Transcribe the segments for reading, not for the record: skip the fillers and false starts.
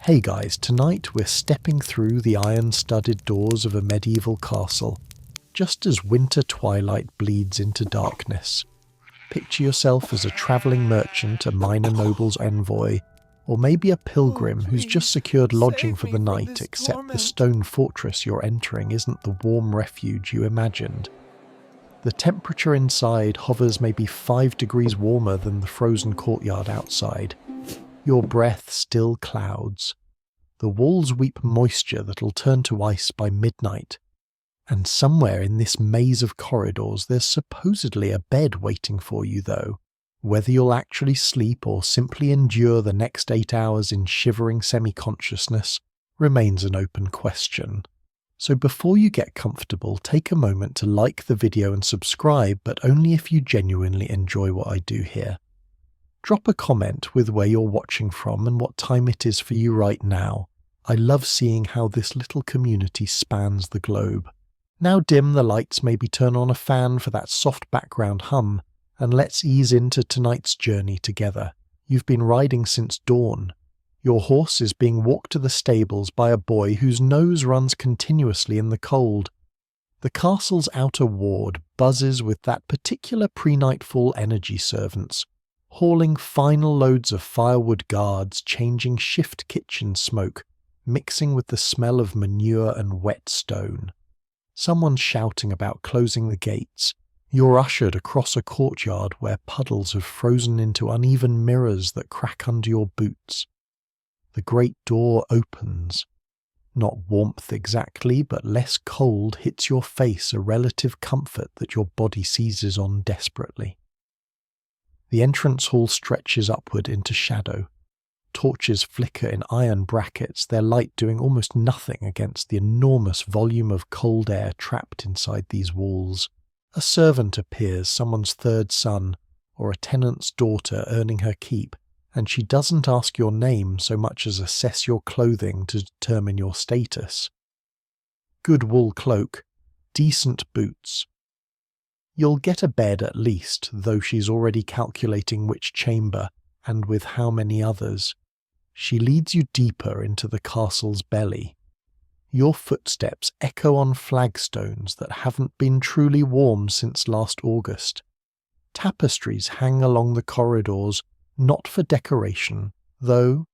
Hey guys, tonight we're stepping through the iron-studded doors of a medieval castle, just as winter twilight bleeds into darkness. Picture yourself as a travelling merchant, a minor noble's envoy, or maybe a pilgrim who's just secured lodging for the night, except the stone fortress you're entering isn't the warm refuge you imagined. The temperature inside hovers maybe 5 degrees warmer than the frozen courtyard outside. Your breath still clouds. The walls weep moisture that'll turn to ice by midnight. And somewhere in this maze of corridors there's supposedly a bed waiting for you though. Whether you'll actually sleep or simply endure the next 8 hours in shivering semi-consciousness remains an open question. So before you get comfortable, take a moment to like the video and subscribe, but only if you genuinely enjoy what I do here. Drop a comment with where you're watching from and what time it is for you right now. I love seeing how this little community spans the globe. Now dim the lights, maybe turn on a fan for that soft background hum, and let's ease into tonight's journey together. You've been riding since dawn. Your horse is being walked to the stables by a boy whose nose runs continuously in the cold. The castle's outer ward buzzes with that particular pre-nightfall energy servants, hauling final loads of firewood guards, changing shift kitchen smoke, mixing with the smell of manure and wet stone. Someone's shouting about closing the gates. You're ushered across a courtyard where puddles have frozen into uneven mirrors that crack under your boots. The great door opens. Not warmth exactly, but less cold hits your face, a relative comfort that your body seizes on desperately. The entrance hall stretches upward into shadow. Torches flicker in iron brackets, their light doing almost nothing against the enormous volume of cold air trapped inside these walls. A servant appears, someone's third son, or a tenant's daughter earning her keep, and she doesn't ask your name so much as assess your clothing to determine your status. Good wool cloak, decent boots. You'll get a bed at least, though she's already calculating which chamber, and with how many others. She leads you deeper into the castle's belly. Your footsteps echo on flagstones that haven't been truly warm since last August. Tapestries hang along the corridors, not for decoration, though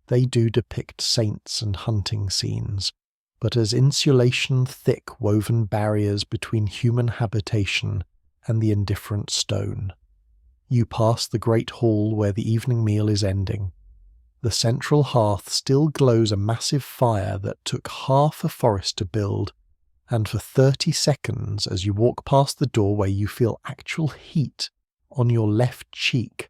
they do depict saints and hunting scenes, but as insulation thick woven barriers between human habitation and the indifferent stone. You pass the great hall where the evening meal is ending. The central hearth still glows a massive fire that took half a forest to build, and for 30 seconds as you walk past the doorway you feel actual heat on your left cheek.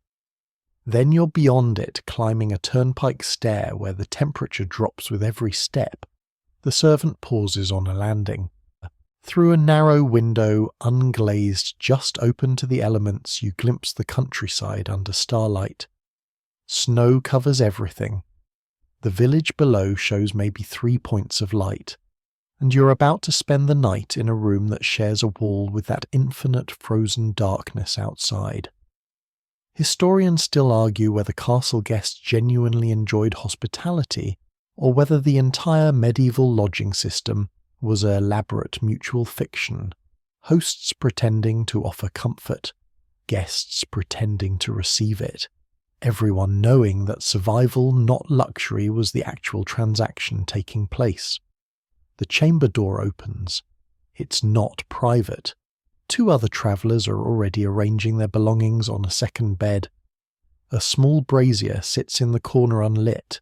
Then you're beyond it, climbing a turnpike stair where the temperature drops with every step. The servant pauses on a landing. Through a narrow window, unglazed, just open to the elements, you glimpse the countryside under starlight. Snow covers everything. The village below shows maybe 3 points of light, and you're about to spend the night in a room that shares a wall with that infinite frozen darkness outside. Historians still argue whether castle guests genuinely enjoyed hospitality, or whether the entire medieval lodging system was an elaborate mutual fiction, hosts pretending to offer comfort, guests pretending to receive it, everyone knowing that survival, not luxury, was the actual transaction taking place. The chamber door opens. It's not private. 2 other travellers are already arranging their belongings on a second bed. A small brazier sits in the corner unlit.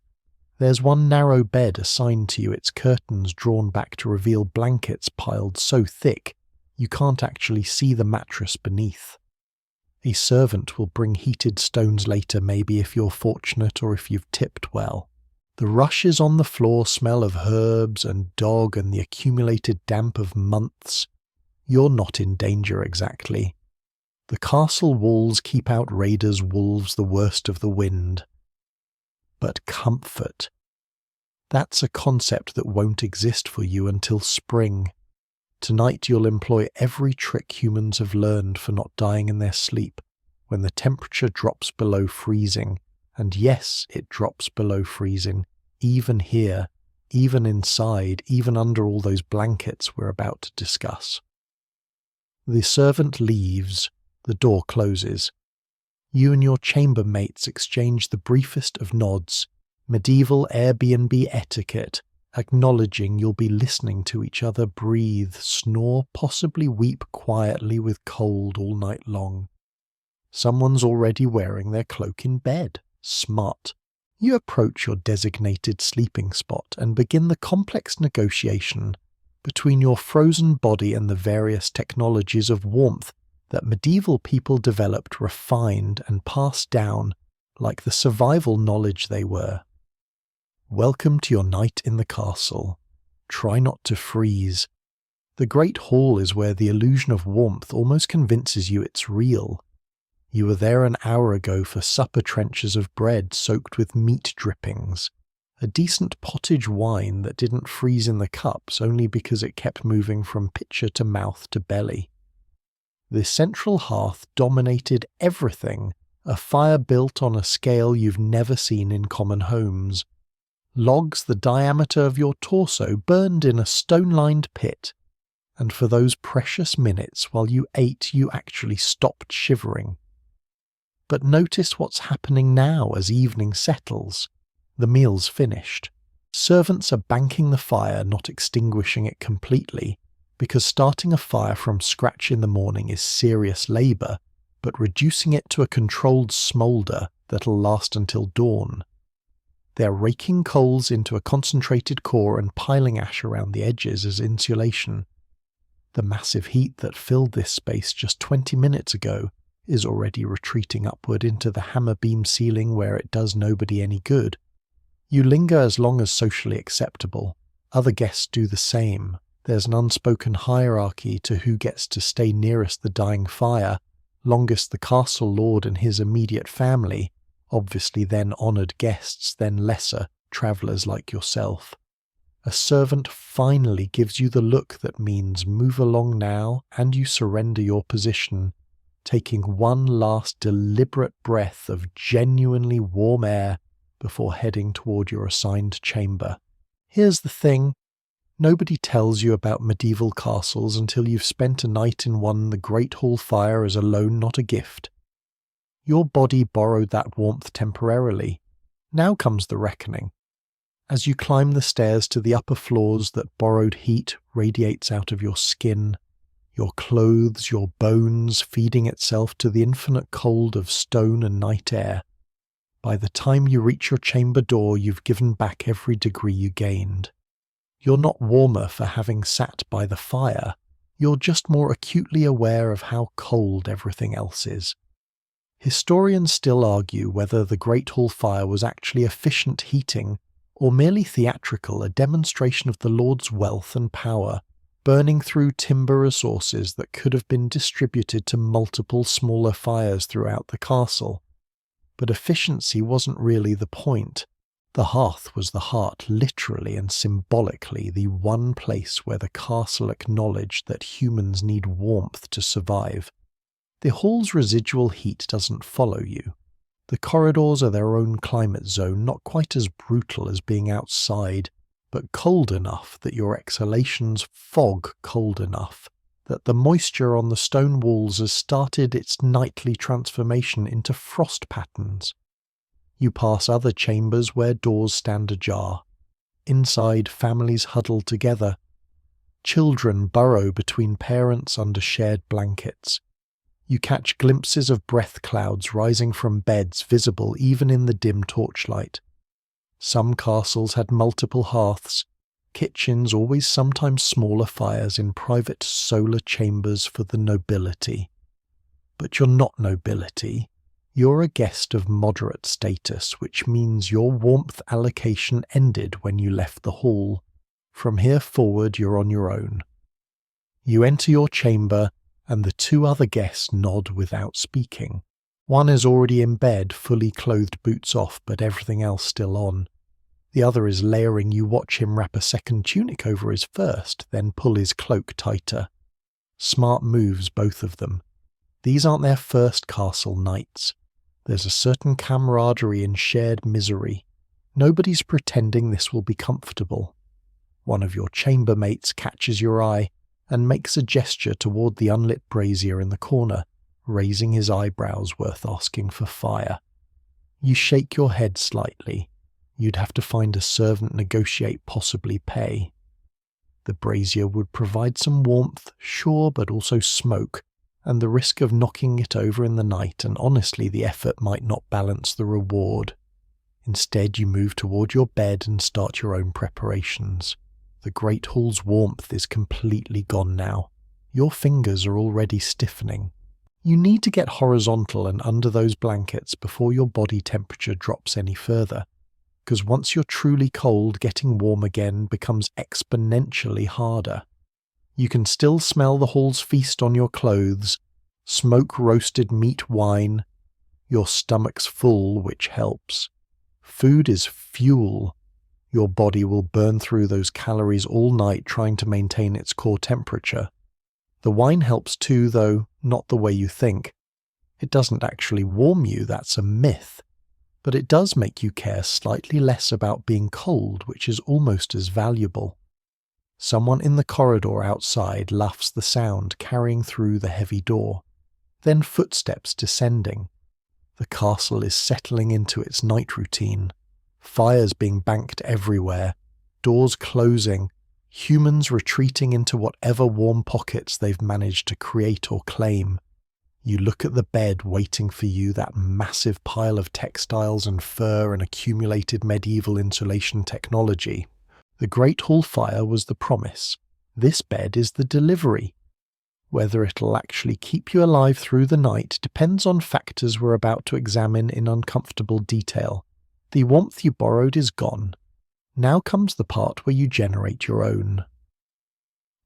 There's one narrow bed assigned to you, its curtains drawn back to reveal blankets piled so thick you can't actually see the mattress beneath. A servant will bring heated stones later, maybe if you're fortunate or if you've tipped well. The rushes on the floor smell of herbs and dog and the accumulated damp of months. You're not in danger exactly. The castle walls keep out raiders, wolves, the worst of the wind. But comfort. That's a concept that won't exist for you until spring. Tonight you'll employ every trick humans have learned for not dying in their sleep, when the temperature drops below freezing, and yes, it drops below freezing, even here, even inside, even under all those blankets we're about to discuss. The servant leaves, the door closes. You and your chambermates exchange the briefest of nods, medieval Airbnb etiquette, acknowledging you'll be listening to each other breathe, snore, possibly weep quietly with cold all night long. Someone's already wearing their cloak in bed. Smart. You approach your designated sleeping spot and begin the complex negotiation between your frozen body and the various technologies of warmth that medieval people developed, refined, and passed down like the survival knowledge they were. Welcome to your night in the castle. Try not to freeze. The Great Hall is where the illusion of warmth almost convinces you it's real. You were there an hour ago for supper trenchers of bread soaked with meat drippings, a decent pottage wine that didn't freeze in the cups only because it kept moving from pitcher to mouth to belly. The central hearth dominated everything, a fire built on a scale you've never seen in common homes. Logs the diameter of your torso burned in a stone-lined pit, and for those precious minutes while you ate you actually stopped shivering. But notice what's happening now as evening settles. The meal's finished. Servants are banking the fire, not extinguishing it completely, because starting a fire from scratch in the morning is serious labour, but reducing it to a controlled smoulder that'll last until dawn. They're raking coals into a concentrated core and piling ash around the edges as insulation. The massive heat that filled this space just 20 minutes ago is already retreating upward into the hammer beam ceiling where it does nobody any good. You linger as long as socially acceptable. Other guests do the same. There's an unspoken hierarchy to who gets to stay nearest the dying fire, longest the castle lord and his immediate family, obviously then honoured guests, then lesser, travellers like yourself. A servant finally gives you the look that means move along now, and you surrender your position, taking one last deliberate breath of genuinely warm air before heading toward your assigned chamber. Here's the thing. Nobody tells you about medieval castles until you've spent a night in one. The Great Hall fire is a loan, not a gift. Your body borrowed that warmth temporarily. Now comes the reckoning. As you climb the stairs to the upper floors, that borrowed heat radiates out of your skin, your clothes, your bones, feeding itself to the infinite cold of stone and night air. By the time you reach your chamber door, you've given back every degree you gained. You're not warmer for having sat by the fire. You're just more acutely aware of how cold everything else is. Historians still argue whether the Great Hall fire was actually efficient heating or merely theatrical, a demonstration of the Lord's wealth and power, burning through timber resources that could have been distributed to multiple smaller fires throughout the castle. But efficiency wasn't really the point. The hearth was the heart, literally and symbolically, the one place where the castle acknowledged that humans need warmth to survive. The hall's residual heat doesn't follow you. The corridors are their own climate zone, not quite as brutal as being outside, but cold enough that your exhalations fog cold enough that the moisture on the stone walls has started its nightly transformation into frost patterns. You pass other chambers where doors stand ajar. Inside, families huddle together. Children burrow between parents under shared blankets. You catch glimpses of breath clouds rising from beds visible even in the dim torchlight. Some castles had multiple hearths, kitchens, always sometimes smaller fires in private solar chambers for the nobility. But you're not nobility. You're a guest of moderate status, which means your warmth allocation ended when you left the hall. From here forward, you're on your own. You enter your chamber, and the two other guests nod without speaking. One is already in bed, fully clothed, boots off, but everything else still on. The other is layering. You watch him wrap a second tunic over his first, then pull his cloak tighter. Smart moves, both of them. These aren't their first castle nights. There's a certain camaraderie in shared misery. Nobody's pretending this will be comfortable. One of your chambermates catches your eye and makes a gesture toward the unlit brazier in the corner, raising his eyebrows worth asking for fire. You shake your head slightly. You'd have to find a servant, negotiate, possibly pay. The brazier would provide some warmth, sure, but also smoke, and the risk of knocking it over in the night, and honestly the effort might not balance the reward. Instead, you move toward your bed and start your own preparations. The great hall's warmth is completely gone now. Your fingers are already stiffening. You need to get horizontal and under those blankets before your body temperature drops any further, because once you're truly cold, getting warm again becomes exponentially harder. You can still smell the hall's feast on your clothes, smoke roasted meat wine. Your stomach's full, which helps. Food is fuel. Your body will burn through those calories all night trying to maintain its core temperature. The wine helps too, though not the way you think. It doesn't actually warm you, that's a myth. But it does make you care slightly less about being cold, which is almost as valuable. Someone in the corridor outside luffs the sound carrying through the heavy door. Then footsteps descending. The castle is settling into its night routine. Fires being banked everywhere, doors closing, humans retreating into whatever warm pockets they've managed to create or claim. You look at the bed waiting for you, that massive pile of textiles and fur and accumulated medieval insulation technology. The Great Hall fire was the promise. This bed is the delivery. Whether it'll actually keep you alive through the night depends on factors we're about to examine in uncomfortable detail. The warmth you borrowed is gone. Now comes the part where you generate your own.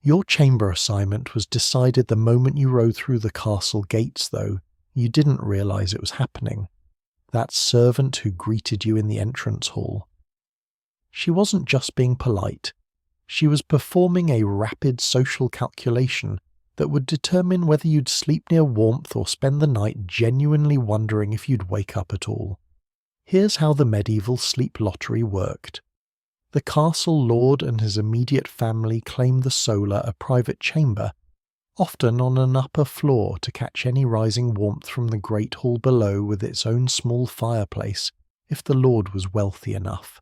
Your chamber assignment was decided the moment you rode through the castle gates, though. You didn't realize it was happening. That servant who greeted you in the entrance hall. She wasn't just being polite. She was performing a rapid social calculation that would determine whether you'd sleep near warmth or spend the night genuinely wondering if you'd wake up at all. Here's how the medieval sleep lottery worked. The castle lord and his immediate family claimed the solar, a private chamber, often on an upper floor to catch any rising warmth from the great hall below with its own small fireplace, if the lord was wealthy enough.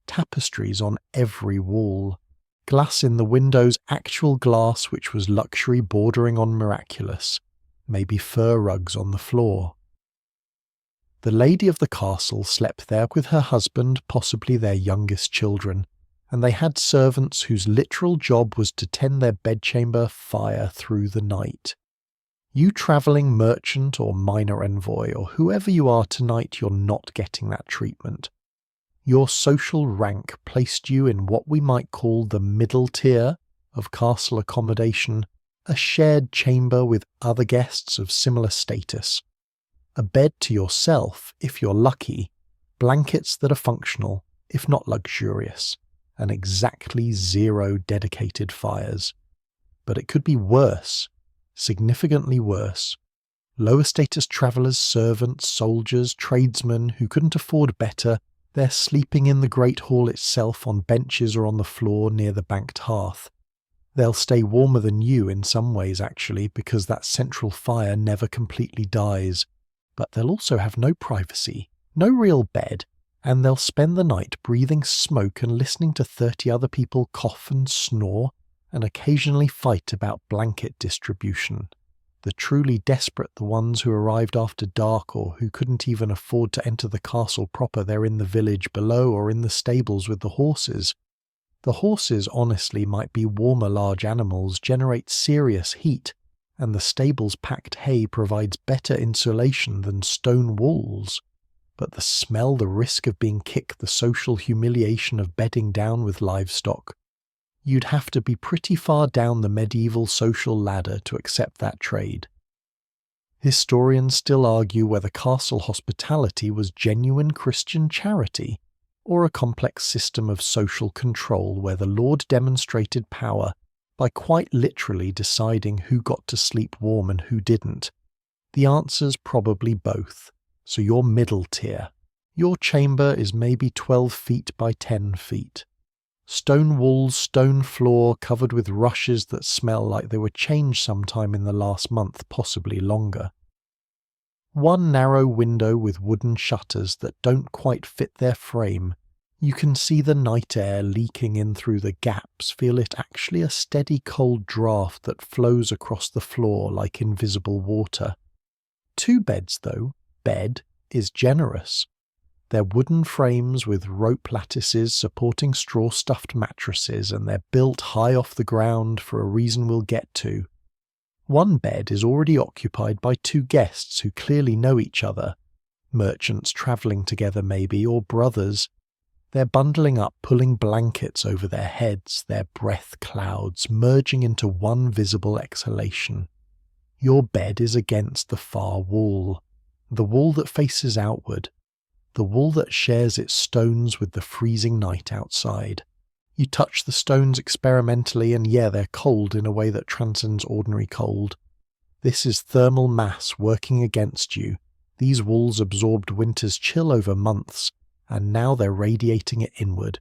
Tapestries on every wall. Glass in the windows, actual glass which was luxury bordering on miraculous. Maybe fur rugs on the floor. The lady of the castle slept there with her husband, possibly their youngest children, and they had servants whose literal job was to tend their bedchamber fire through the night. You travelling merchant or minor envoy, or whoever you are tonight, you're not getting that treatment. Your social rank placed you in what we might call the middle tier of castle accommodation, a shared chamber with other guests of similar status. A bed to yourself, if you're lucky, blankets that are functional, if not luxurious, and exactly 0 dedicated fires. But it could be worse, significantly worse. Lower status travellers, servants, soldiers, tradesmen who couldn't afford better, they're sleeping in the great hall itself on benches or on the floor near the banked hearth. They'll stay warmer than you in some ways actually, because that central fire never completely dies. But they'll also have no privacy, no real bed, and they'll spend the night breathing smoke and listening to 30 other people cough and snore, and occasionally fight about blanket distribution. The truly desperate, the ones who arrived after dark or who couldn't even afford to enter the castle proper, they're in the village below or in the stables with the horses. The horses, honestly, might be warmer large animals, generate serious heat, and the stable's packed hay provides better insulation than stone walls. But the smell, the risk of being kicked, the social humiliation of bedding down with livestock. You'd have to be pretty far down the medieval social ladder to accept that trade. Historians still argue whether castle hospitality was genuine Christian charity, or a complex system of social control where the lord demonstrated power by quite literally deciding who got to sleep warm and who didn't. The answer's probably both, so you're middle tier. Your chamber is maybe 12 feet by 10 feet. Stone walls, stone floor covered with rushes that smell like they were changed sometime in the last month, possibly longer. One narrow window with wooden shutters that don't quite fit their frame. You can see the night air leaking in through the gaps, feel it actually a steady cold draft that flows across the floor like invisible water. 2 beds though, bed is generous. They're wooden frames with rope lattices supporting straw-stuffed mattresses, and they're built high off the ground for a reason we'll get to. One bed is already occupied by 2 guests who clearly know each other. Merchants travelling together maybe, or brothers. They're bundling up, pulling blankets over their heads, their breath clouds merging into one visible exhalation. Your bed is against the far wall, the wall that faces outward, the wall that shares its stones with the freezing night outside. You touch the stones experimentally, and yeah, they're cold in a way that transcends ordinary cold. This is thermal mass working against you. These walls absorbed winter's chill over months, and now they're radiating it inward,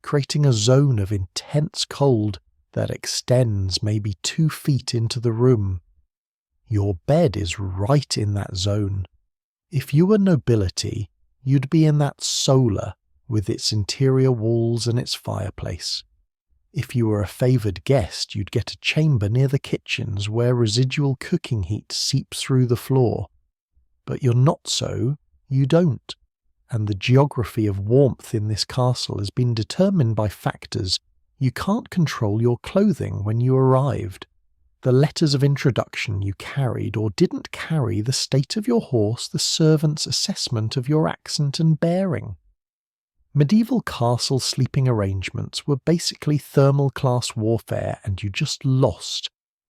creating a zone of intense cold that extends maybe 2 feet into the room. Your bed is right in that zone. If you were nobility, you'd be in that solar with its interior walls and its fireplace. If you were a favoured guest, you'd get a chamber near the kitchens where residual cooking heat seeps through the floor. But you're not so, you don't. And the geography of warmth in this castle has been determined by factors. You can't control your clothing when you arrived. The letters of introduction you carried or didn't carry, the state of your horse, the servant's assessment of your accent and bearing. Medieval castle sleeping arrangements were basically thermal class warfare, and you just lost.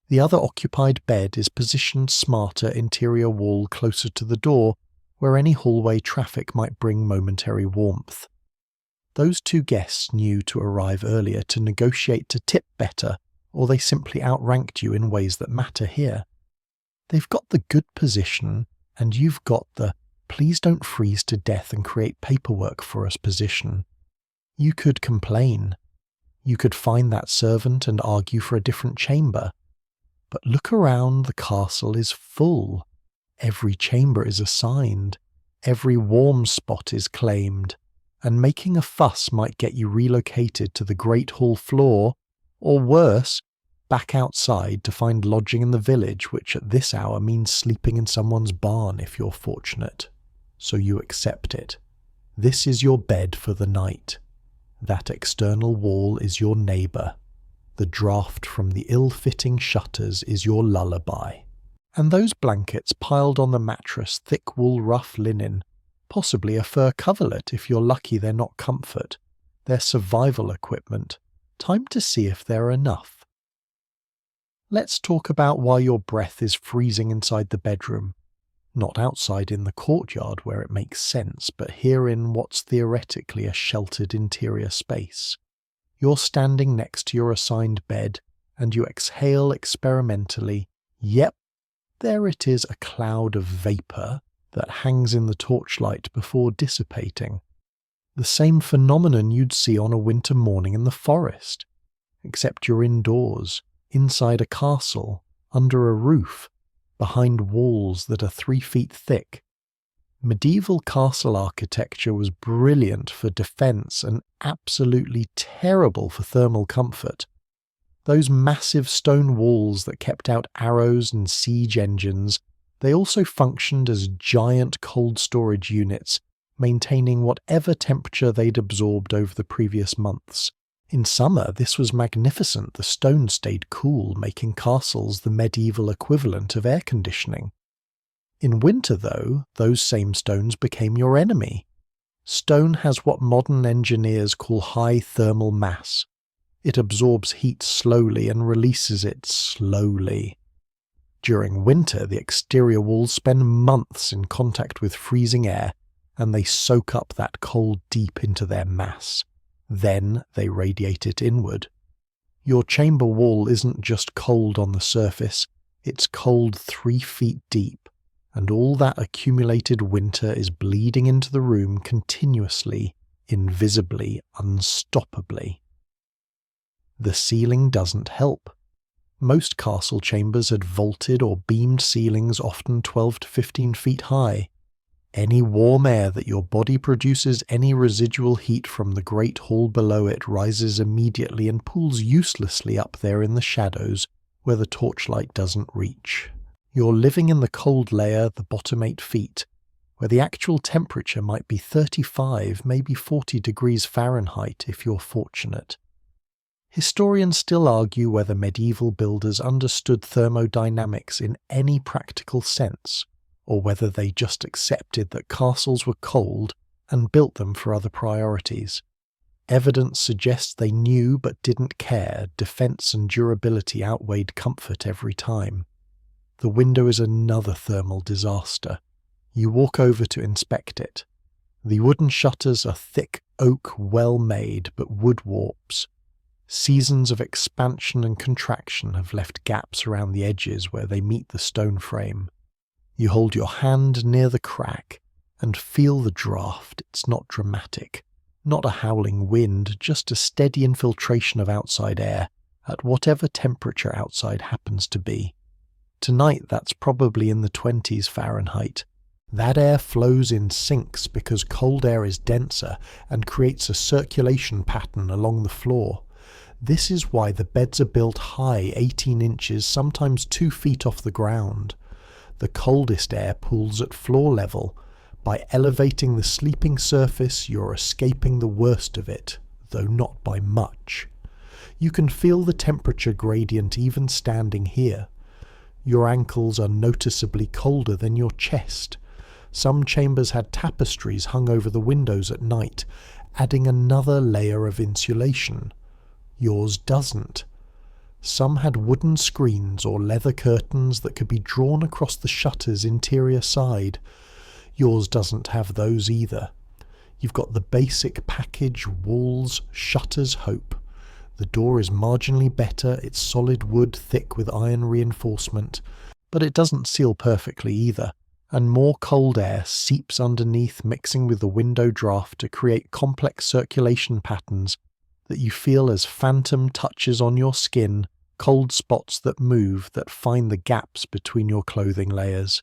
The other occupied bed is positioned smarter, interior wall closer to the door, where any hallway traffic might bring momentary warmth. Those 2 guests knew to arrive earlier to negotiate to tip better, or they simply outranked you in ways that matter here. They've got the good position, and you've got the please don't freeze to death and create paperwork for us position. You could complain. You could find that servant and argue for a different chamber. But look around, the castle is full. Every chamber is assigned. Every warm spot is claimed. And making a fuss might get you relocated to the Great Hall floor, or worse, back outside to find lodging in the village, which at this hour means sleeping in someone's barn if you're fortunate. So you accept it. This is your bed for the night. That external wall is your neighbour. The draught from the ill-fitting shutters is your lullaby. And those blankets piled on the mattress, thick wool rough linen, possibly a fur coverlet if you're lucky they're not comfort. They're survival equipment. Time to see if they're enough. Let's talk about why your breath is freezing inside the bedroom. Not outside in the courtyard where it makes sense, but here in what's theoretically a sheltered interior space. You're standing next to your assigned bed, and you exhale experimentally. Yep, there it is, a cloud of vapour that hangs in the torchlight before dissipating. The same phenomenon you'd see on a winter morning in the forest, except you're indoors, inside a castle, under a roof, behind walls that are 3 feet thick. Medieval castle architecture was brilliant for defence and absolutely terrible for thermal comfort. Those massive stone walls that kept out arrows and siege engines, they also functioned as giant cold storage units, maintaining whatever temperature they'd absorbed over the previous months. In summer, this was magnificent. The stone stayed cool, making castles the medieval equivalent of air conditioning. In winter, though, those same stones became your enemy. Stone has what modern engineers call high thermal mass. It absorbs heat slowly and releases it slowly. During winter, the exterior walls spend months in contact with freezing air, and they soak up that cold deep into their mass. Then they radiate it inward. Your chamber wall isn't just cold on the surface, it's cold 3 feet deep, and all that accumulated winter is bleeding into the room continuously, invisibly, unstoppably. The ceiling doesn't help. Most castle chambers had vaulted or beamed ceilings often 12 to 15 feet high. Any warm air that your body produces any residual heat from the great hall below it rises immediately and pools uselessly up there in the shadows where the torchlight doesn't reach. You're living in the cold layer, the bottom 8 feet, where the actual temperature might be 35, maybe 40 degrees Fahrenheit if you're fortunate. Historians still argue whether medieval builders understood thermodynamics in any practical sense, or whether they just accepted that castles were cold and built them for other priorities. Evidence suggests they knew but didn't care. Defense and durability outweighed comfort every time. The window is another thermal disaster. You walk over to inspect it. The wooden shutters are thick oak, well made, but wood warps. Seasons of expansion and contraction have left gaps around the edges where they meet the stone frame. You hold your hand near the crack and feel the draft. It's not dramatic, not a howling wind, just a steady infiltration of outside air at whatever temperature outside happens to be. Tonight that's probably in the 20s Fahrenheit. That air flows in sinks because cold air is denser and creates a circulation pattern along the floor. This is why the beds are built high, 18 inches, sometimes 2 feet off the ground. The coldest air pools at floor level. By elevating the sleeping surface, you're escaping the worst of it, though not by much. You can feel the temperature gradient even standing here. Your ankles are noticeably colder than your chest. Some chambers had tapestries hung over the windows at night, adding another layer of insulation. Yours doesn't. Some had wooden screens or leather curtains that could be drawn across the shutter's interior side. Yours doesn't have those either. You've got the basic package: walls, shutters, hope. The door is marginally better, it's solid wood thick with iron reinforcement, but it doesn't seal perfectly either, and more cold air seeps underneath, mixing with the window draft to create complex circulation patterns that you feel as phantom touches on your skin, cold spots that move, that find the gaps between your clothing layers.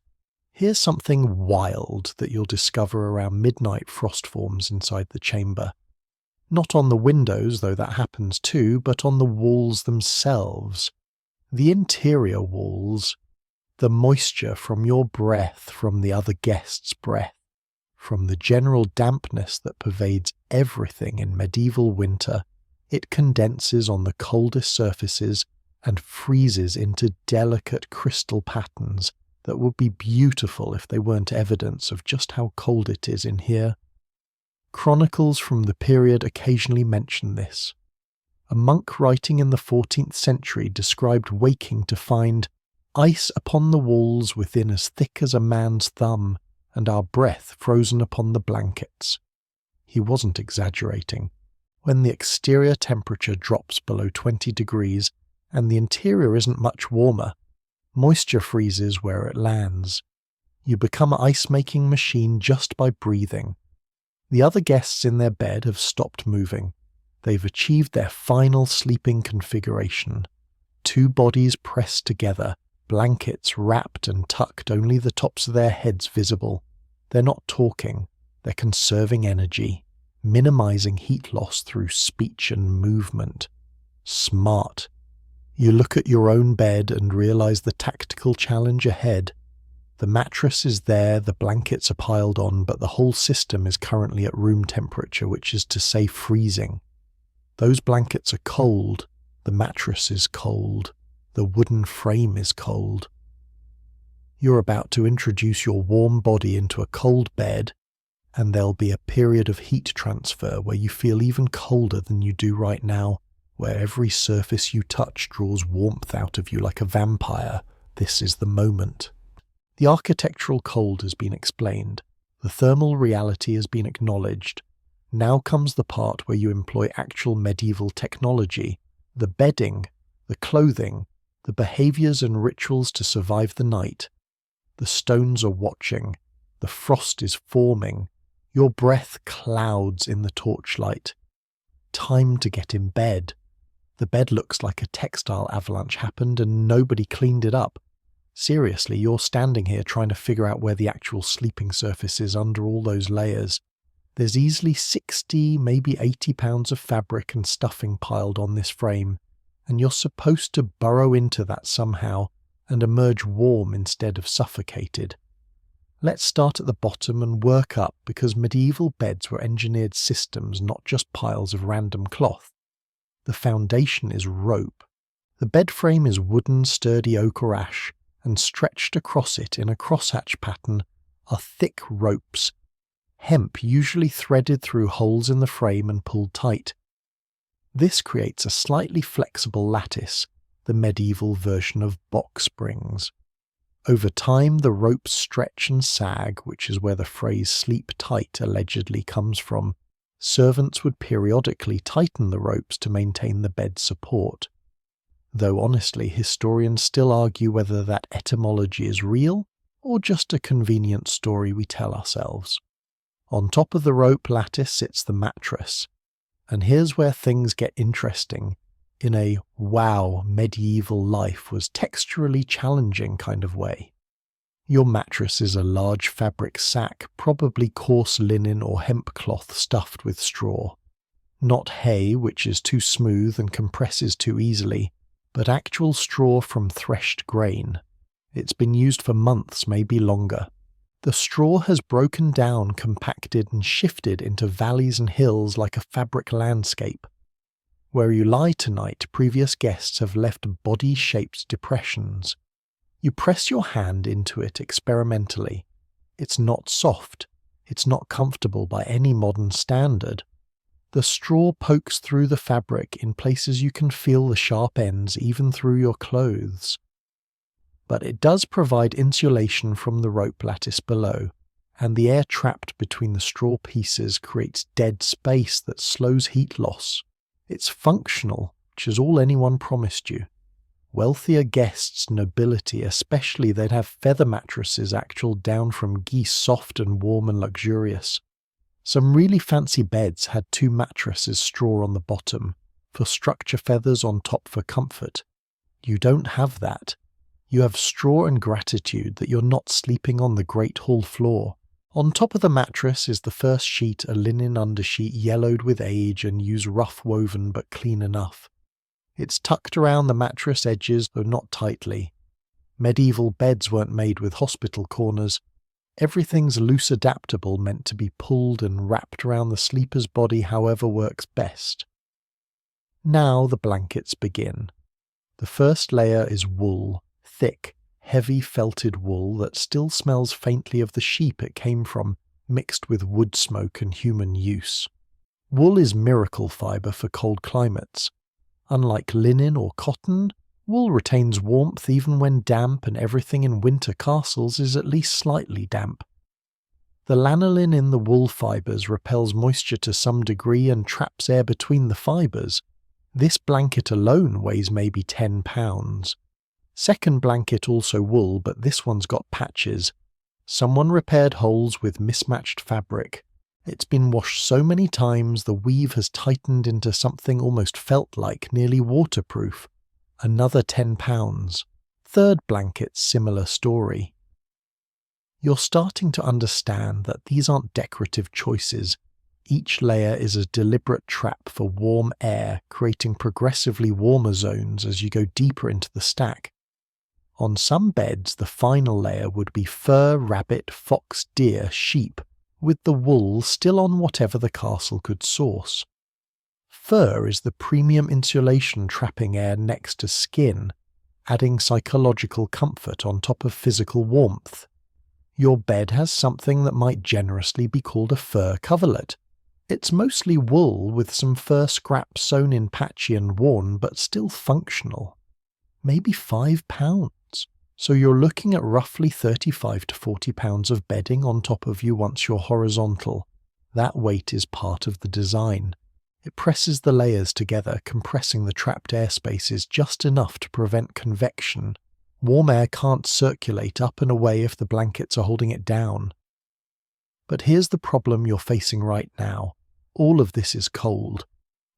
Here's something wild that you'll discover around midnight frost forms inside the chamber. Not on the windows, though that happens too, but on the walls themselves. The interior walls. The moisture from your breath, from the other guest's breath, from the general dampness that pervades everything in medieval winter, it condenses on the coldest surfaces and freezes into delicate crystal patterns that would be beautiful if they weren't evidence of just how cold it is in here. Chronicles from the period occasionally mention this. A monk writing in the 14th century described waking to find ice upon the walls within as thick as a man's thumb, and our breath frozen upon the blankets. He wasn't exaggerating. When the exterior temperature drops below 20 degrees, and the interior isn't much warmer, moisture freezes where it lands. You become an ice-making machine just by breathing. The other guests in their bed have stopped moving. They've achieved their final sleeping configuration. 2 bodies pressed together, blankets wrapped and tucked, only the tops of their heads visible. They're not talking, they're conserving energy, minimizing heat loss through speech and movement. Smart. You look at your own bed and realize the tactical challenge ahead. The mattress is there, the blankets are piled on, but the whole system is currently at room temperature, which is to say freezing. Those blankets are cold, the mattress is cold, the wooden frame is cold. You're about to introduce your warm body into a cold bed, and there'll be a period of heat transfer where you feel even colder than you do right now, where every surface you touch draws warmth out of you like a vampire. This is the moment. The architectural cold has been explained. The thermal reality has been acknowledged. Now comes the part where you employ actual medieval technology, the bedding, the clothing, the behaviors and rituals to survive the night. The stones are watching. The frost is forming. Your breath clouds in the torchlight. Time to get in bed. The bed looks like a textile avalanche happened and nobody cleaned it up. Seriously, you're standing here trying to figure out where the actual sleeping surface is under all those layers. There's easily 60, maybe 80 pounds of fabric and stuffing piled on this frame, and you're supposed to burrow into that somehow and emerge warm instead of suffocated. Let's start at the bottom and work up, because medieval beds were engineered systems, not just piles of random cloth. The foundation is rope. The bed frame is wooden, sturdy oak or ash, and stretched across it in a crosshatch pattern are thick ropes, hemp usually threaded through holes in the frame and pulled tight. This creates a slightly flexible lattice, the medieval version of box springs. Over time, the ropes stretch and sag, which is where the phrase "sleep tight" allegedly comes from. Servants would periodically tighten the ropes to maintain the bed's support. Though honestly, historians still argue whether that etymology is real or just a convenient story we tell ourselves. On top of the rope lattice sits the mattress. And here's where things get interesting, in a wow, medieval life was texturally challenging kind of way. Your mattress is a large fabric sack, probably coarse linen or hemp cloth stuffed with straw. Not hay, which is too smooth and compresses too easily, but actual straw from threshed grain. It's been used for months, maybe longer. The straw has broken down, compacted and shifted into valleys and hills like a fabric landscape. Where you lie tonight, previous guests have left body-shaped depressions. You press your hand into it experimentally. It's not soft. It's not comfortable by any modern standard. The straw pokes through the fabric in places you can feel the sharp ends even through your clothes. But it does provide insulation from the rope lattice below, and the air trapped between the straw pieces creates dead space that slows heat loss. It's functional, which is all anyone promised you. Wealthier guests, nobility especially, they'd have feather mattresses actual down from geese, soft and warm and luxurious. Some really fancy beds had 2 mattresses straw on the bottom, for structure, feathers on top for comfort. You don't have that. You have straw and gratitude that you're not sleeping on the great hall floor. On top of the mattress is the first sheet, a linen undersheet yellowed with age and used rough woven but clean enough. It's tucked around the mattress edges, though not tightly. Medieval beds weren't made with hospital corners. Everything's loose adaptable, meant to be pulled and wrapped around the sleeper's body however works best. Now the blankets begin. The first layer is wool, thick, heavy felted wool that still smells faintly of the sheep it came from, mixed with wood smoke and human use. Wool is miracle fibre for cold climates. Unlike linen or cotton, wool retains warmth even when damp, and everything in winter castles is at least slightly damp. The lanolin in the wool fibres repels moisture to some degree and traps air between the fibres. This blanket alone weighs maybe 10 pounds. Second blanket also wool, but this one's got patches. Someone repaired holes with mismatched fabric. It's been washed so many times the weave has tightened into something almost felt-like, nearly waterproof. Another 10 pounds. Third blanket, similar story. You're starting to understand that these aren't decorative choices. Each layer is a deliberate trap for warm air, creating progressively warmer zones as you go deeper into the stack. On some beds, the final layer would be fur, rabbit, fox, deer, sheep, with the wool still on whatever the castle could source. Fur is the premium insulation trapping air next to skin, adding psychological comfort on top of physical warmth. Your bed has something that might generously be called a fur coverlet. It's mostly wool with some fur scraps sewn in patchy and worn, but still functional. Maybe 5 pounds. So you're looking at roughly 35 to 40 pounds of bedding on top of you once you're horizontal. That weight is part of the design. It presses the layers together, compressing the trapped air spaces just enough to prevent convection, Warm air can't circulate up and away if the blankets are holding it down. But here's the problem you're facing right now. All of this is cold.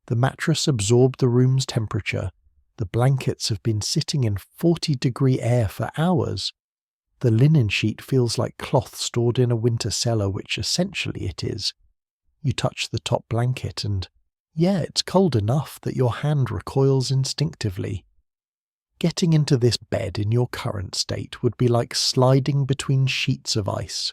The mattress absorbed the room's temperature. The blankets have been sitting in 40-degree air for hours. The linen sheet feels like cloth stored in a winter cellar, which essentially it is. You touch the top blanket and, yeah, it's cold enough that your hand recoils instinctively. Getting into this bed in your current state would be like sliding between sheets of ice.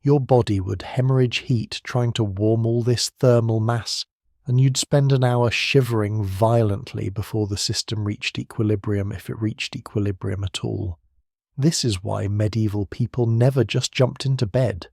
Your body would hemorrhage heat trying to warm all this thermal mass, and you'd spend an hour shivering violently before the system reached equilibrium, if it reached equilibrium at all. This is why medieval people never just jumped into bed.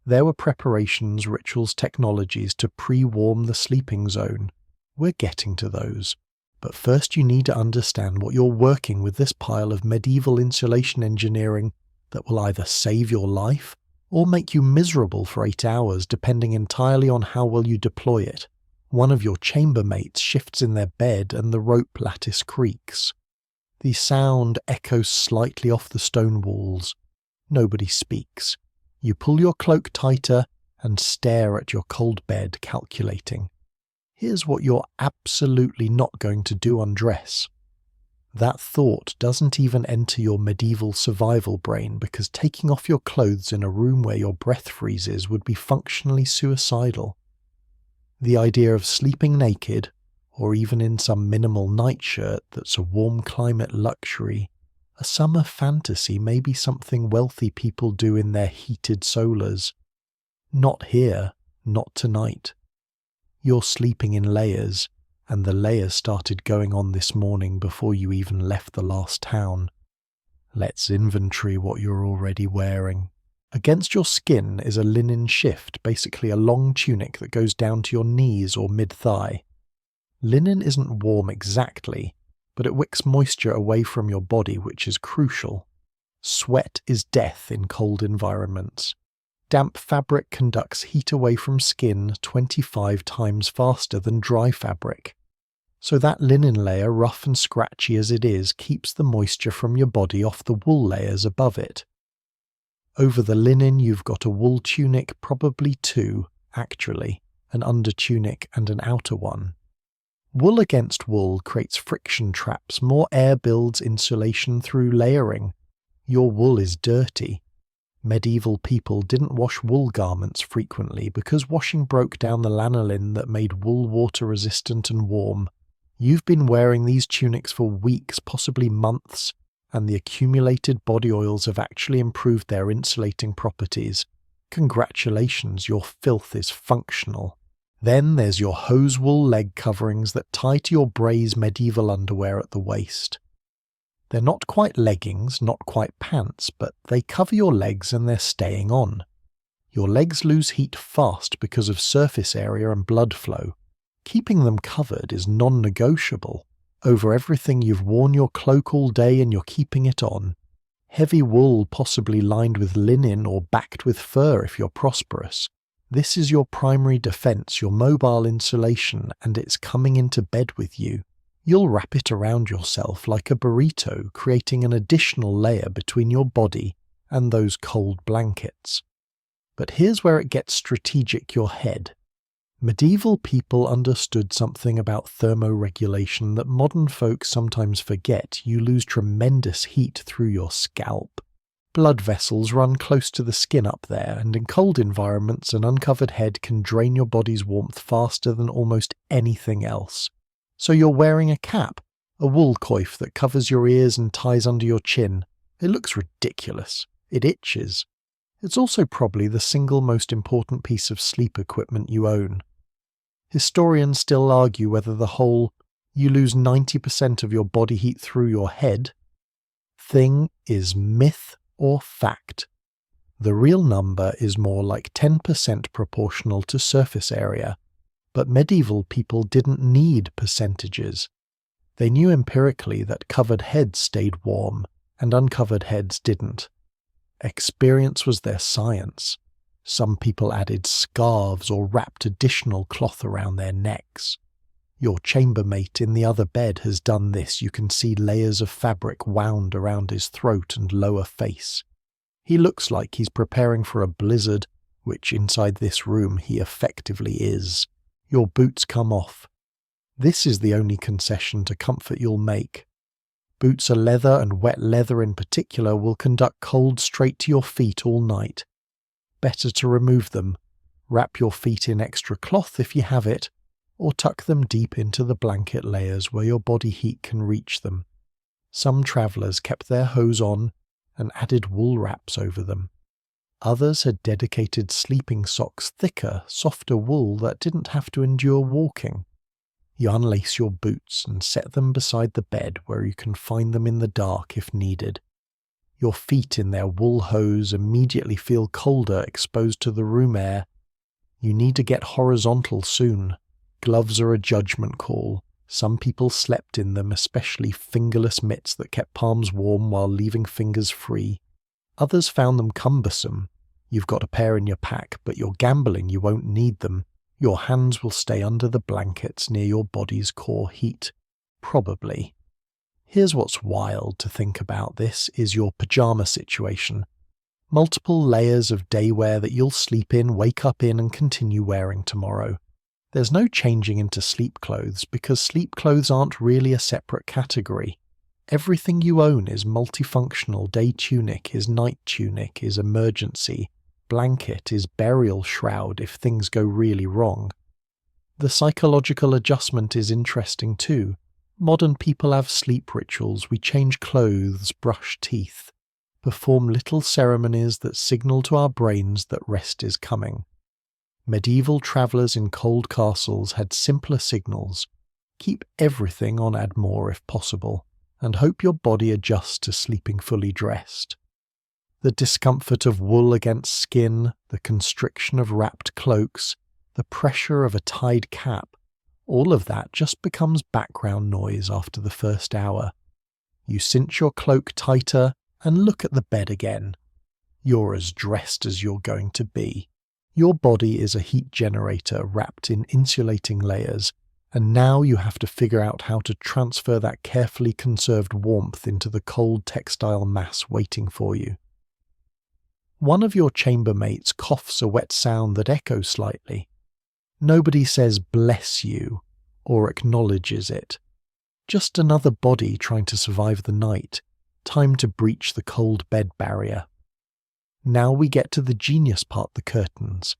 There were preparations, rituals, technologies to pre-warm the sleeping zone. We're getting to those. But first you need to understand what you're working with, this pile of medieval insulation engineering that will either save your life or make you miserable for 8 hours, depending entirely on how well you deploy it. One of your chambermates shifts in their bed and the rope lattice creaks. The sound echoes slightly off the stone walls. Nobody speaks. You pull your cloak tighter and stare at your cold bed, calculating. Here's what you're absolutely not going to do: undress. That thought doesn't even enter your medieval survival brain, because taking off your clothes in a room where your breath freezes would be functionally suicidal. The idea of sleeping naked, or even in some minimal nightshirt that's a warm climate luxury, a summer fantasy, may be something wealthy people do in their heated solars. Not here, not tonight. You're sleeping in layers, and the layers started going on this morning before you even left the last town. Let's inventory what you're already wearing. Against your skin is a linen shift, basically a long tunic that goes down to your knees or mid-thigh. Linen isn't warm exactly, but it wicks moisture away from your body, which is crucial. Sweat is death in cold environments. Damp fabric conducts heat away from skin 25 times faster than dry fabric. So that linen layer, rough and scratchy as it is, keeps the moisture from your body off the wool layers above it. Over the linen you've got a wool tunic, probably two, actually, an under tunic and an outer one. Wool against wool creates friction traps, more air builds insulation through layering. Your wool is dirty. Medieval people didn't wash wool garments frequently because washing broke down the lanolin that made wool water resistant and warm. You've been wearing these tunics for weeks, possibly months, and the accumulated body oils have actually improved their insulating properties. Congratulations, your filth is functional. Then there's your hose wool leg coverings that tie to your braze medieval underwear at the waist. They're not quite leggings, not quite pants, but they cover your legs and they're staying on. Your legs lose heat fast because of surface area and blood flow. Keeping them covered is non-negotiable. Over everything you've worn your cloak all day and you're keeping it on. Heavy wool, possibly lined with linen or backed with fur if you're prosperous. This is your primary defense, your mobile insulation, and it's coming into bed with you. You'll wrap it around yourself like a burrito, creating an additional layer between your body and those cold blankets. But here's where it gets strategic: your head. Medieval people understood something about thermoregulation that modern folks sometimes forget. You lose tremendous heat through your scalp. Blood vessels run close to the skin up there, and in cold environments an uncovered head can drain your body's warmth faster than almost anything else. So you're wearing a cap, a wool coif that covers your ears and ties under your chin. It looks ridiculous. It itches. It's also probably the single most important piece of sleep equipment you own. Historians still argue whether the whole "you lose 90% of your body heat through your head" thing is myth or fact. The real number is more like 10% proportional to surface area, but medieval people didn't need percentages. They knew empirically that covered heads stayed warm and uncovered heads didn't. Experience was their science. Some people added scarves or wrapped additional cloth around their necks. Your chambermate in the other bed has done this. You can see layers of fabric wound around his throat and lower face. He looks like he's preparing for a blizzard, which inside this room he effectively is. Your boots come off. This is the only concession to comfort you'll make. Boots are leather, and wet leather in particular will conduct cold straight to your feet all night. Better to remove them. Wrap your feet in extra cloth if you have it, or tuck them deep into the blanket layers where your body heat can reach them. Some travellers kept their hose on and added wool wraps over them. Others had dedicated sleeping socks, thicker, softer wool that didn't have to endure walking. You unlace your boots and set them beside the bed where you can find them in the dark if needed. Your feet in their wool hose immediately feel colder exposed to the room air. You need to get horizontal soon. Gloves are a judgment call. Some people slept in them, especially fingerless mitts that kept palms warm while leaving fingers free. Others found them cumbersome. You've got a pair in your pack, but you're gambling you won't need them. Your hands will stay under the blankets near your body's core heat. Probably. Here's what's wild to think about this is your pyjama situation. Multiple layers of daywear that you'll sleep in, wake up in, and continue wearing tomorrow. There's no changing into sleep clothes because sleep clothes aren't really a separate category. Everything you own is multifunctional. Day tunic is night tunic, is emergency. Blanket is burial shroud if things go really wrong. The psychological adjustment is interesting too. Modern people have sleep rituals. We change clothes, brush teeth, perform little ceremonies that signal to our brains that rest is coming. Medieval travellers in cold castles had simpler signals. Keep everything on add more if possible, and hope your body adjusts to sleeping fully dressed. The discomfort of wool against skin, the constriction of wrapped cloaks, the pressure of a tied cap, all of that just becomes background noise after the first hour. You cinch your cloak tighter and look at the bed again. You're as dressed as you're going to be. Your body is a heat generator wrapped in insulating layers, and now you have to figure out how to transfer that carefully conserved warmth into the cold textile mass waiting for you. One of your chambermates coughs a wet sound that echoes slightly. Nobody says bless you or acknowledges it. Just another body trying to survive the night. Time to breach the cold bed barrier. Now we get to the genius part, the curtains.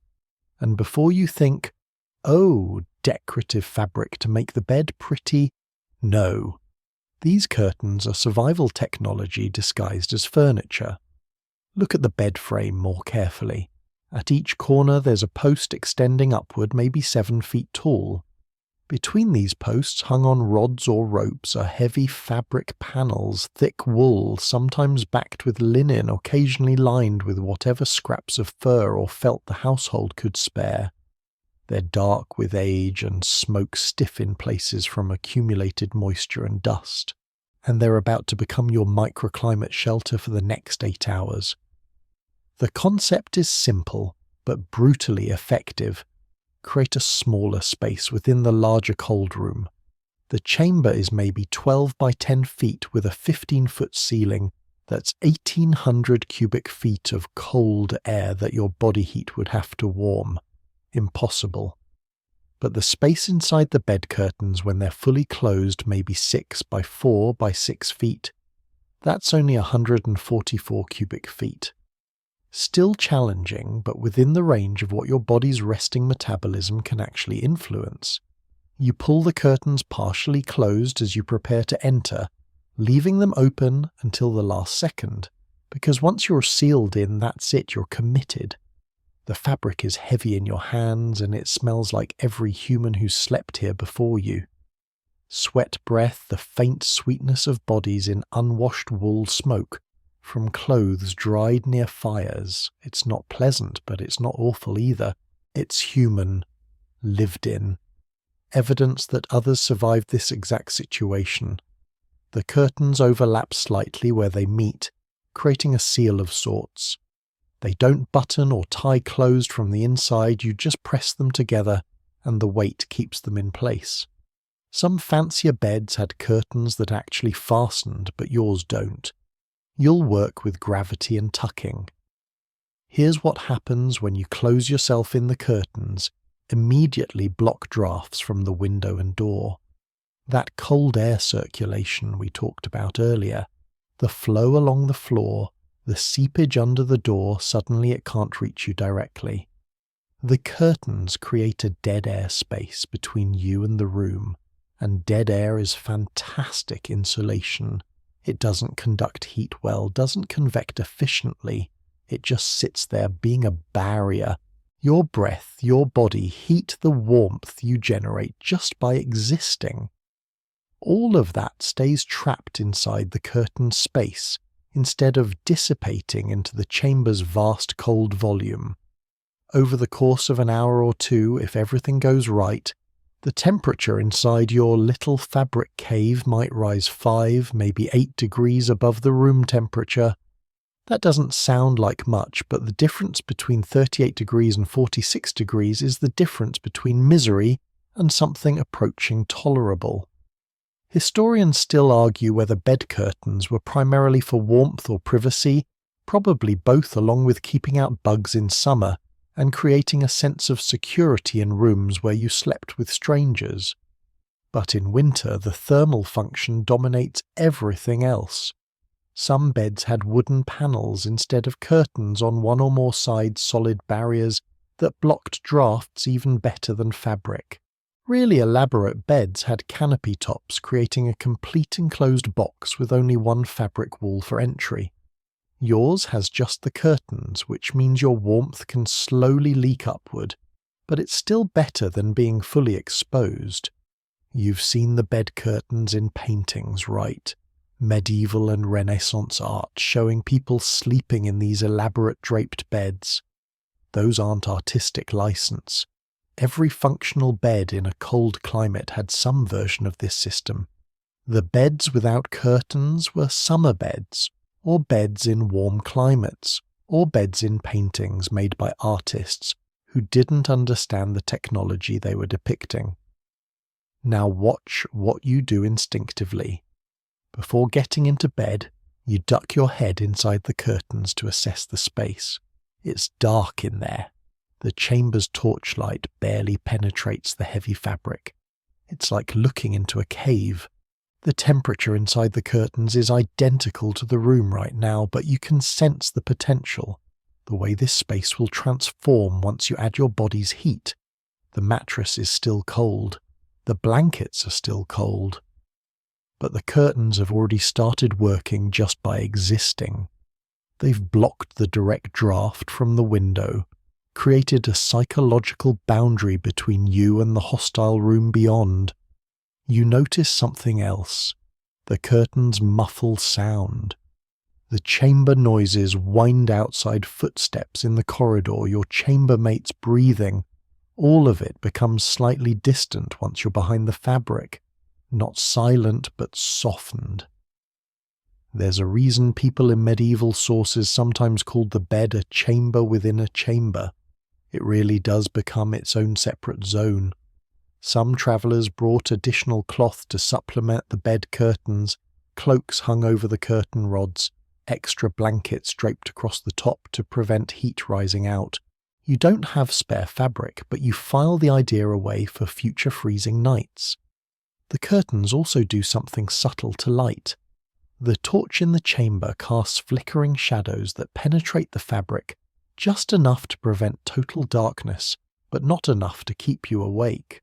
And before you think, oh, decorative fabric to make the bed pretty, no. These curtains are survival technology disguised as furniture. Look at the bed frame more carefully. At each corner there's a post extending upward, maybe 7 feet tall. Between these posts, hung on rods or ropes, are heavy fabric panels, thick wool, sometimes backed with linen, occasionally lined with whatever scraps of fur or felt the household could spare. They're dark with age and smoke stiff in places from accumulated moisture and dust, and they're about to become your microclimate shelter for the next 8 hours. The concept is simple, but brutally effective. Create a smaller space within the larger cold room. The chamber is maybe 12 by 10 feet with a 15-foot ceiling. That's 1,800 cubic feet of cold air that your body heat would have to warm. Impossible. But the space inside the bed curtains when they're fully closed may be 6 by 4 by 6 feet. That's only 144 cubic feet. Still challenging, but within the range of what your body's resting metabolism can actually influence. You pull the curtains partially closed as you prepare to enter, leaving them open until the last second, because once you're sealed in, that's it, you're committed. The fabric is heavy in your hands, and it smells like every human who's slept here before you. Sweat breath, the faint sweetness of bodies in unwashed wool smoke, from clothes dried near fires. It's not pleasant, but it's not awful either. It's human, lived in. Evidence that others survived this exact situation. The curtains overlap slightly where they meet, creating a seal of sorts. They don't button or tie closed from the inside, you just press them together, and the weight keeps them in place. Some fancier beds had curtains that actually fastened, but yours don't. You'll work with gravity and tucking. Here's what happens when you close yourself in the curtains, immediately block drafts from the window and door. That cold air circulation we talked about earlier, the flow along the floor, the seepage under the door, suddenly it can't reach you directly. The curtains create a dead air space between you and the room, and dead air is fantastic insulation. It doesn't conduct heat well, doesn't convect efficiently. It just sits there being a barrier. Your breath, your body heat the warmth you generate just by existing. All of that stays trapped inside the curtained space instead of dissipating into the chamber's vast cold volume. Over the course of an hour or two, if everything goes right, the temperature inside your little fabric cave might rise 5, maybe 8 degrees above the room temperature. That doesn't sound like much, but the difference between 38 degrees and 46 degrees is the difference between misery and something approaching tolerable. Historians still argue whether bed curtains were primarily for warmth or privacy, probably both, along with keeping out bugs in summer and creating a sense of security in rooms where you slept with strangers. But in winter, the thermal function dominates everything else. Some beds had wooden panels instead of curtains on one or more sides, solid barriers that blocked drafts even better than fabric. Really elaborate beds had canopy tops, creating a complete enclosed box with only one fabric wall for entry. Yours has just the curtains, which means your warmth can slowly leak upward, but it's still better than being fully exposed. You've seen the bed curtains in paintings, right? Medieval and Renaissance art showing people sleeping in these elaborate draped beds. Those aren't artistic license. Every functional bed in a cold climate had some version of this system. The beds without curtains were summer beds, or beds in warm climates, or beds in paintings made by artists who didn't understand the technology they were depicting. Now watch what you do instinctively. Before getting into bed, you duck your head inside the curtains to assess the space. It's dark in there. The chamber's torchlight barely penetrates the heavy fabric. It's like looking into a cave. The temperature inside the curtains is identical to the room right now, but you can sense the potential, the way this space will transform once you add your body's heat. The mattress is still cold. The blankets are still cold. But the curtains have already started working just by existing. They've blocked the direct draft from the window, created a psychological boundary between you and the hostile room beyond. You notice something else. The curtains muffle sound. The chamber noises wind outside footsteps in the corridor, your chambermate's breathing. All of it becomes slightly distant once you're behind the fabric. Not silent, but softened. There's a reason people in medieval sources sometimes called the bed a chamber within a chamber. It really does become its own separate zone. Some travellers brought additional cloth to supplement the bed curtains, cloaks hung over the curtain rods, extra blankets draped across the top to prevent heat rising out. You don't have spare fabric, but you file the idea away for future freezing nights. The curtains also do something subtle to light. The torch in the chamber casts flickering shadows that penetrate the fabric, just enough to prevent total darkness, but not enough to keep you awake.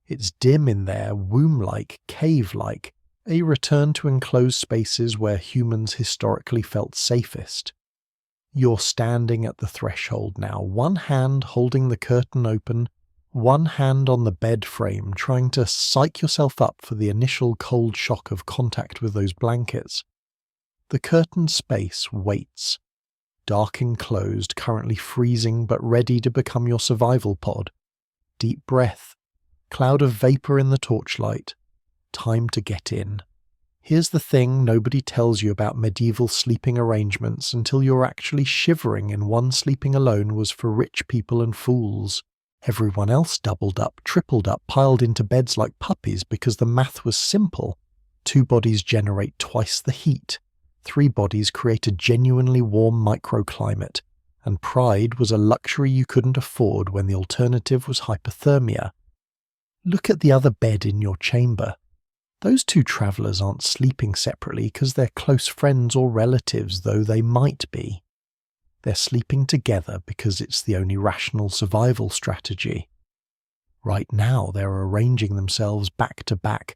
It's dim in there, womb-like, cave-like, a return to enclosed spaces where humans historically felt safest. You're standing at the threshold now, one hand holding the curtain open, one hand on the bed frame, trying to psych yourself up for the initial cold shock of contact with those blankets. The curtained space waits. Dark enclosed, currently freezing but ready to become your survival pod. Deep breath. Cloud of vapour in the torchlight. Time to get in. Here's the thing nobody tells you about medieval sleeping arrangements until you're actually shivering in one sleeping alone was for rich people and fools. Everyone else doubled up, tripled up, piled into beds like puppies because the math was simple. 2 bodies generate twice the heat. 3 bodies create a genuinely warm microclimate. And pride was a luxury you couldn't afford when the alternative was hypothermia. Look at the other bed in your chamber. Those 2 travellers aren't sleeping separately because they're close friends or relatives, though they might be. They're sleeping together because it's the only rational survival strategy. Right now they're arranging themselves back to back,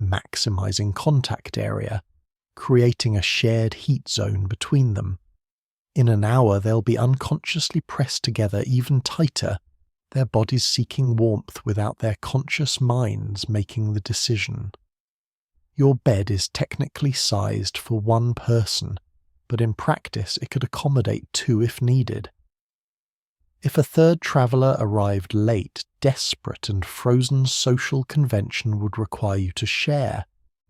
maximizing contact area, creating a shared heat zone between them. In an hour they'll be unconsciously pressed together even tighter, their bodies seeking warmth without their conscious minds making the decision. Your bed is technically sized for 1 person, but in practice it could accommodate 2 if needed. If a 3rd traveller arrived late, desperate and frozen social convention would require you to share.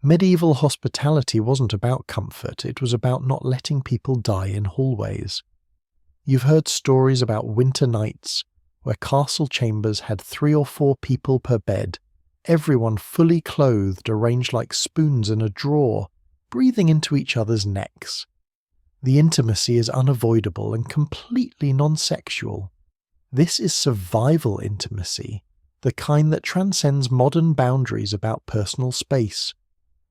Medieval hospitality wasn't about comfort, it was about not letting people die in hallways. You've heard stories about winter nights where castle chambers had 3 or 4 people per bed, everyone fully clothed, arranged like spoons in a drawer, breathing into each other's necks. The intimacy is unavoidable and completely non-sexual. This is survival intimacy, the kind that transcends modern boundaries about personal space.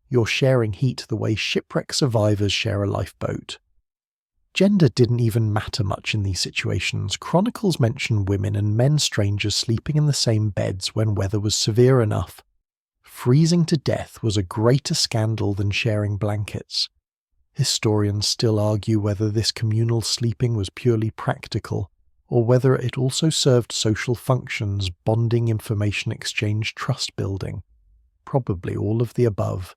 You're sharing heat the way shipwreck survivors share a lifeboat. Gender didn't even matter much in these situations. Chronicles mention women and men strangers sleeping in the same beds when weather was severe enough. Freezing to death was a greater scandal than sharing blankets. Historians still argue whether this communal sleeping was purely practical, or whether it also served social functions, bonding, information exchange, trust building. Probably all of the above.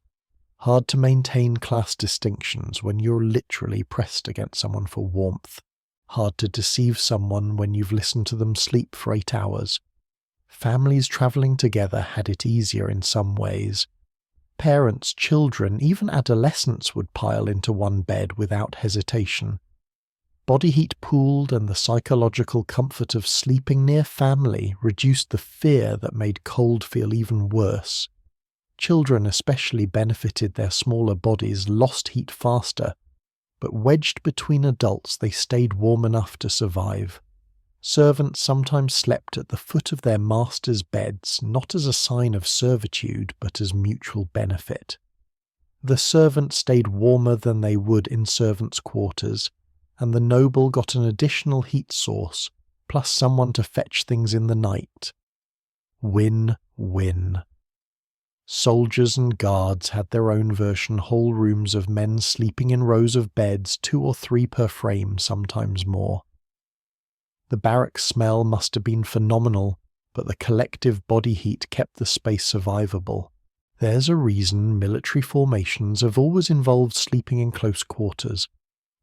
Hard to maintain class distinctions when you're literally pressed against someone for warmth. Hard to deceive someone when you've listened to them sleep for 8 hours. Families travelling together had it easier in some ways. Parents, children, even adolescents would pile into 1 bed without hesitation. Body heat pooled and the psychological comfort of sleeping near family reduced the fear that made cold feel even worse. Children especially benefited, their smaller bodies lost heat faster, but wedged between adults they stayed warm enough to survive. Servants sometimes slept at the foot of their masters' beds, not as a sign of servitude, but as mutual benefit. The servant stayed warmer than they would in servants' quarters, and the noble got an additional heat source, plus someone to fetch things in the night. Win-win. Soldiers and guards had their own version, whole rooms of men sleeping in rows of beds, 2 or 3 per frame, sometimes more. The barrack smell must have been phenomenal, but the collective body heat kept the space survivable. There's a reason military formations have always involved sleeping in close quarters.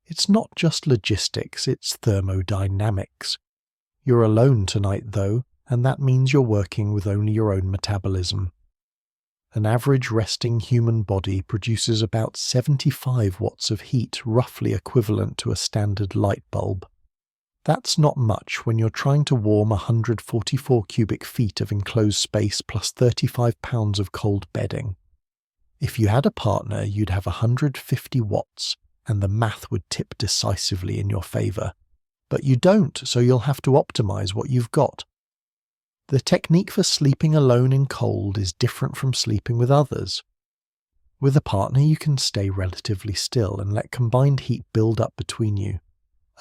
It's not just logistics, it's thermodynamics. You're alone tonight, though, and that means you're working with only your own metabolism. An average resting human body produces about 75 watts of heat, roughly equivalent to a standard light bulb. That's not much when you're trying to warm 144 cubic feet of enclosed space plus 35 pounds of cold bedding. If you had a partner, you'd have 150 watts, and the math would tip decisively in your favour. But you don't, so you'll have to optimise what you've got. The technique for sleeping alone in cold is different from sleeping with others. With a partner, you can stay relatively still and let combined heat build up between you.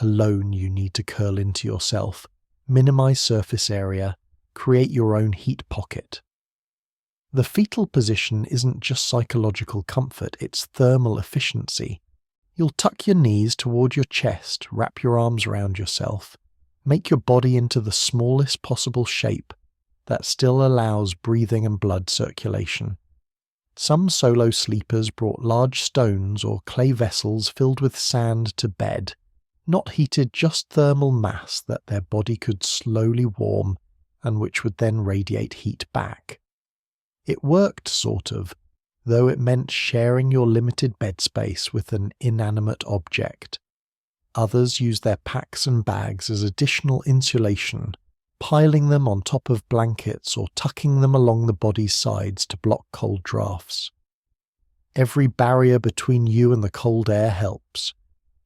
Alone, you need to curl into yourself, minimize surface area, create your own heat pocket. The fetal position isn't just psychological comfort, it's thermal efficiency. You'll tuck your knees toward your chest, wrap your arms around yourself, make your body into the smallest possible shape that still allows breathing and blood circulation. Some solo sleepers brought large stones or clay vessels filled with sand to bed, not heated, just thermal mass that their body could slowly warm and which would then radiate heat back. It worked, sort of, though it meant sharing your limited bed space with an inanimate object. Others used their packs and bags as additional insulation, piling them on top of blankets or tucking them along the body's sides to block cold drafts. Every barrier between you and the cold air helps.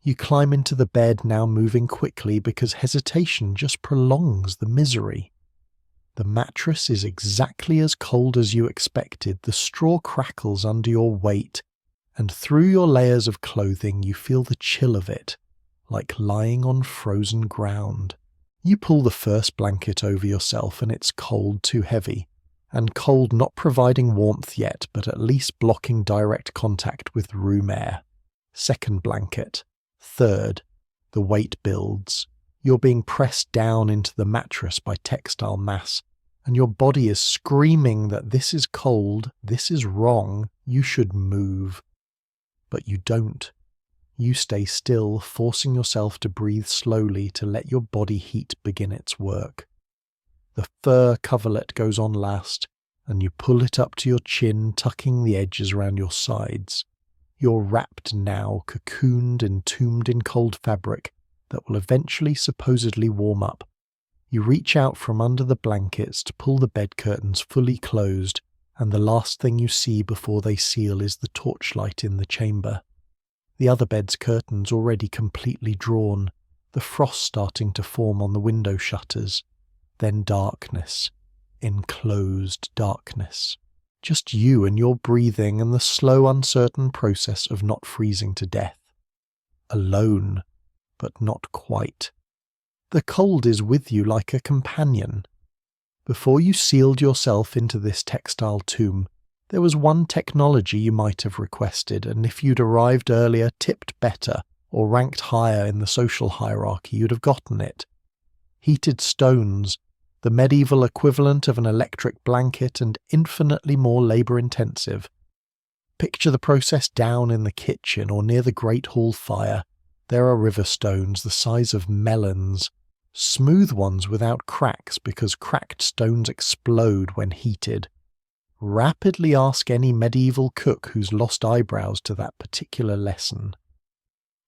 You climb into the bed, now moving quickly because hesitation just prolongs the misery. The mattress is exactly as cold as you expected. The straw crackles under your weight, and through your layers of clothing you feel the chill of it, like lying on frozen ground. You pull the first blanket over yourself and it's cold, too heavy, and cold not providing warmth yet, but at least blocking direct contact with room air. Second blanket. Third. The weight builds. You're being pressed down into the mattress by textile mass, and your body is screaming that this is cold, this is wrong, you should move. But you don't. You stay still, forcing yourself to breathe slowly to let your body heat begin its work. The fur coverlet goes on last, and you pull it up to your chin, tucking the edges around your sides. You're wrapped now, cocooned, entombed in cold fabric that will eventually supposedly warm up. You reach out from under the blankets to pull the bed curtains fully closed, and the last thing you see before they seal is the torchlight in the chamber. The other bed's curtains already completely drawn, the frost starting to form on the window shutters. Then darkness. Enclosed darkness. Just you and your breathing and the slow, uncertain process of not freezing to death. Alone, but not quite. The cold is with you like a companion. Before you sealed yourself into this textile tomb, there was one technology you might have requested, and if you'd arrived earlier, tipped better, or ranked higher in the social hierarchy, you'd have gotten it. Heated stones, the medieval equivalent of an electric blanket and infinitely more labour-intensive. Picture the process down in the kitchen or near the great hall fire. There are river stones the size of melons, smooth ones without cracks because cracked stones explode when heated. Rapidly ask any medieval cook who's lost eyebrows to that particular lesson.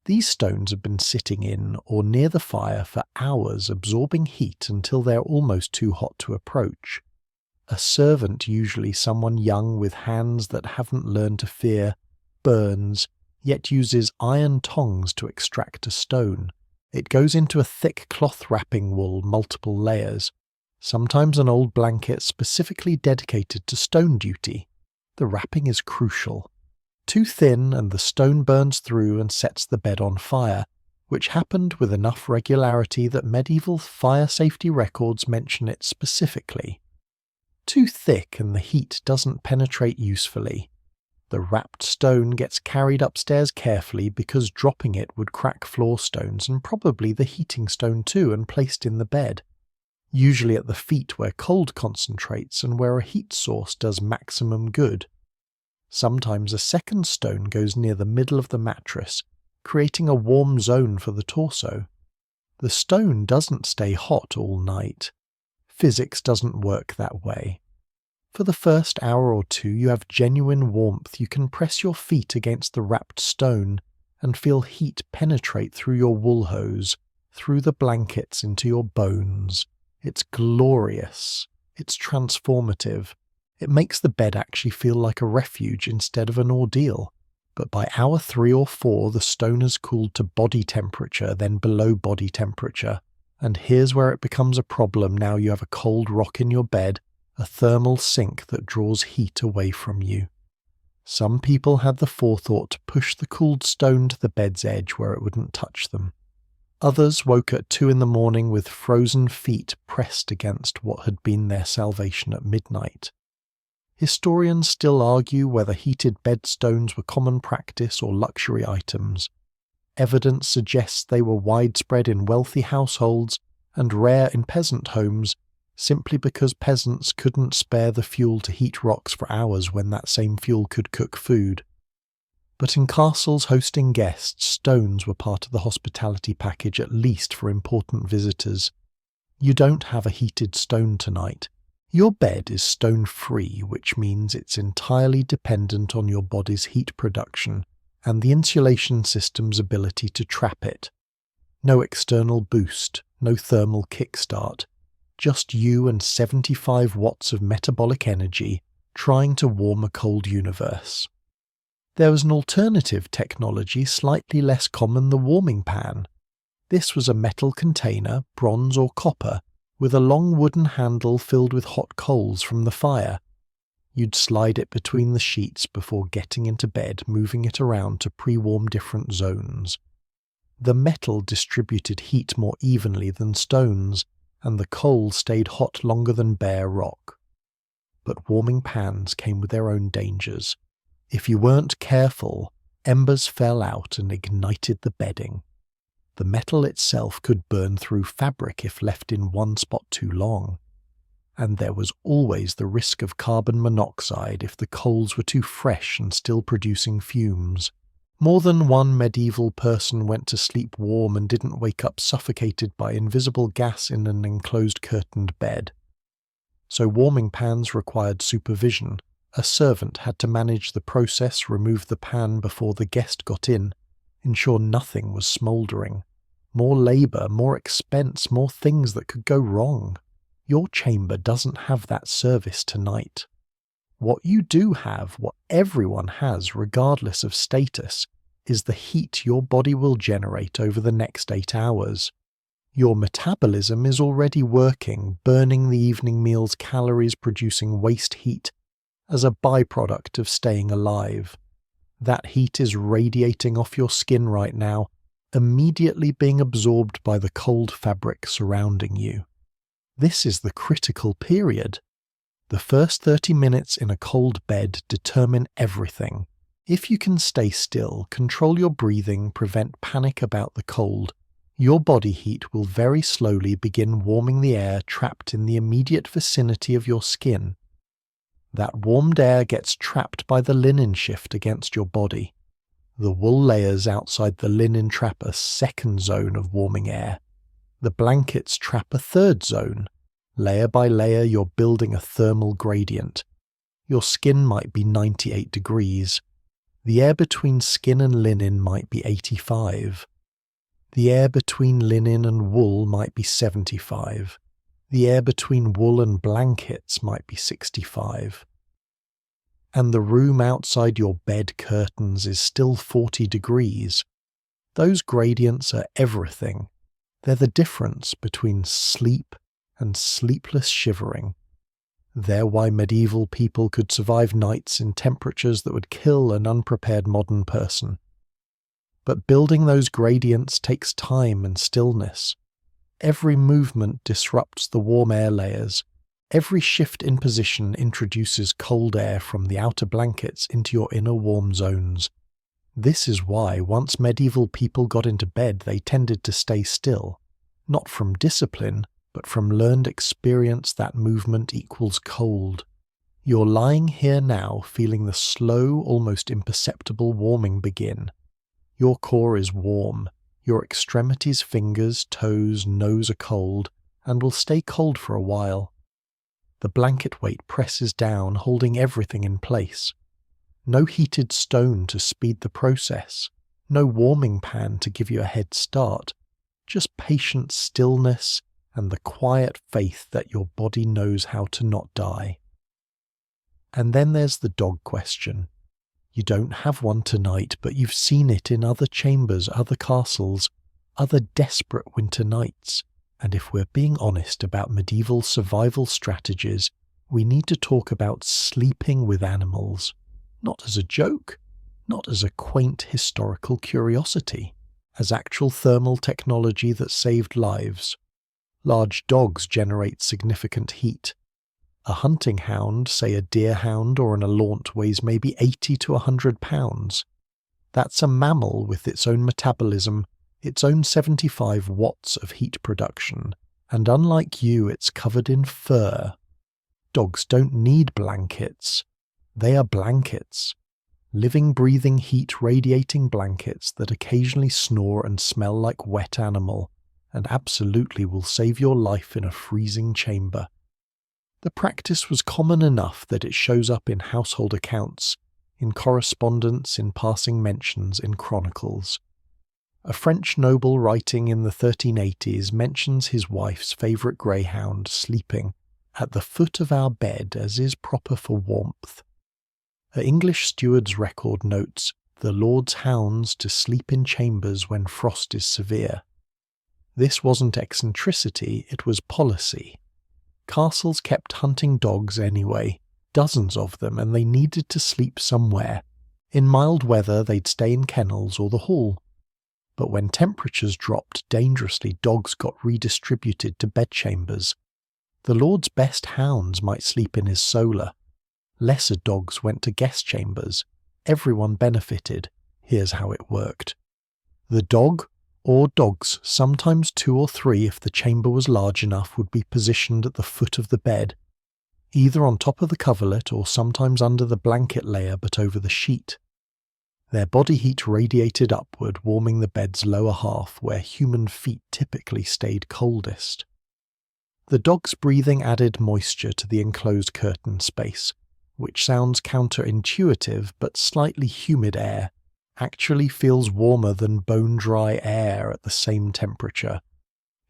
These stones have been sitting in or near the fire for hours, absorbing heat until they're almost too hot to approach. A servant, usually someone young with hands that haven't learned to fear, burns, yet uses iron tongs to extract a stone. It goes into a thick cloth wrapping wool, multiple layers, sometimes an old blanket specifically dedicated to stone duty. The wrapping is crucial. Too thin and the stone burns through and sets the bed on fire, which happened with enough regularity that medieval fire safety records mention it specifically. Too thick and the heat doesn't penetrate usefully. The wrapped stone gets carried upstairs carefully because dropping it would crack floor stones and probably the heating stone too, and placed in the bed, usually at the feet where cold concentrates and where a heat source does maximum good. Sometimes a second stone goes near the middle of the mattress, creating a warm zone for the torso. The stone doesn't stay hot all night. Physics doesn't work that way. For the first hour or two you have genuine warmth. You can press your feet against the wrapped stone and feel heat penetrate through your wool hose, through the blankets into your bones. It's glorious. It's transformative. It makes the bed actually feel like a refuge instead of an ordeal. But by hour 3 or 4, the stone has cooled to body temperature, then below body temperature. And here's where it becomes a problem. Now you have a cold rock in your bed, a thermal sink that draws heat away from you. Some people had the forethought to push the cooled stone to the bed's edge where it wouldn't touch them. Others woke at 2 a.m. with frozen feet pressed against what had been their salvation at midnight. Historians still argue whether heated bedstones were common practice or luxury items. Evidence suggests they were widespread in wealthy households and rare in peasant homes, simply because peasants couldn't spare the fuel to heat rocks for hours when that same fuel could cook food. But in castles hosting guests, stones were part of the hospitality package, at least for important visitors. You don't have a heated stone tonight. Your bed is stone-free, which means it's entirely dependent on your body's heat production and the insulation system's ability to trap it. No external boost, no thermal kickstart. Just you and 75 watts of metabolic energy trying to warm a cold universe. There was an alternative technology slightly less common, the warming pan. This was a metal container, bronze or copper, with a long wooden handle filled with hot coals from the fire. You'd slide it between the sheets before getting into bed, moving it around to pre-warm different zones. The metal distributed heat more evenly than stones, and the coal stayed hot longer than bare rock. But warming pans came with their own dangers. If you weren't careful, embers fell out and ignited the bedding. The metal itself could burn through fabric if left in one spot too long. And there was always the risk of carbon monoxide if the coals were too fresh and still producing fumes. More than one medieval person went to sleep warm and didn't wake up suffocated by invisible gas in an enclosed curtained bed. So warming pans required supervision. A servant had to manage the process, remove the pan before the guest got in, ensure nothing was smouldering. More labour, more expense, more things that could go wrong. Your chamber doesn't have that service tonight. What you do have, what everyone has regardless of status, is the heat your body will generate over the next 8 hours. Your metabolism is already working, burning the evening meal's calories, producing waste heat as a byproduct of staying alive. That heat is radiating off your skin right now, immediately being absorbed by the cold fabric surrounding you. This is the critical period. The first 30 minutes in a cold bed determine everything. If you can stay still, control your breathing, prevent panic about the cold, your body heat will very slowly begin warming the air trapped in the immediate vicinity of your skin. That warmed air gets trapped by the linen shift against your body. The wool layers outside the linen trap a second zone of warming air. The blankets trap a third zone. Layer by layer, you're building a thermal gradient. Your skin might be 98 degrees. The air between skin and linen might be 85. The air between linen and wool might be 75. The air between wool and blankets might be 65. And the room outside your bed curtains is still 40 degrees. Those gradients are everything. They're the difference between sleep and sleepless shivering. They're why medieval people could survive nights in temperatures that would kill an unprepared modern person. But building those gradients takes time and stillness. Every movement disrupts the warm air layers. Every shift in position introduces cold air from the outer blankets into your inner warm zones. This is why once medieval people got into bed they tended to stay still, not from discipline, but from learned experience that movement equals cold. You're lying here now feeling the slow, almost imperceptible warming begin. Your core is warm. Your extremities, fingers, toes, nose are cold, and will stay cold for a while. The blanket weight presses down, holding everything in place. No heated stone to speed the process. No warming pan to give you a head start. Just patient stillness and the quiet faith that your body knows how to not die. And then there's the dog question. You don't have one tonight, but you've seen it in other chambers, other castles, other desperate winter nights. And if we're being honest about medieval survival strategies, we need to talk about sleeping with animals. Not as a joke, not as a quaint historical curiosity, as actual thermal technology that saved lives. Large dogs generate significant heat. A hunting hound, say a deerhound or an alaunt, weighs maybe 80 to 100 pounds. That's a mammal with its own metabolism, its own 75 watts of heat production, and unlike you, it's covered in fur. Dogs don't need blankets. They are blankets. Living, breathing, heat-radiating blankets that occasionally snore and smell like wet animal, and absolutely will save your life in a freezing chamber. The practice was common enough that it shows up in household accounts, in correspondence, in passing mentions, in chronicles. A French noble writing in the 1380s mentions his wife's favourite greyhound sleeping at the foot of our bed as is proper for warmth. An English steward's record notes the Lord's hounds to sleep in chambers when frost is severe. This wasn't eccentricity, it was policy. Castles kept hunting dogs anyway, dozens of them, and they needed to sleep somewhere. In mild weather they'd stay in kennels or the hall. But when temperatures dropped dangerously, dogs got redistributed to bedchambers. The Lord's best hounds might sleep in his solar. Lesser dogs went to guest chambers. Everyone benefited. Here's how it worked. The dog, or dogs, sometimes 2 or 3 if the chamber was large enough, would be positioned at the foot of the bed, either on top of the coverlet or sometimes under the blanket layer but over the sheet. Their body heat radiated upward, warming the bed's lower half where human feet typically stayed coldest. The dog's breathing added moisture to the enclosed curtain space, which sounds counterintuitive, but slightly humid air actually feels warmer than bone-dry air at the same temperature.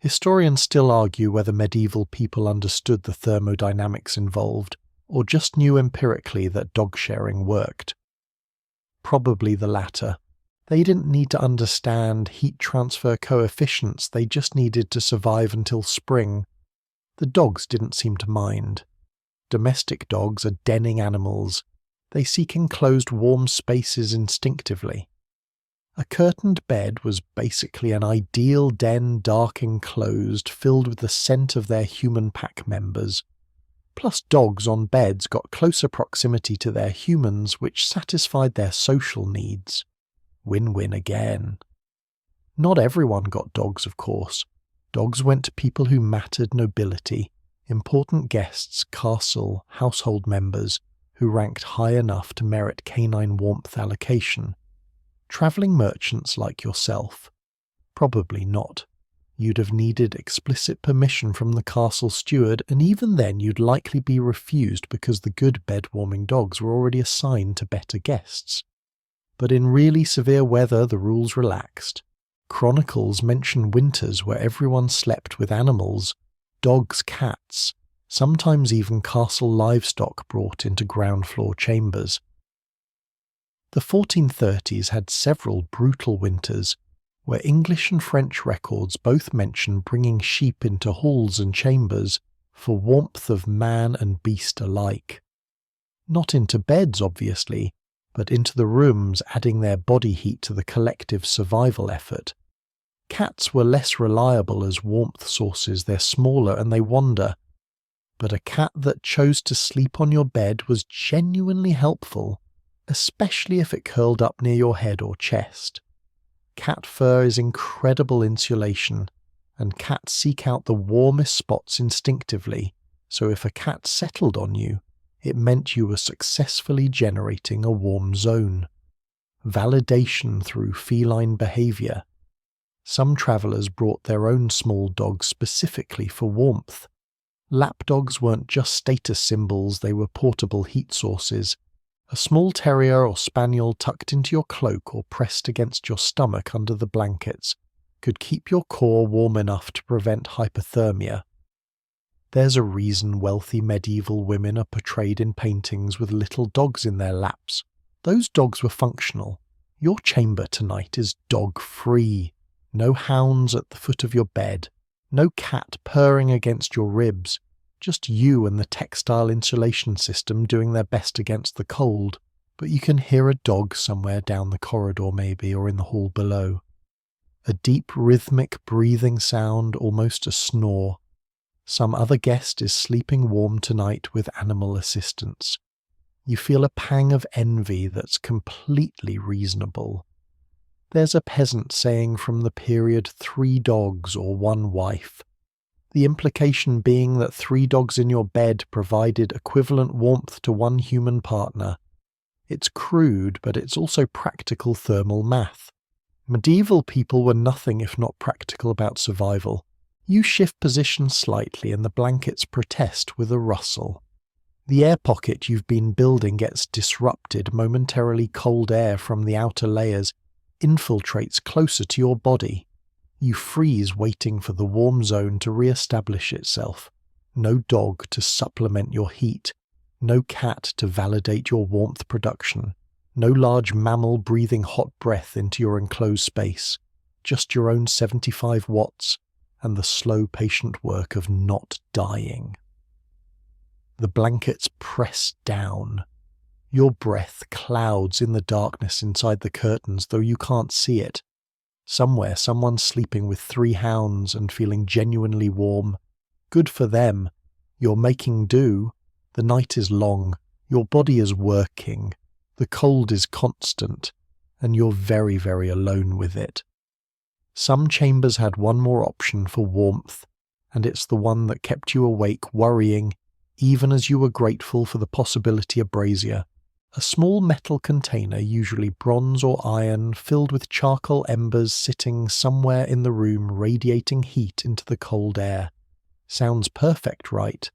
Historians still argue whether medieval people understood the thermodynamics involved, or just knew empirically that dog sharing worked. Probably the latter. They didn't need to understand heat transfer coefficients, they just needed to survive until spring. The dogs didn't seem to mind. Domestic dogs are denning animals. They seek enclosed warm spaces instinctively. A curtained bed was basically an ideal den, dark enclosed, filled with the scent of their human pack members. Plus dogs on beds got closer proximity to their humans, which satisfied their social needs. Win-win again. Not everyone got dogs, of course. Dogs went to people who mattered: nobility, important guests, castle, household members, who ranked high enough to merit canine warmth allocation. Travelling merchants like yourself? Probably not. You'd have needed explicit permission from the castle steward, and even then you'd likely be refused because the good bed-warming dogs were already assigned to better guests. But in really severe weather the rules relaxed. Chronicles mention winters where everyone slept with animals, dogs, cats, sometimes even castle livestock brought into ground-floor chambers. The 1430s had several brutal winters, where English and French records both mention bringing sheep into halls and chambers for warmth of man and beast alike. Not into beds, obviously, but into the rooms, adding their body heat to the collective survival effort. Cats were less reliable as warmth sources, they're smaller and they wander, but a cat that chose to sleep on your bed was genuinely helpful, especially if it curled up near your head or chest. Cat fur is incredible insulation, and cats seek out the warmest spots instinctively, so if a cat settled on you, it meant you were successfully generating a warm zone. Validation through feline behaviour. Some travellers brought their own small dogs specifically for warmth. Lapdogs weren't just status symbols, they were portable heat sources. A small terrier or spaniel tucked into your cloak or pressed against your stomach under the blankets could keep your core warm enough to prevent hypothermia. There's a reason wealthy medieval women are portrayed in paintings with little dogs in their laps. Those dogs were functional. Your chamber tonight is dog-free. No hounds at the foot of your bed. No cat purring against your ribs. Just you and the textile insulation system doing their best against the cold. But you can hear a dog somewhere down the corridor maybe, or in the hall below. A deep rhythmic breathing sound, almost a snore. Some other guest is sleeping warm tonight with animal assistance. You feel a pang of envy that's completely reasonable. There's a peasant saying from the period 3 dogs or 1 wife. The implication being that 3 dogs in your bed provided equivalent warmth to 1 human partner. It's crude, but it's also practical thermal math. Medieval people were nothing if not practical about survival. You shift position slightly and the blankets protest with a rustle. The air pocket you've been building gets disrupted, momentarily cold air from the outer layers infiltrates closer to your body. You freeze waiting for the warm zone to re-establish itself. No dog to supplement your heat. No cat to validate your warmth production. No large mammal breathing hot breath into your enclosed space. Just your own 75 watts and the slow patient work of not dying. The blankets press down. Your breath clouds in the darkness inside the curtains, though you can't see it. Somewhere, someone's sleeping with 3 hounds and feeling genuinely warm. Good for them. You're making do. The night is long. Your body is working. The cold is constant. And you're very, very alone with it. Some chambers had one more option for warmth, and it's the one that kept you awake worrying, even as you were grateful for the possibility of brazier. A small metal container, usually bronze or iron, filled with charcoal embers sitting somewhere in the room radiating heat into the cold air. Sounds perfect, right?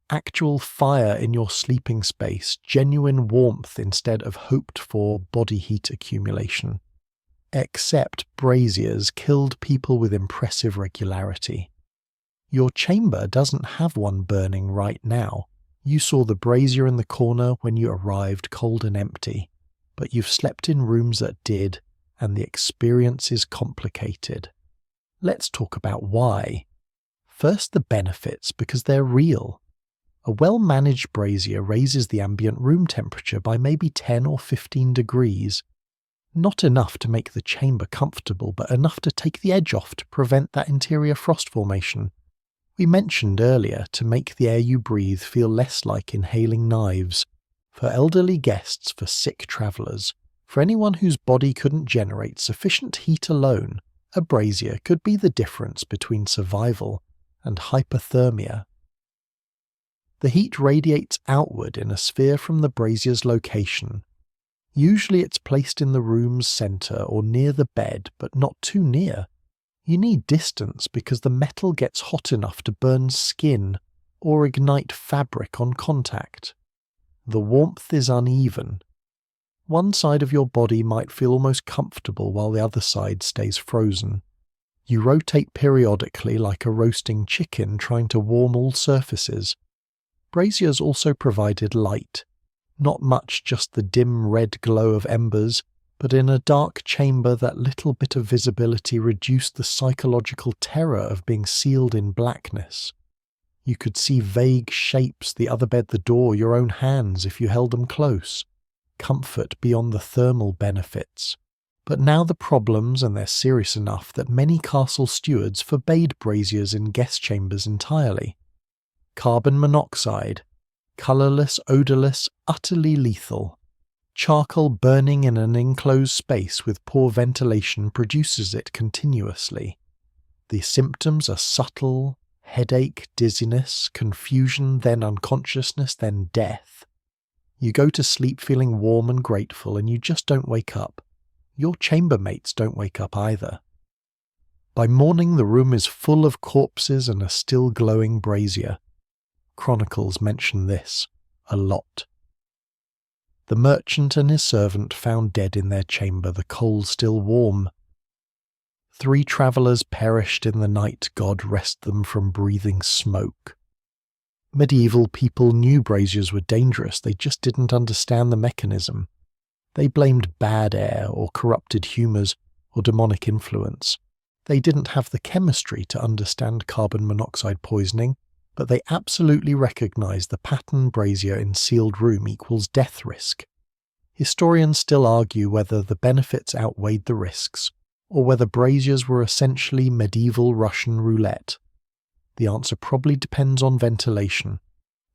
Actual fire in your sleeping space, genuine warmth instead of hoped-for body heat accumulation. Except braziers killed people with impressive regularity. Your chamber doesn't have one burning right now. You saw the brazier in the corner when you arrived cold and empty, but you've slept in rooms that did, and the experience is complicated. Let's talk about why. First, the benefits, because they're real. A well-managed brazier raises the ambient room temperature by maybe 10 or 15 degrees. Not enough to make the chamber comfortable, but enough to take the edge off to prevent that interior frost formation. We mentioned earlier to make the air you breathe feel less like inhaling knives. For elderly guests, for sick travellers, for anyone whose body couldn't generate sufficient heat alone, a brazier could be the difference between survival and hypothermia. The heat radiates outward in a sphere from the brazier's location. Usually it's placed in the room's centre or near the bed, but not too near. You need distance because the metal gets hot enough to burn skin or ignite fabric on contact. The warmth is uneven. One side of your body might feel almost comfortable while the other side stays frozen. You rotate periodically like a roasting chicken trying to warm all surfaces. Braziers also provided light. Not much just the dim red glow of embers, but in a dark chamber that little bit of visibility reduced the psychological terror of being sealed in blackness. You could see vague shapes, the other bed, the door, your own hands if you held them close. Comfort beyond the thermal benefits. But now the problems, and they're serious enough that many castle stewards forbade braziers in guest chambers entirely. Carbon monoxide. Colourless, odourless, utterly lethal. Charcoal burning in an enclosed space with poor ventilation produces it continuously. The symptoms are subtle: headache, dizziness, confusion, then unconsciousness, then death. You go to sleep feeling warm and grateful and you just don't wake up. Your chambermates don't wake up either. By morning the room is full of corpses and a still glowing brazier. Chronicles mention this a lot. The merchant and his servant found dead in their chamber, the coal still warm. 3 travellers perished in the night, God rest them from breathing smoke. Medieval people knew braziers were dangerous, they just didn't understand the mechanism. They blamed bad air or corrupted humours or demonic influence. They didn't have the chemistry to understand carbon monoxide poisoning, but they absolutely recognised the pattern brazier in sealed room equals death risk. Historians still argue whether the benefits outweighed the risks, or whether braziers were essentially medieval Russian roulette. The answer probably depends on ventilation.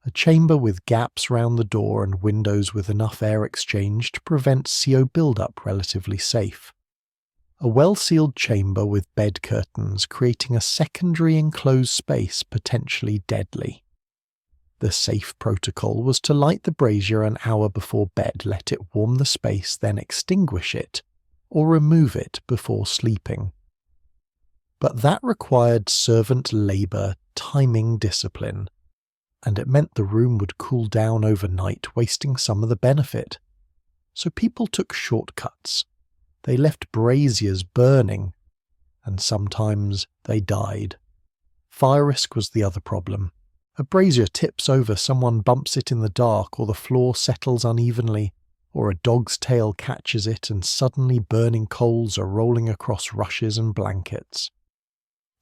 A chamber with gaps round the door and windows with enough air exchange to prevent CO build-up relatively safe. A well-sealed chamber with bed curtains creating a secondary enclosed space potentially deadly. The safe protocol was to light the brazier an hour before bed, let it warm the space, then extinguish it, or remove it before sleeping. But that required servant labour, timing discipline, and it meant the room would cool down overnight, wasting some of the benefit. So people took shortcuts. They left braziers burning, and sometimes they died. Fire risk was the other problem. A brazier tips over, someone bumps it in the dark, or the floor settles unevenly, or a dog's tail catches it and suddenly burning coals are rolling across rushes and blankets.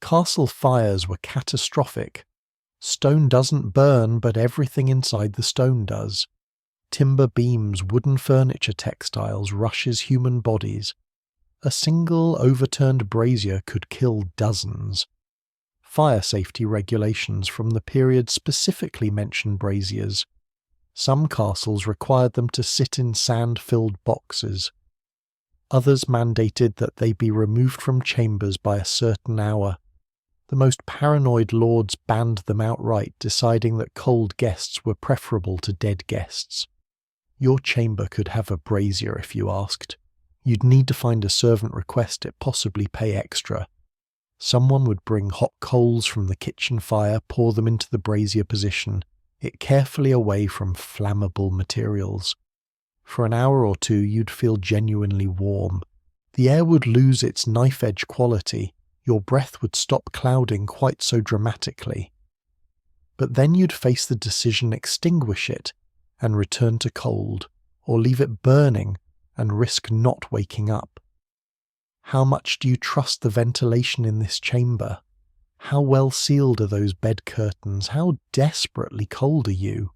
Castle fires were catastrophic. Stone doesn't burn, but everything inside the stone does. Timber beams, wooden furniture, textiles, rushes human bodies. A single overturned brazier could kill dozens. Fire safety regulations from the period specifically mention braziers. Some castles required them to sit in sand-filled boxes. Others mandated that they be removed from chambers by a certain hour. The most paranoid lords banned them outright, deciding that cold guests were preferable to dead guests. Your chamber could have a brazier if you asked. You'd need to find a servant, request it, possibly pay extra. Someone would bring hot coals from the kitchen fire, pour them into the brazier, position it carefully away from flammable materials. For an hour or two you'd feel genuinely warm. The air would lose its knife-edge quality. Your breath would stop clouding quite so dramatically. But then you'd face the decision: extinguish it and return to cold, or leave it burning and risk not waking up. How much do you trust the ventilation in this chamber? How well sealed are those bed curtains? How desperately cold are you?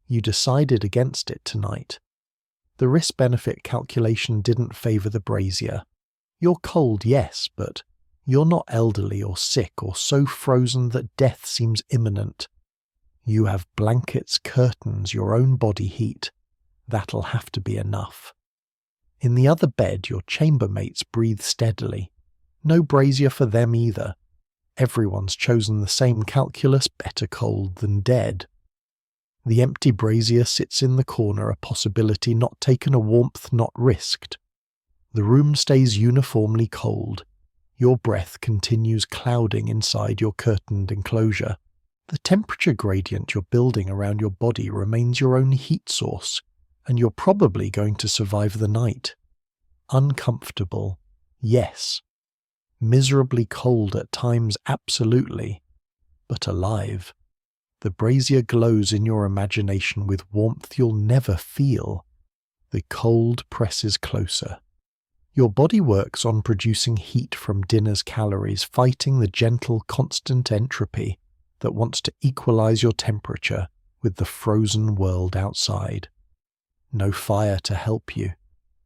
You decided against it tonight. The risk-benefit calculation didn't favour the brazier. You're cold, yes, but you're not elderly or sick or so frozen that death seems imminent. You have blankets, curtains, your own body heat. That'll have to be enough. In the other bed, your chambermates breathe steadily. No brazier for them either. Everyone's chosen the same calculus: better cold than dead. The empty brazier sits in the corner, a possibility not taken, a warmth not risked. The room stays uniformly cold. Your breath continues clouding inside your curtained enclosure. The temperature gradient you're building around your body remains your own heat source, and you're probably going to survive the night. Uncomfortable, yes. Miserably cold at times, absolutely. But alive. The brazier glows in your imagination with warmth you'll never feel. The cold presses closer. Your body works on producing heat from dinner's calories, fighting the gentle, constant entropy that wants to equalize your temperature with the frozen world outside. No fire to help you.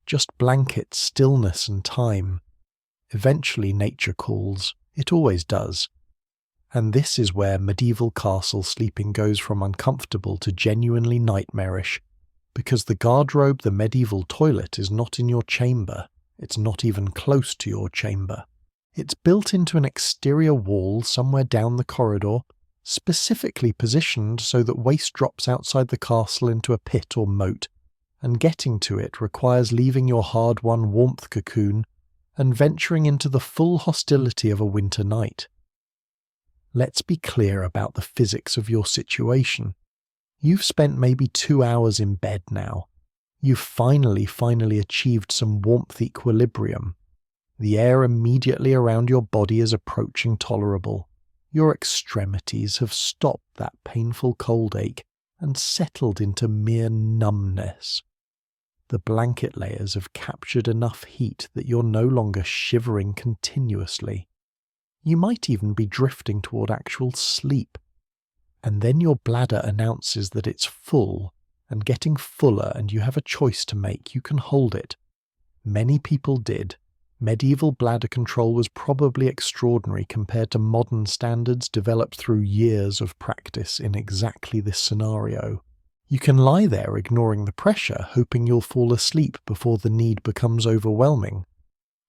Just blankets, stillness and time. Eventually nature calls. It always does. And this is where medieval castle sleeping goes from uncomfortable to genuinely nightmarish, because the garderobe, the medieval toilet, is not in your chamber. It's not even close to your chamber. It's built into an exterior wall somewhere down the corridor, specifically positioned so that waste drops outside the castle into a pit or moat, and getting to it requires leaving your hard-won warmth cocoon and venturing into the full hostility of a winter night. Let's be clear about the physics of your situation. You've spent maybe 2 hours in bed now. You've finally achieved some warmth equilibrium. The air immediately around your body is approaching tolerable. Your extremities have stopped that painful cold ache and settled into mere numbness. The blanket layers have captured enough heat that you're no longer shivering continuously. You might even be drifting toward actual sleep. And then your bladder announces that it's full and getting fuller, and you have a choice to make. You can hold it. Many people did. Medieval bladder control was probably extraordinary compared to modern standards developed through years of practice in exactly this scenario. You can lie there ignoring the pressure, hoping you'll fall asleep before the need becomes overwhelming.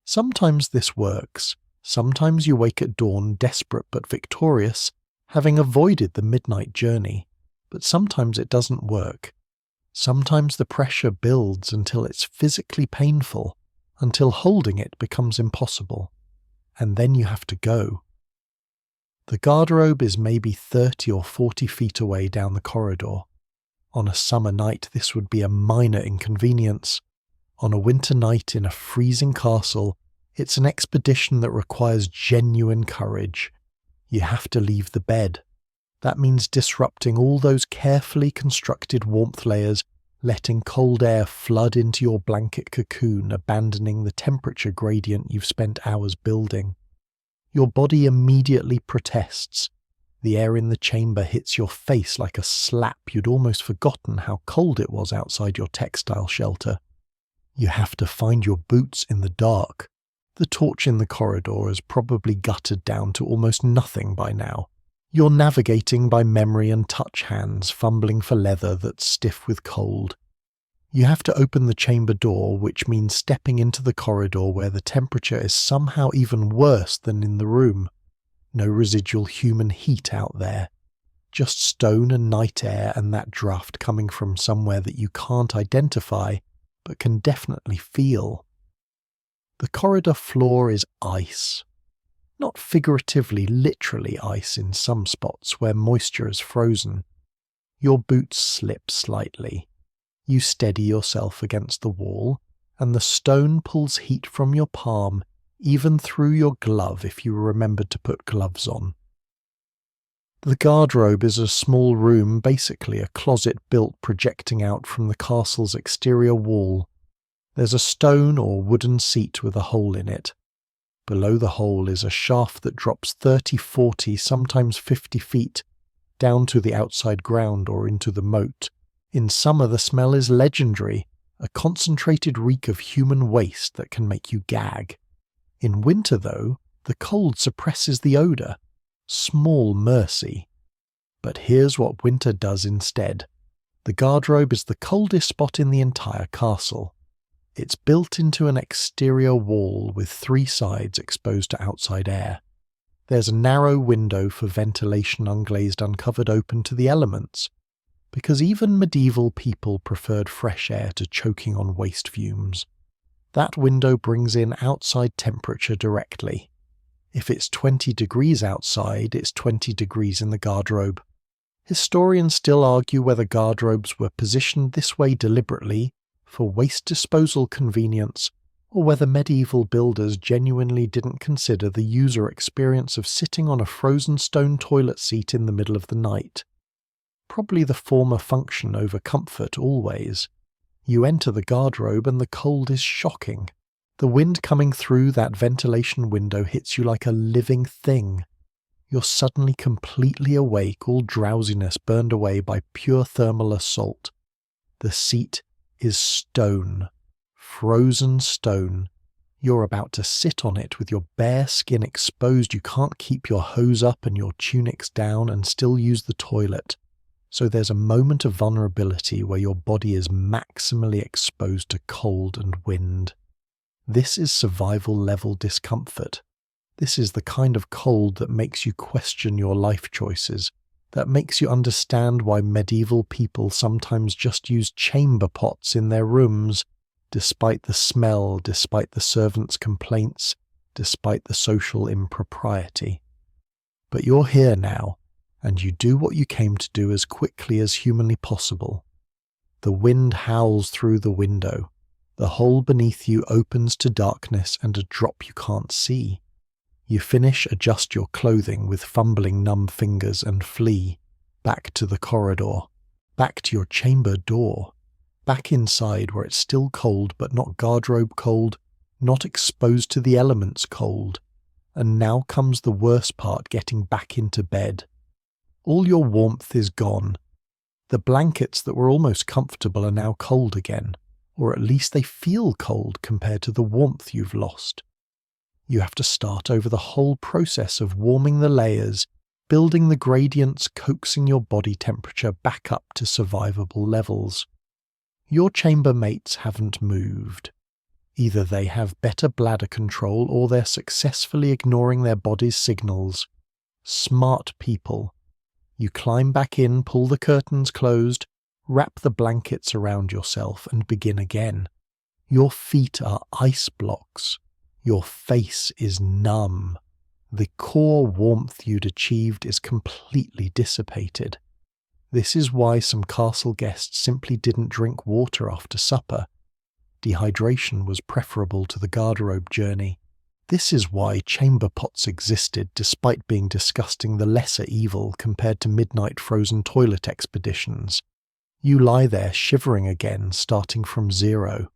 Sometimes this works. Sometimes you wake at dawn desperate but victorious, having avoided the midnight journey. But sometimes it doesn't work. Sometimes the pressure builds until it's physically painful, until holding it becomes impossible. And then you have to go. The garderobe is maybe 30 or 40 feet away down the corridor. On a summer night this would be a minor inconvenience, On a winter night in a freezing castle, it's an expedition that requires genuine courage. You have to leave the bed. That means disrupting all those carefully constructed warmth layers, letting cold air flood into your blanket cocoon, abandoning the temperature gradient you've spent hours building. Your body immediately protests. The air in the chamber hits your face like a slap. You'd almost forgotten how cold it was outside your textile shelter. You have to find your boots in the dark. The torch in the corridor is probably gutted down to almost nothing by now. You're navigating by memory and touch hands, fumbling for leather that's stiff with cold. You have to open the chamber door, which means stepping into the corridor where the temperature is somehow even worse than in the room. No residual human heat out there. Just stone and night air and that draft coming from somewhere that you can't identify, but can definitely feel. The corridor floor is ice. Not figuratively, literally ice in some spots where moisture is frozen. Your boots slip slightly. You steady yourself against the wall, and the stone pulls heat from your palm, even through your glove if you remembered to put gloves on. The guardrobe is a small room, basically a closet built projecting out from the castle's exterior wall. There's a stone or wooden seat with a hole in it. Below the hole is a shaft that drops 30, 40, sometimes 50 feet, down to the outside ground or into the moat. In summer the smell is legendary, a concentrated reek of human waste that can make you gag. In winter, though, the cold suppresses the odour. Small mercy. But here's what winter does instead. The guardrobe is the coldest spot in the entire castle. It's built into an exterior wall with 3 sides exposed to outside air. There's a narrow window for ventilation unglazed uncovered open to the elements, because even medieval people preferred fresh air to choking on waste fumes. That window brings in outside temperature directly. If it's 20 degrees outside, it's 20 degrees in the guardrobe. Historians still argue whether guardrobes were positioned this way deliberately, for waste disposal convenience, or whether medieval builders genuinely didn't consider the user experience of sitting on a frozen stone toilet seat in the middle of the night. Probably the former function over comfort always. You enter the guardrobe and the cold is shocking. The wind coming through that ventilation window hits you like a living thing. You're suddenly completely awake, all drowsiness burned away by pure thermal assault. The seat is stone. Frozen stone. You're about to sit on it with your bare skin exposed. You can't keep your hose up and your tunics down and still use the toilet. So there's a moment of vulnerability where your body is maximally exposed to cold and wind. This is survival level discomfort. This is the kind of cold that makes you question your life choices, that makes you understand why medieval people sometimes just used chamber pots in their rooms, despite the smell, despite the servants' complaints, despite the social impropriety. But you're here now, and you do what you came to do as quickly as humanly possible. The wind howls through the window. The hole beneath you opens to darkness and a drop you can't see. You finish, adjust your clothing with fumbling numb fingers and flee. Back to the corridor. Back to your chamber door. Back inside where it's still cold but not guardrobe cold, not exposed to the elements cold. And now comes the worst part, getting back into bed. All your warmth is gone. The blankets that were almost comfortable are now cold again, or at least they feel cold compared to the warmth you've lost. You have to start over the whole process of warming the layers, building the gradients, coaxing your body temperature back up to survivable levels. Your chambermates haven't moved. Either they have better bladder control or they're successfully ignoring their body's signals. Smart people. You climb back in, pull the curtains closed, wrap the blankets around yourself and begin again. Your feet are ice blocks. Your face is numb. The core warmth you'd achieved is completely dissipated. This is why some castle guests simply didn't drink water after supper. dehydration was preferable to the garderobe journey. This is why chamber pots existed despite being disgusting the lesser evil compared to midnight frozen toilet expeditions. You lie there shivering again, starting from zero.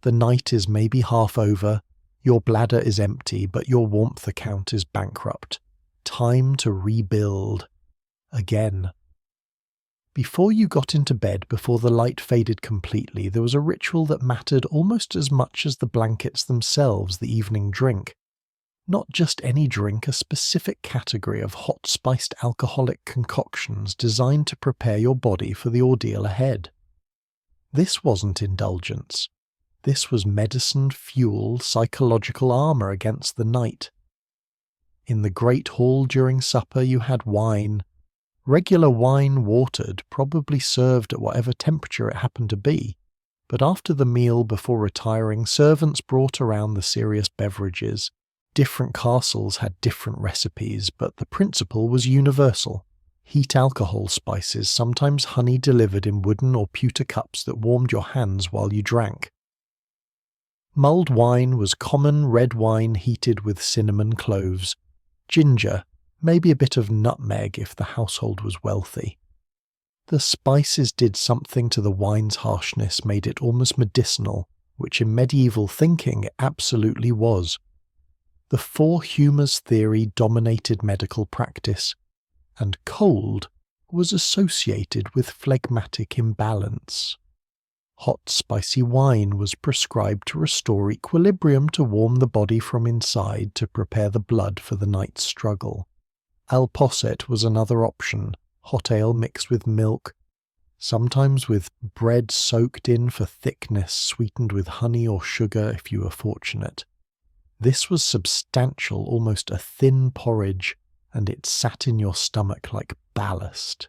The night is maybe half over, your bladder is empty, but your warmth account is bankrupt. Time to rebuild. Again. Before you got into bed, before the light faded completely, there was a ritual that mattered almost as much as the blankets themselves, the evening drink. Not just any drink, a specific category of hot spiced alcoholic concoctions designed to prepare your body for the ordeal ahead. This wasn't indulgence. This was medicine, fuel, psychological armor against the night. In the great hall during supper you had wine. Regular wine, watered, probably served at whatever temperature it happened to be. But after the meal, before retiring, servants brought around the serious beverages. Different castles had different recipes, but the principle was universal. Heat alcohol spices, sometimes honey delivered in wooden or pewter cups that warmed your hands while you drank. Mulled wine was common red wine heated with cinnamon cloves, ginger, maybe a bit of nutmeg if the household was wealthy. The spices did something to the wine's harshness, made it almost medicinal, which in medieval thinking it absolutely was. The four humours theory dominated medical practice, and cold was associated with phlegmatic imbalance. Hot, spicy wine was prescribed to restore equilibrium, to warm the body from inside, to prepare the blood for the night's struggle. Alposset was another option, hot ale mixed with milk, sometimes with bread soaked in for thickness, sweetened with honey or sugar if you were fortunate. This was substantial, almost a thin porridge, and it sat in your stomach like ballast.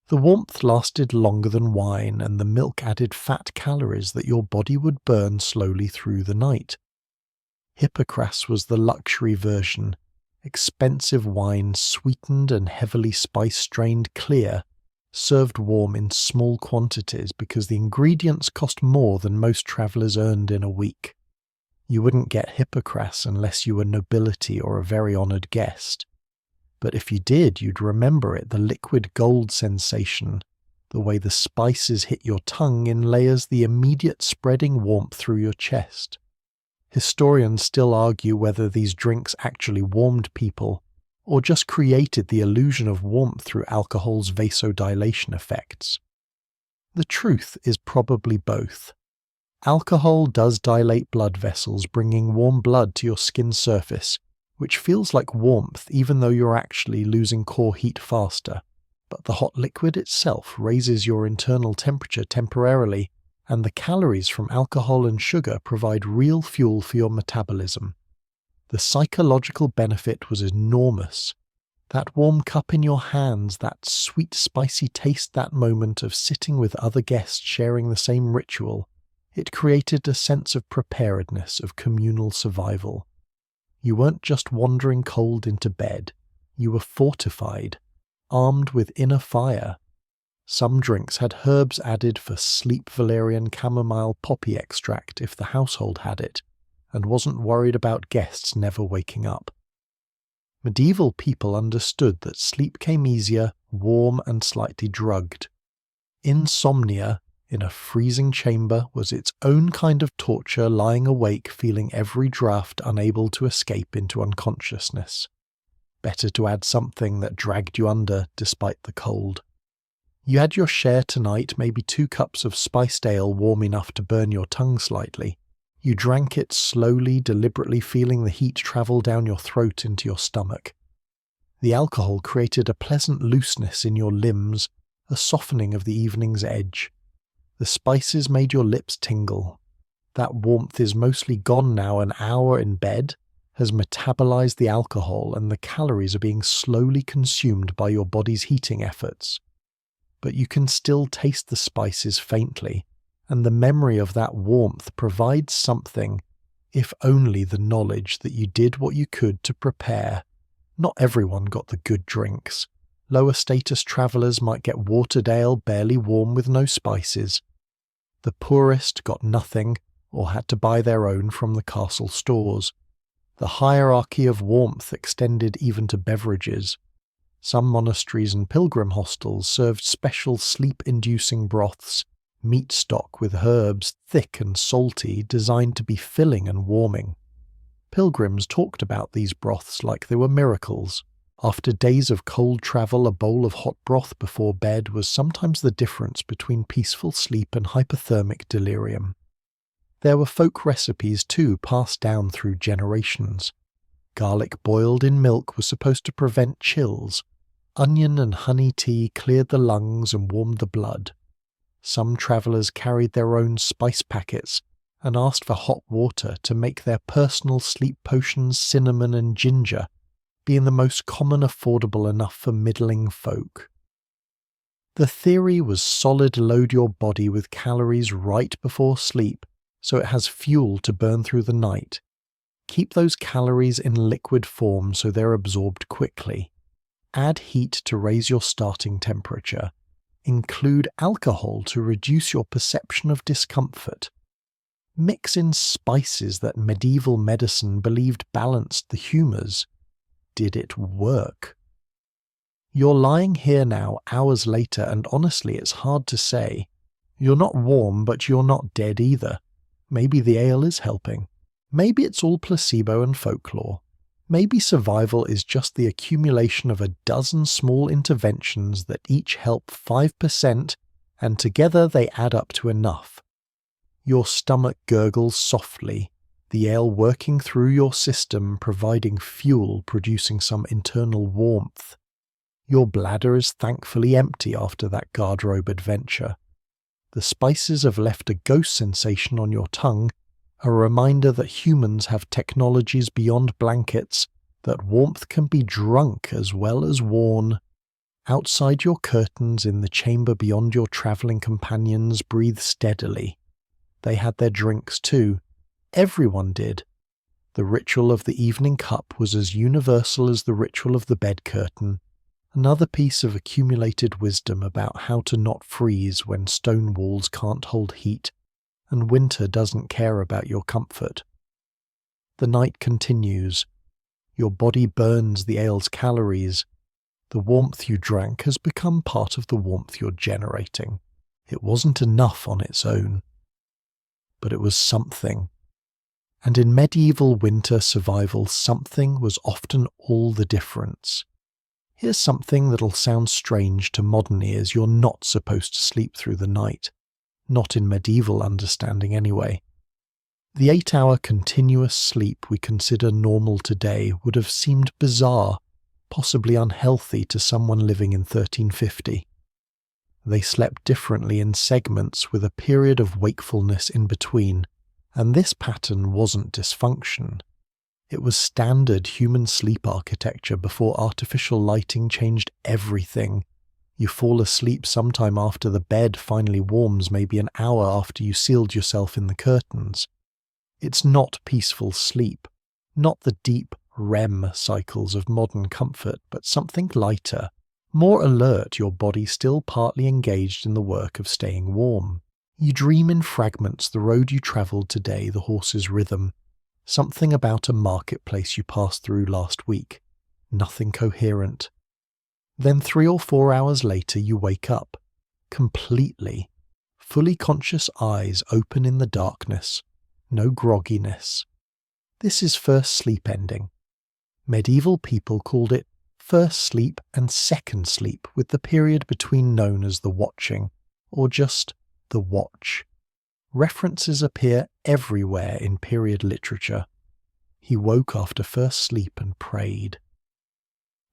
The warmth lasted longer than wine, and the milk added fat calories that your body would burn slowly through the night. Hippocras was the luxury version, expensive wine, sweetened and heavily spice-strained clear, served warm in small quantities because the ingredients cost more than most travellers earned in a week. You wouldn't get Hippocras unless you were nobility or a very honoured guest. But if you did, you'd remember it, the liquid gold sensation, the way the spices hit your tongue in layers, the immediate spreading warmth through your chest. Historians still argue whether these drinks actually warmed people, or just created the illusion of warmth through alcohol's vasodilation effects. The truth is probably both. Alcohol does dilate blood vessels, bringing warm blood to your skin surface, which feels like warmth even though you're actually losing core heat faster. But the hot liquid itself raises your internal temperature temporarily, and the calories from alcohol and sugar provide real fuel for your metabolism. The psychological benefit was enormous. That warm cup in your hands, that sweet spicy taste, that moment of sitting with other guests sharing the same ritual, it created a sense of preparedness, of communal survival. You weren't just wandering cold into bed, you were fortified, armed with inner fire. Some drinks had herbs added for sleep, valerian, chamomile, poppy extract if the household had it, and wasn't worried about guests never waking up. Medieval people understood that sleep came easier, warm and slightly drugged. Insomnia, in a freezing chamber, was its own kind of torture, lying awake, feeling every draught, unable to escape into unconsciousness. Better to add something that dragged you under despite the cold. You had your share tonight, maybe 2 cups of spiced ale warm enough to burn your tongue slightly. You drank it slowly, deliberately, feeling the heat travel down your throat into your stomach. The alcohol created a pleasant looseness in your limbs, a softening of the evening's edge. The spices made your lips tingle. That warmth is mostly gone now. An hour in bed has metabolized the alcohol, and the calories are being slowly consumed by your body's heating efforts. But you can still taste the spices faintly, and the memory of that warmth provides something, if only the knowledge that you did what you could to prepare. Not everyone got the good drinks. Lower status travellers might get watered ale barely warm with no spices. The poorest got nothing, or had to buy their own from the castle stores. The hierarchy of warmth extended even to beverages. Some monasteries and pilgrim hostels served special sleep-inducing broths, meat stock with herbs thick and salty designed to be filling and warming. Pilgrims talked about these broths like they were miracles. After days of cold travel, a bowl of hot broth before bed was sometimes the difference between peaceful sleep and hypothermic delirium. There were folk recipes too, passed down through generations. Garlic boiled in milk was supposed to prevent chills. Onion and honey tea cleared the lungs and warmed the blood. Some travellers carried their own spice packets and asked for hot water to make their personal sleep potions cinnamon and ginger, being the most common affordable enough for middling folk. The theory was solid load your body with calories right before sleep so it has fuel to burn through the night. Keep those calories in liquid form so they're absorbed quickly. Add heat to raise your starting temperature. Include alcohol to reduce your perception of discomfort. Mix in spices that medieval medicine believed balanced the humours. Did it work? You're lying here now, hours later, and honestly it's hard to say. You're not warm, but you're not dead either. Maybe the ale is helping. Maybe it's all placebo and folklore. Maybe survival is just the accumulation of a dozen small interventions that each help 5%, and together they add up to enough. Your stomach gurgles softly, the ale working through your system, providing fuel, producing some internal warmth. Your bladder is thankfully empty after that guardrobe adventure. The spices have left a ghost sensation on your tongue, a reminder that humans have technologies beyond blankets, that warmth can be drunk as well as worn. Outside your curtains, in the chamber beyond your travelling companions, breathe steadily. They had their drinks too. Everyone did. The ritual of the evening cup was as universal as the ritual of the bed curtain. Another piece of accumulated wisdom about how to not freeze when stone walls can't hold heat, and winter doesn't care about your comfort. The night continues. Your body burns the ale's calories. The warmth you drank has become part of the warmth you're generating. It wasn't enough on its own. But it was something. And in medieval winter survival, something was often all the difference. Here's something that'll sound strange to modern ears. You're not supposed to sleep through the night. Not in medieval understanding anyway. The 8-hour continuous sleep we consider normal today would have seemed bizarre, possibly unhealthy to someone living in 1350. They slept differently in segments with a period of wakefulness in between, and this pattern wasn't dysfunction. It was standard human sleep architecture before artificial lighting changed everything. You fall asleep sometime after the bed finally warms, maybe an hour after you sealed yourself in the curtains. It's not peaceful sleep, not the deep REM cycles of modern comfort, but something lighter, more alert, your body still partly engaged in the work of staying warm. You dream in fragments the road you travelled today, the horse's rhythm, something about a marketplace you passed through last week, nothing coherent. Then 3 or 4 hours later you wake up, completely, fully conscious eyes open in the darkness, no grogginess. This is first sleep ending. Medieval people called it first sleep and second sleep, with the period between known as the watching, or just the watch. References appear everywhere in period literature. He woke after first sleep and prayed.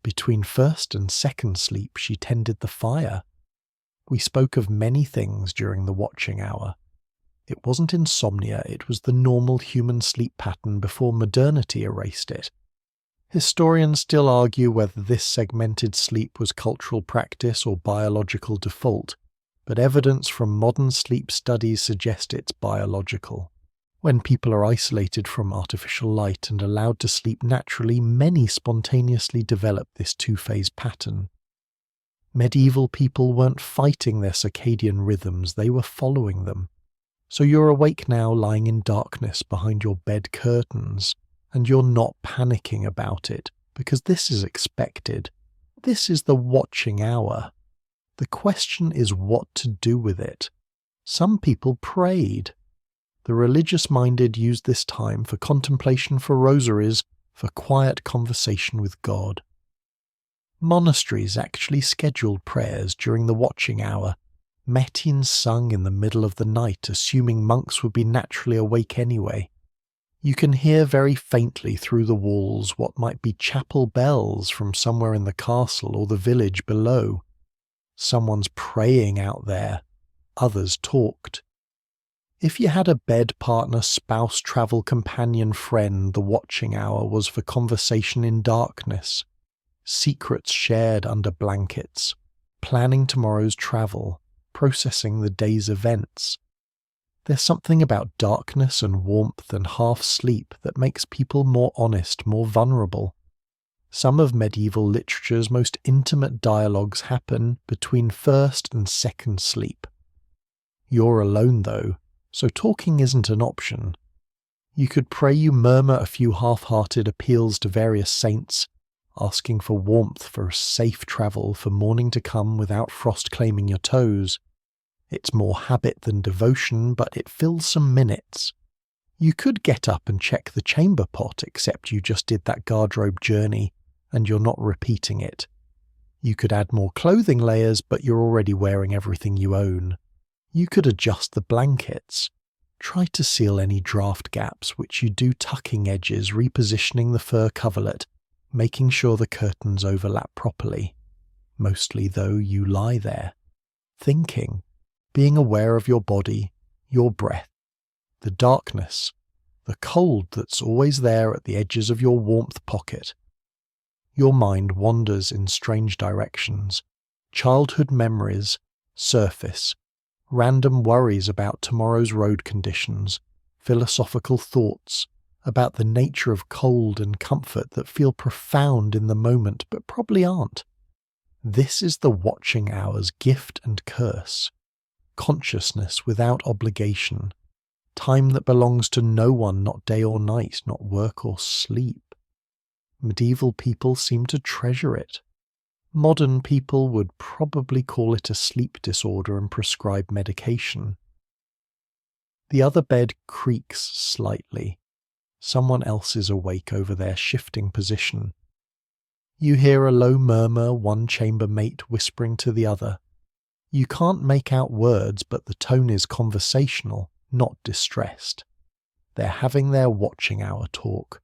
Between first and second sleep she tended the fire. We spoke of many things during the watching hour. It wasn't insomnia, it was the normal human sleep pattern before modernity erased it. Historians still argue whether this segmented sleep was cultural practice or biological default, but evidence from modern sleep studies suggests it's biological. When people are isolated from artificial light and allowed to sleep naturally, many spontaneously develop this two-phase pattern. Medieval people weren't fighting their circadian rhythms, they were following them. So you're awake now, lying in darkness behind your bed curtains, and you're not panicking about it, because this is expected. This is the watching hour. The question is what to do with it. Some people prayed. The religious-minded used this time for contemplation, for rosaries, for quiet conversation with God. Monasteries actually scheduled prayers during the watching hour, matins sung in the middle of the night, assuming monks would be naturally awake anyway. You can hear very faintly through the walls what might be chapel bells from somewhere in the castle or the village below. Someone's praying out there. Others talked. If you had a bed partner, spouse, travel companion, friend, the watching hour was for conversation in darkness, secrets shared under blankets, planning tomorrow's travel, processing the day's events. There's something about darkness and warmth and half sleep that makes people more honest, more vulnerable. Some of medieval literature's most intimate dialogues happen between first and second sleep. You're alone though, so talking isn't an option. You could pray, you murmur a few half-hearted appeals to various saints, asking for warmth, for safe travel, for morning to come without frost claiming your toes. It's more habit than devotion, but it fills some minutes. You could get up and check the chamber pot, except you just did that guardrobe journey, and you're not repeating it. You could add more clothing layers, but you're already wearing everything you own. You could adjust the blankets. Try to seal any draft gaps, which you do tucking edges, repositioning the fur coverlet, making sure the curtains overlap properly. Mostly, though, you lie there, thinking, being aware of your body, your breath, the darkness, the cold that's always there at the edges of your warmth pocket. Your mind wanders in strange directions. Childhood memories surface, random worries about tomorrow's road conditions, philosophical thoughts about the nature of cold and comfort that feel profound in the moment but probably aren't. This is the watching hour's gift and curse. Consciousness without obligation, time that belongs to no one, not day or night, not work or sleep. Medieval people seem to treasure it. Modern people would probably call it a sleep disorder and prescribe medication. The other bed creaks slightly. Someone else is awake over there, shifting position. You hear a low murmur, one chambermate whispering to the other. You can't make out words, but the tone is conversational, not distressed. They're having their watching hour talk.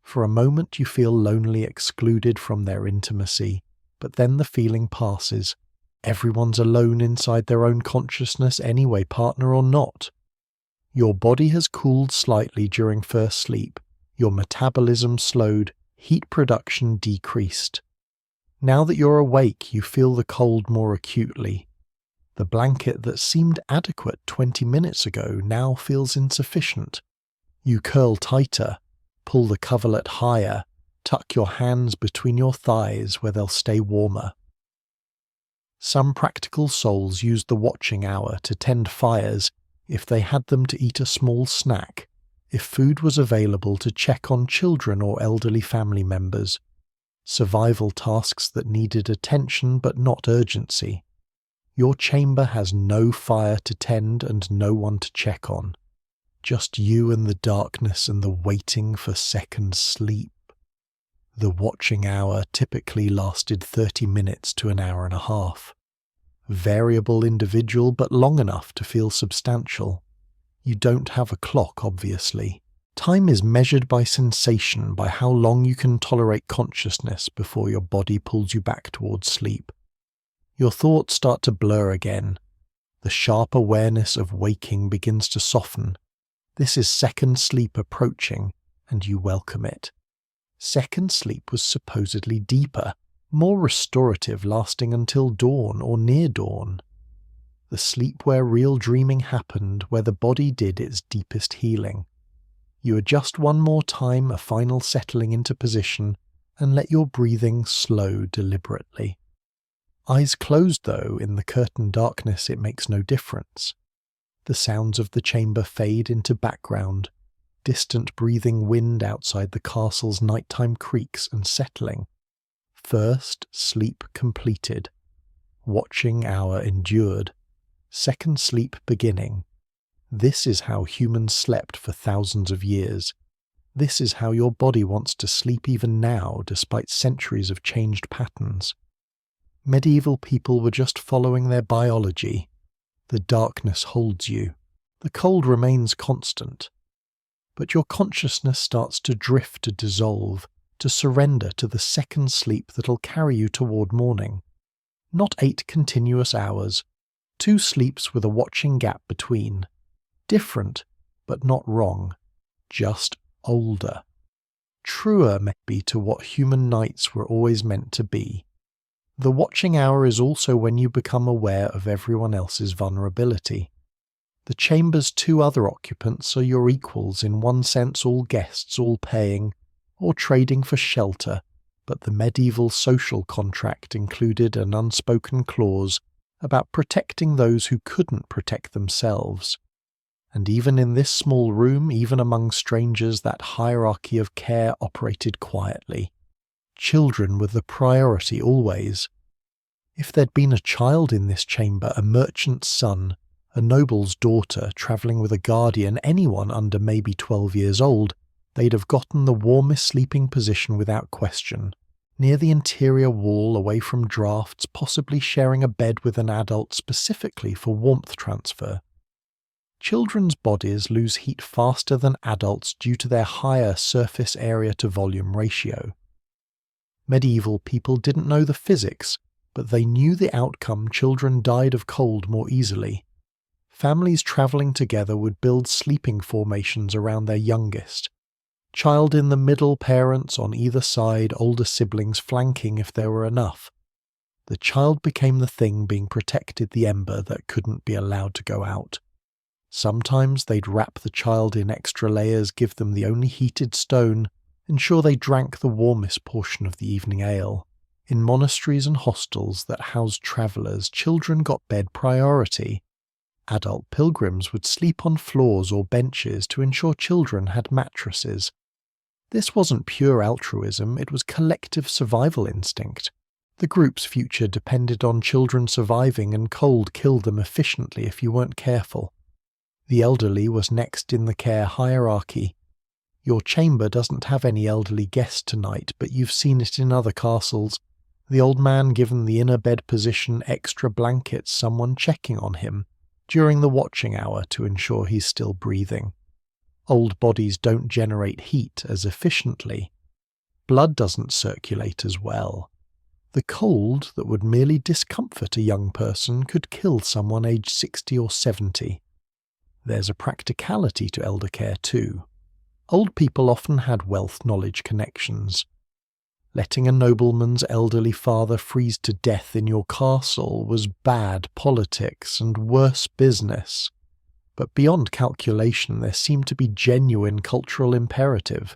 For a moment you feel lonely, excluded from their intimacy, but then the feeling passes. Everyone's alone inside their own consciousness anyway, partner or not. Your body has cooled slightly during first sleep, your metabolism slowed, heat production decreased. Now that you're awake, you feel the cold more acutely. The blanket that seemed adequate 20 minutes ago now feels insufficient. You curl tighter, pull the coverlet higher, tuck your hands between your thighs where they'll stay warmer. Some practical souls used the watching hour to tend fires if they had them, to eat a small snack, if food was available, to check on children or elderly family members. Survival tasks that needed attention but not urgency. Your chamber has no fire to tend and no one to check on. Just you and the darkness and the waiting for second sleep. The watching hour typically lasted 30 minutes to an hour and a half. Variable individual, but long enough to feel substantial. You don't have a clock, obviously. Time is measured by sensation, by how long you can tolerate consciousness before your body pulls you back towards sleep. Your thoughts start to blur again. The sharp awareness of waking begins to soften. This is second sleep approaching, and you welcome it. Second sleep was supposedly deeper, more restorative, lasting until dawn or near dawn. The sleep where real dreaming happened, where the body did its deepest healing. You adjust one more time, a final settling into position, and let your breathing slow deliberately. Eyes closed though, in the curtain darkness it makes no difference. The sounds of the chamber fade into background. Distant breathing wind outside the castle's nighttime creaks and settling. First sleep completed. Watching hour endured. Second sleep beginning. This is how humans slept for thousands of years. This is how your body wants to sleep even now, despite centuries of changed patterns. Medieval people were just following their biology. The darkness holds you. The cold remains constant. But your consciousness starts to drift, to dissolve, to surrender to the second sleep that'll carry you toward morning. Not 8 continuous hours, 2 sleeps with a watching gap between. Different, but not wrong. Just older. Truer, maybe, to what human nights were always meant to be. The watching hour is also when you become aware of everyone else's vulnerability. The chamber's 2 other occupants are your equals, in one sense all guests, all paying, or trading for shelter, but the medieval social contract included an unspoken clause about protecting those who couldn't protect themselves. And even in this small room, even among strangers, that hierarchy of care operated quietly. Children were the priority always. If there'd been a child in this chamber, a merchant's son, a noble's daughter, travelling with a guardian, anyone under maybe 12 years old, they'd have gotten the warmest sleeping position without question, near the interior wall, away from drafts, possibly sharing a bed with an adult specifically for warmth transfer. Children's bodies lose heat faster than adults due to their higher surface area to volume ratio. Medieval people didn't know the physics, but they knew the outcome: children died of cold more easily. Families travelling together would build sleeping formations around their youngest. Child in the middle, parents on either side, older siblings flanking if there were enough. The child became the thing being protected, the ember that couldn't be allowed to go out. Sometimes they'd wrap the child in extra layers, give them the only heated stone, ensure they drank the warmest portion of the evening ale. In monasteries and hostels that housed travellers, children got bed priority. Adult pilgrims would sleep on floors or benches to ensure children had mattresses. This wasn't pure altruism, it was collective survival instinct. The group's future depended on children surviving, and cold killed them efficiently if you weren't careful. The elderly was next in the care hierarchy. Your chamber doesn't have any elderly guests tonight, but you've seen it in other castles. The old man given the inner bed position, extra blankets, someone checking on him during the watching hour to ensure he's still breathing. Old bodies don't generate heat as efficiently. Blood doesn't circulate as well. The cold that would merely discomfort a young person could kill someone aged 60 or 70. There's a practicality to elder care too. Old people often had wealth-knowledge connections. Letting a nobleman's elderly father freeze to death in your castle was bad politics and worse business. But beyond calculation, there seemed to be genuine cultural imperative.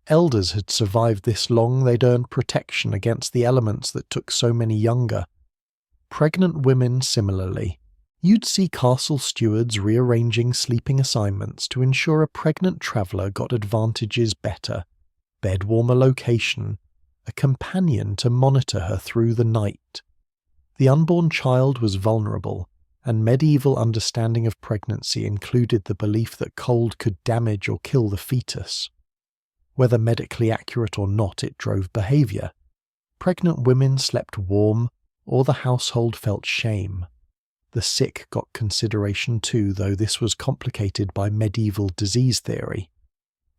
Elders had survived this long, they'd earned protection against the elements that took so many younger. Pregnant women similarly. You'd see castle stewards rearranging sleeping assignments to ensure a pregnant traveller got advantages better. Bed warmer location, a companion to monitor her through the night. The unborn child was vulnerable, and medieval understanding of pregnancy included the belief that cold could damage or kill the fetus. Whether medically accurate or not, it drove behaviour. Pregnant women slept warm, or the household felt shame. The sick got consideration too, though this was complicated by medieval disease theory.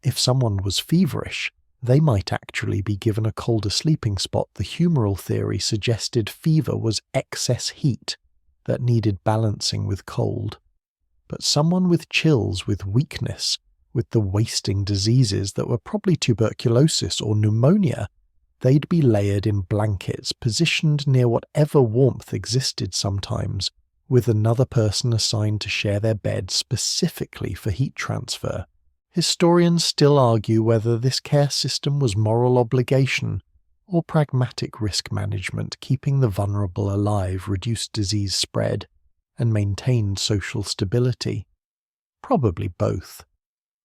If someone was feverish, they might actually be given a colder sleeping spot. The humoral theory suggested fever was excess heat that needed balancing with cold. But someone with chills, with weakness, with the wasting diseases that were probably tuberculosis or pneumonia, they'd be layered in blankets, positioned near whatever warmth existed sometimes, with another person assigned to share their bed specifically for heat transfer. Historians still argue whether this care system was moral obligation or pragmatic risk management, keeping the vulnerable alive, reduced disease spread, and maintained social stability? Probably both.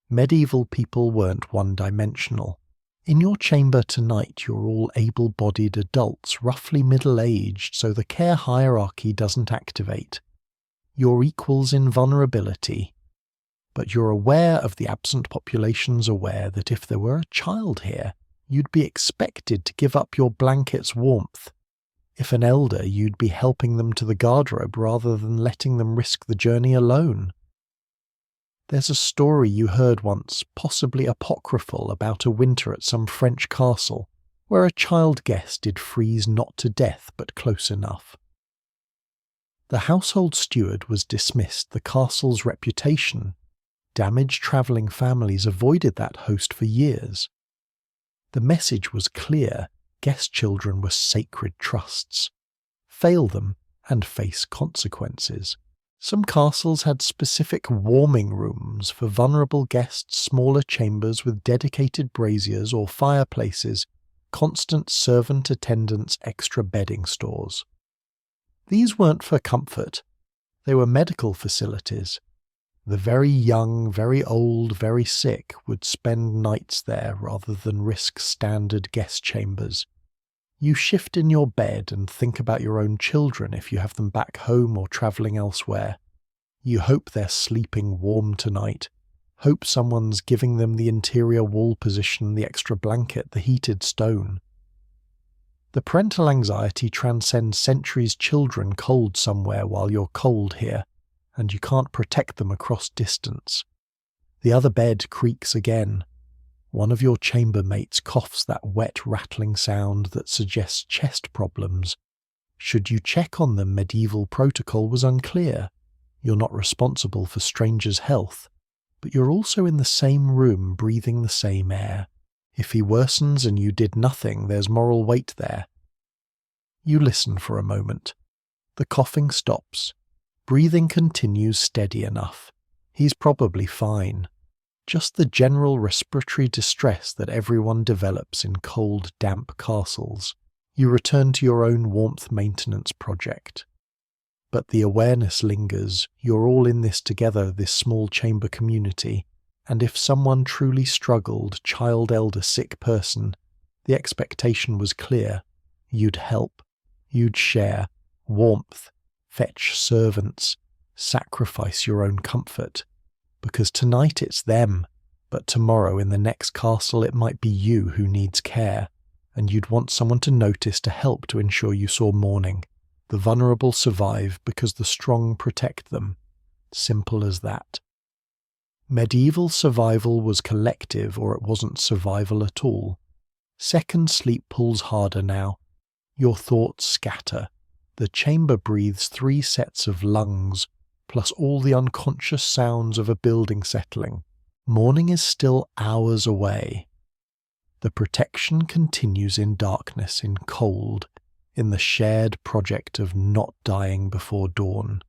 Medieval people weren't one-dimensional. In your chamber tonight, you're all able-bodied adults, roughly middle-aged, so the care hierarchy doesn't activate. You're equals in vulnerability. But you're aware of the absent population's aware that if there were a child here, you'd be expected to give up your blanket's warmth. If an elder, you'd be helping them to the garderobe rather than letting them risk the journey alone. There's a story you heard once, possibly apocryphal, about a winter at some French castle, where a child guest did freeze not to death but close enough. The household steward was dismissed. The castle's reputation. Damaged travelling families avoided that host for years. The message was clear: guest children were sacred trusts. Fail them and face consequences. Some castles had specific warming rooms for vulnerable guests, smaller chambers with dedicated braziers or fireplaces, constant servant attendance, extra bedding stores. These weren't for comfort. They were medical facilities. The very young, very old, very sick would spend nights there rather than risk standard guest chambers. You shift in your bed and think about your own children if you have them back home or travelling elsewhere. You hope they're sleeping warm tonight. Hope someone's giving them the interior wall position, the extra blanket, the heated stone. The parental anxiety transcends centuries. Children cold somewhere while you're cold here, and you can't protect them across distance. The other bed creaks again. One of your chambermates coughs that wet, rattling sound that suggests chest problems. Should you check on them? Medieval protocol was unclear. You're not responsible for strangers' health, but you're also in the same room breathing the same air. If he worsens and you did nothing, there's moral weight there. You listen for a moment. The coughing stops. Breathing continues steady enough. He's probably fine. Just the general respiratory distress that everyone develops in cold, damp castles. You return to your own warmth maintenance project. But the awareness lingers. You're all in this together, this small chamber community, and if someone truly struggled, child, elder, sick person, the expectation was clear. You'd help. You'd share. Warmth. Fetch servants. Sacrifice your own comfort. Because tonight it's them, but tomorrow in the next castle it might be you who needs care, and you'd want someone to notice, to help, to ensure you saw mourning. The vulnerable survive because the strong protect them. Simple as that. Medieval survival was collective, or it wasn't survival at all. Second sleep pulls harder now. Your thoughts scatter. The chamber breathes 3 sets of lungs, plus all the unconscious sounds of a building settling. Morning is still hours away. The protection continues in darkness, in cold, in the shared project of not dying before dawn.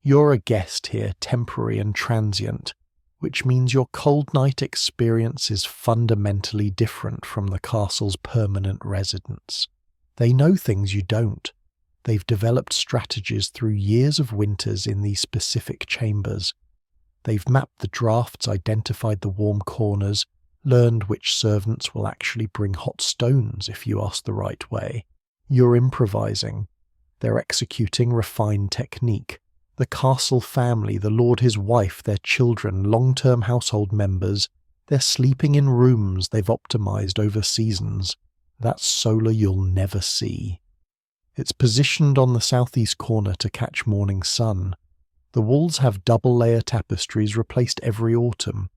You're a guest here, temporary and transient, which means your cold night experience is fundamentally different from the castle's permanent residents. They know things you don't. They've developed strategies through years of winters in these specific chambers. They've mapped the drafts, identified the warm corners, learned which servants will actually bring hot stones if you ask the right way. You're improvising. They're executing refined technique. The castle family, the lord, his wife, their children, long-term household members, they're sleeping in rooms they've optimized over seasons. That's solar you'll never see. It's positioned on the southeast corner to catch morning sun. The walls have double-layer tapestries replaced every autumn.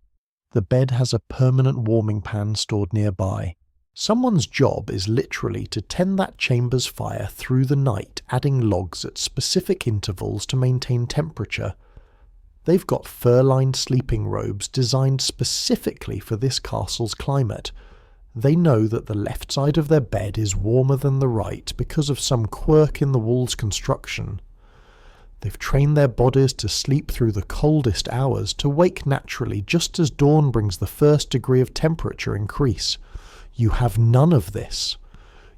The bed has a permanent warming pan stored nearby. Someone's job is literally to tend that chamber's fire through the night, adding logs at specific intervals to maintain temperature. They've got fur-lined sleeping robes designed specifically for this castle's climate. They know that the left side of their bed is warmer than the right because of some quirk in the wall's construction. They've trained their bodies to sleep through the coldest hours, to wake naturally just as dawn brings the first degree of temperature increase. You have none of this.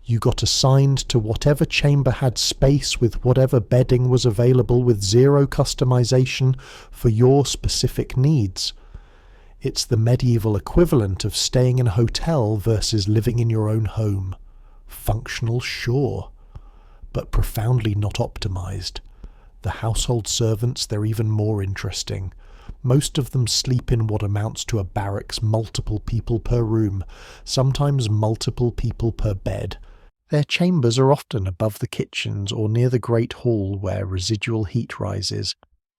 You got assigned to whatever chamber had space with whatever bedding was available with zero customization for your specific needs. It's the medieval equivalent of staying in a hotel versus living in your own home. Functional, sure, but profoundly not optimized. The household servants, they're even more interesting. Most of them sleep in what amounts to a barracks, multiple people per room, sometimes multiple people per bed. Their chambers are often above the kitchens or near the great hall where residual heat rises.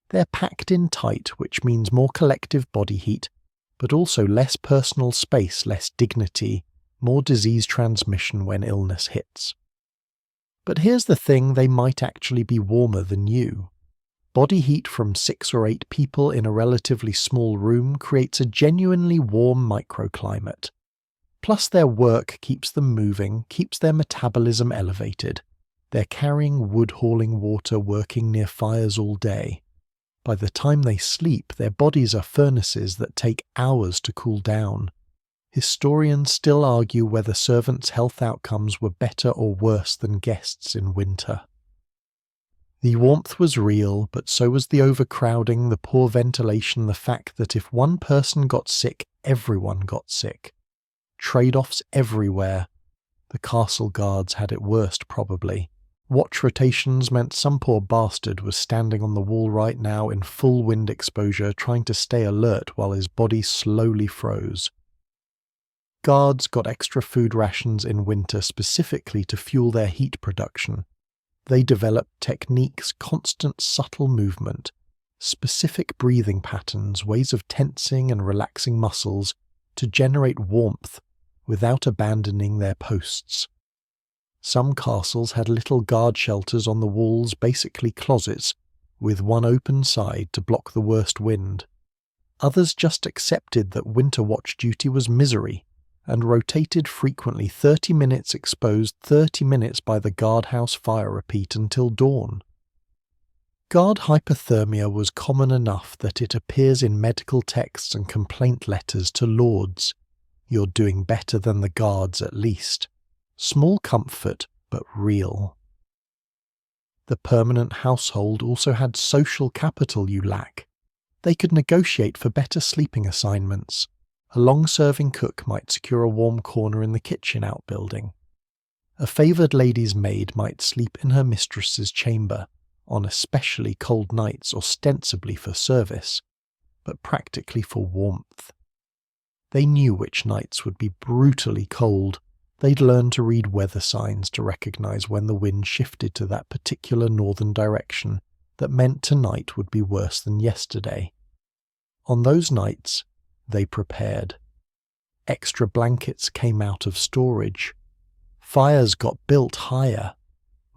They're packed in tight, which means more collective body heat, but also less personal space, less dignity, more disease transmission when illness hits. But here's the thing, they might actually be warmer than you. Body heat from 6 or 8 people in a relatively small room creates a genuinely warm microclimate. Plus their work keeps them moving, keeps their metabolism elevated. They're carrying wood hauling water, working near fires all day. By the time they sleep, their bodies are furnaces that take hours to cool down. Historians still argue whether servants' health outcomes were better or worse than guests in winter. The warmth was real, but so was the overcrowding, the poor ventilation, the fact that if one person got sick, everyone got sick. Trade-offs everywhere. The castle guards had it worst, probably. Watch rotations meant some poor bastard was standing on the wall right now in full wind exposure, trying to stay alert while his body slowly froze. Guards got extra food rations in winter specifically to fuel their heat production. They developed techniques, constant subtle movement, specific breathing patterns, ways of tensing and relaxing muscles to generate warmth without abandoning their posts. Some castles had little guard shelters on the walls, basically closets, with one open side to block the worst wind. Others just accepted that winter watch duty was misery, and rotated frequently 30 minutes exposed, 30 minutes by the guardhouse fire repeat until dawn. Guard hypothermia was common enough that it appears in medical texts and complaint letters to lords. You're doing better than the guards at least. Small comfort, but real. The permanent household also had social capital you lack. They could negotiate for better sleeping assignments. A long-serving cook might secure a warm corner in the kitchen outbuilding. A favoured lady's maid might sleep in her mistress's chamber, on especially cold nights ostensibly for service, but practically for warmth. They knew which nights would be brutally cold. They'd learned to read weather signs to recognise when the wind shifted to that particular northern direction that meant tonight would be worse than yesterday. On those nights, they prepared. Extra blankets came out of storage. Fires got built higher.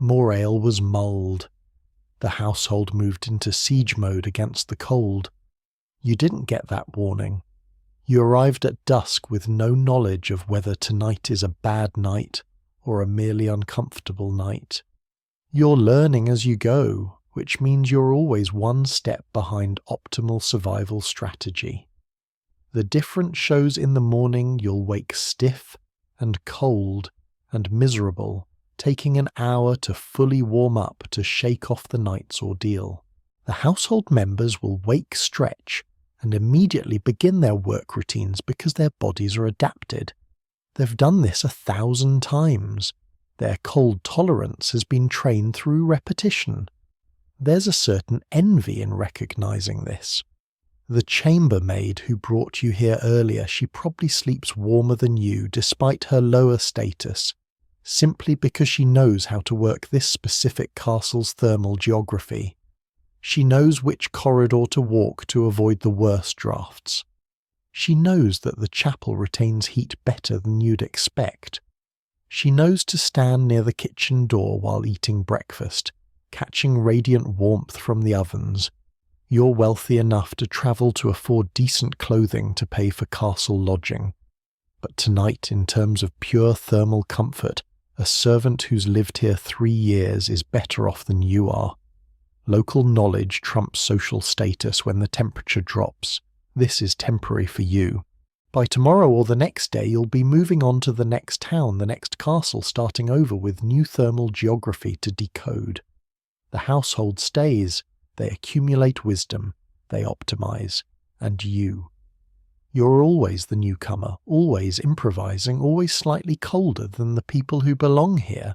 More ale was mulled. The household moved into siege mode against the cold. You didn't get that warning. You arrived at dusk with no knowledge of whether tonight is a bad night or a merely uncomfortable night. You're learning as you go, which means you're always one step behind optimal survival strategy. The difference shows in the morning you'll wake stiff and cold and miserable, taking an hour to fully warm up to shake off the night's ordeal. The household members will wake, stretch, and immediately begin their work routines because their bodies are adapted. They've done this 1,000 times. Their cold tolerance has been trained through repetition. There's a certain envy in recognizing this. The chambermaid who brought you here earlier, she probably sleeps warmer than you despite her lower status, simply because she knows how to work this specific castle's thermal geography. She knows which corridor to walk to avoid the worst drafts. She knows that the chapel retains heat better than you'd expect. She knows to stand near the kitchen door while eating breakfast, catching radiant warmth from the ovens. You're wealthy enough to travel to afford decent clothing to pay for castle lodging. But tonight, in terms of pure thermal comfort, a servant who's lived here 3 years is better off than you are. Local knowledge trumps social status when the temperature drops. This is temporary for you. By tomorrow or the next day, you'll be moving on to the next town, the next castle, starting over with new thermal geography to decode. The household stays, they accumulate wisdom, they optimize, and You're always the newcomer, always improvising, always slightly colder than the people who belong here.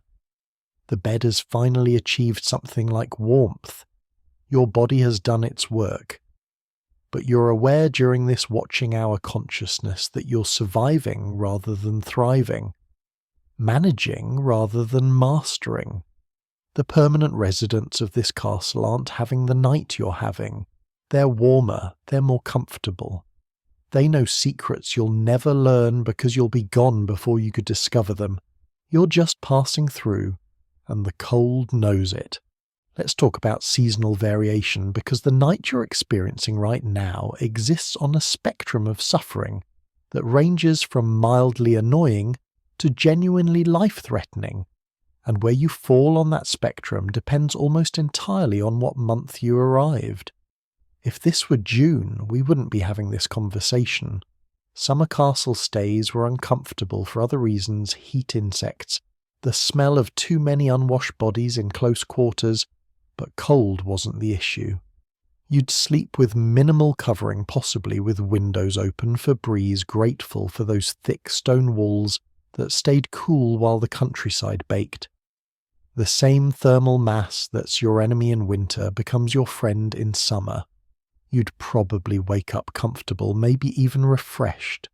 The bed has finally achieved something like warmth. Your body has done its work. But you're aware during this watching hour consciousness that you're surviving rather than thriving, managing rather than mastering. The permanent residents of this castle aren't having the night you're having. They're warmer, they're more comfortable. They know secrets you'll never learn because you'll be gone before you could discover them. You're just passing through, and the cold knows it. Let's talk about seasonal variation, because the night you're experiencing right now exists on a spectrum of suffering that ranges from mildly annoying to genuinely life-threatening, and where you fall on that spectrum depends almost entirely on what month you arrived. If this were June, we wouldn't be having this conversation. Summer castle stays were uncomfortable for other reasons: heat insects, the smell of too many unwashed bodies in close quarters, but cold wasn't the issue. You'd sleep with minimal covering, possibly with windows open for breeze, grateful for those thick stone walls that stayed cool while the countryside baked. The same thermal mass that's your enemy in winter becomes your friend in summer. You'd probably wake up comfortable, maybe even refreshed.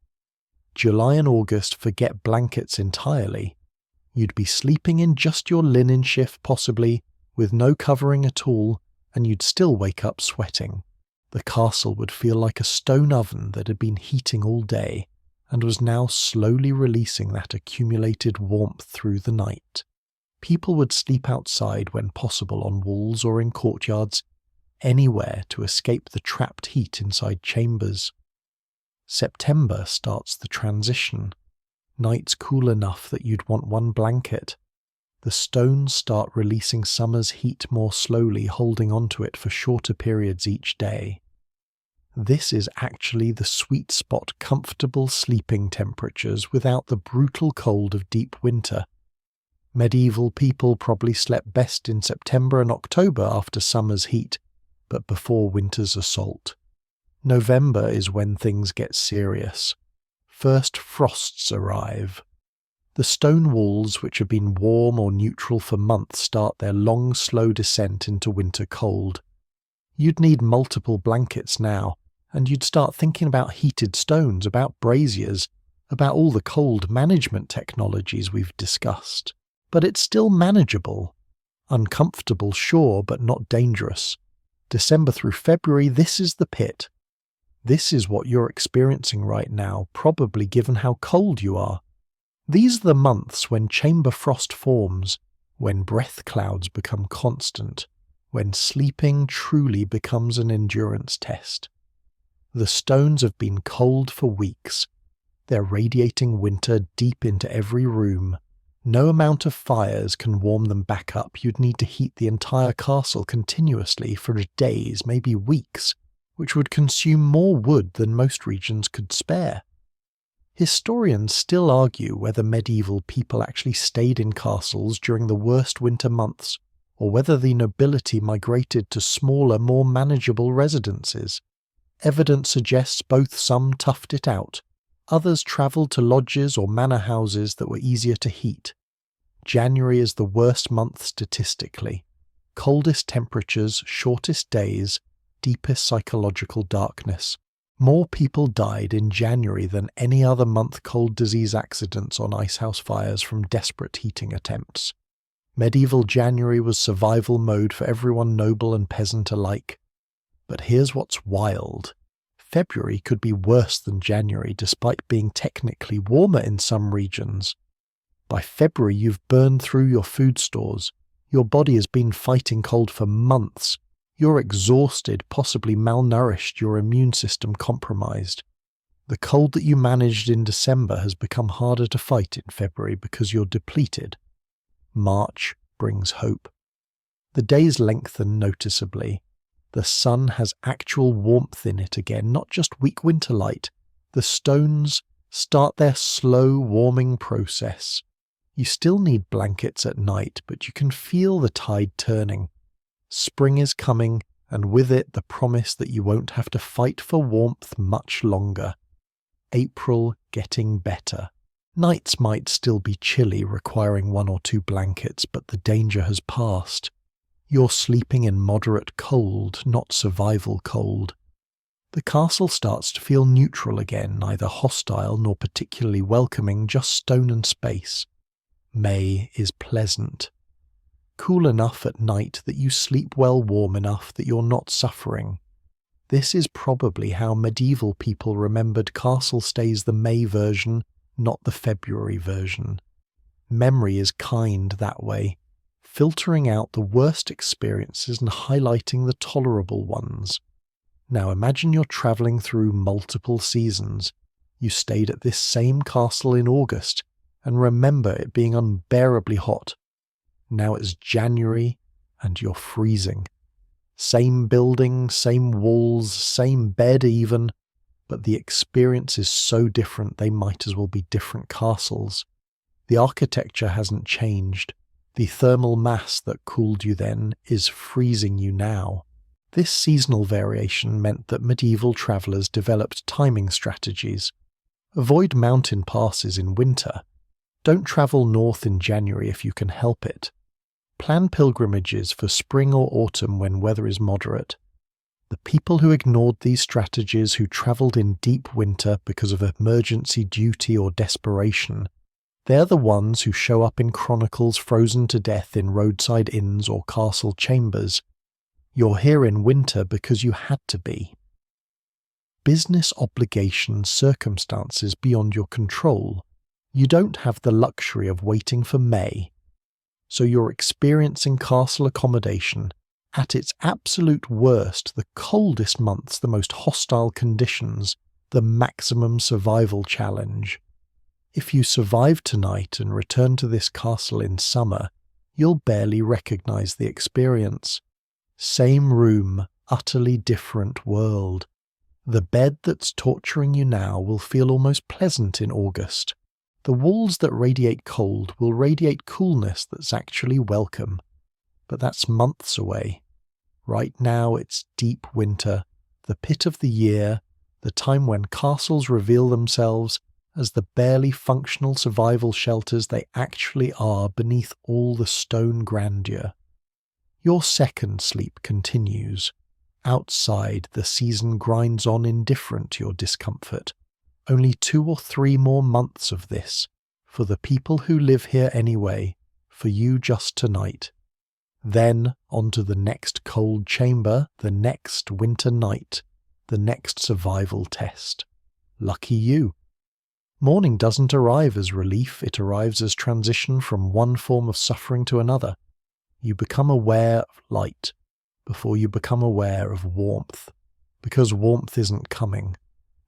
July and August forget blankets entirely. You'd be sleeping in just your linen shift, possibly, with no covering at all, and you'd still wake up sweating. The castle would feel like a stone oven that had been heating all day, and was now slowly releasing that accumulated warmth through the night. People would sleep outside when possible, on walls or in courtyards, anywhere to escape the trapped heat inside chambers. September starts the transition. Nights cool enough that you'd want one blanket. The stones start releasing summer's heat more slowly, holding onto it for shorter periods each day. This is actually the sweet spot, comfortable sleeping temperatures without the brutal cold of deep winter. Medieval people probably slept best in September and October after summer's heat, but before winter's assault. November is when things get serious. First frosts arrive. The stone walls, which have been warm or neutral for months, start their long, slow descent into winter cold. You'd need multiple blankets now, and you'd start thinking about heated stones, about braziers, about all the cold management technologies we've discussed. But it's still manageable. Uncomfortable, sure, but not dangerous. December through February, this is the pit. This is what you're experiencing right now, probably given how cold you are. These are the months when chamber frost forms, when breath clouds become constant, when sleeping truly becomes an endurance test. The stones have been cold for weeks. They're radiating winter deep into every room. No amount of fires can warm them back up. You'd need to heat the entire castle continuously for days, maybe weeks, which would consume more wood than most regions could spare. Historians still argue whether medieval people actually stayed in castles during the worst winter months, or whether the nobility migrated to smaller, more manageable residences. Evidence suggests both. Some toughed it out. Others travelled to lodges or manor houses that were easier to heat. January is the worst month statistically. Coldest temperatures, shortest days, deepest psychological darkness. More people died in January than any other month. Cold disease accidents on icehouse fires from desperate heating attempts. Medieval January was survival mode for everyone, noble and peasant alike. But here's what's wild. February could be worse than January, despite being technically warmer in some regions. By February, you've burned through your food stores. Your body has been fighting cold for months. You're exhausted, possibly malnourished, your immune system compromised. The cold that you managed in December has become harder to fight in February because you're depleted. March brings hope. The days lengthen noticeably. The sun has actual warmth in it again, not just weak winter light. The stones start their slow warming process. You still need blankets at night, but you can feel the tide turning. Spring is coming, and with it the promise that you won't have to fight for warmth much longer. April getting better. Nights might still be chilly, requiring 1 or 2 blankets, but the danger has passed. You're sleeping in moderate cold, not survival cold. The castle starts to feel neutral again, neither hostile nor particularly welcoming, just stone and space. May is pleasant. Cool enough at night that you sleep well, warm enough that you're not suffering. This is probably how medieval people remembered castle stays, the May version, not the February version. Memory is kind that way, filtering out the worst experiences and highlighting the tolerable ones. Now imagine you're travelling through multiple seasons. You stayed at this same castle in August, and remember it being unbearably hot. Now it's January, and you're freezing. Same building, same walls, same bed even, but the experience is so different they might as well be different castles. The architecture hasn't changed. The thermal mass that cooled you then is freezing you now. This seasonal variation meant that medieval travellers developed timing strategies. Avoid mountain passes in winter. Don't travel north in January if you can help it. Plan pilgrimages for spring or autumn when weather is moderate. The people who ignored these strategies, who travelled in deep winter because of emergency duty or desperation, they're the ones who show up in chronicles frozen to death in roadside inns or castle chambers. You're here in winter because you had to be. Business obligations, circumstances beyond your control. You don't have the luxury of waiting for May. So you're experiencing castle accommodation at its absolute worst, the coldest months, the most hostile conditions, the maximum survival challenge. If you survive tonight and return to this castle in summer, you'll barely recognize the experience. Same room, utterly different world. The bed that's torturing you now will feel almost pleasant in August. The walls that radiate cold will radiate coolness that's actually welcome. But that's months away. Right now it's deep winter, the pit of the year, the time when castles reveal themselves as the barely functional survival shelters they actually are beneath all the stone grandeur. Your second sleep continues. Outside, the season grinds on indifferent to your discomfort. Only 2 or 3 more months of this, for the people who live here anyway, for you just tonight. Then on to the next cold chamber, the next winter night, the next survival test. Lucky you. Morning doesn't arrive as relief, it arrives as transition from one form of suffering to another. You become aware of light before you become aware of warmth, because warmth isn't coming.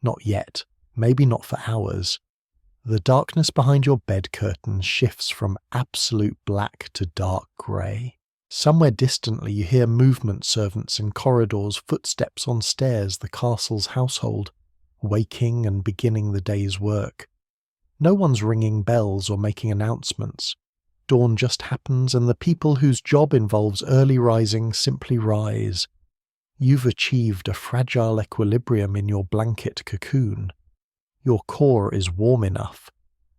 Not yet, maybe not for hours. The darkness behind your bed curtains shifts from absolute black to dark grey. Somewhere distantly you hear movement, servants in corridors, footsteps on stairs, the castle's household, waking and beginning the day's work. No one's ringing bells or making announcements. Dawn just happens, and the people whose job involves early rising simply rise. You've achieved a fragile equilibrium in your blanket cocoon. Your core is warm enough.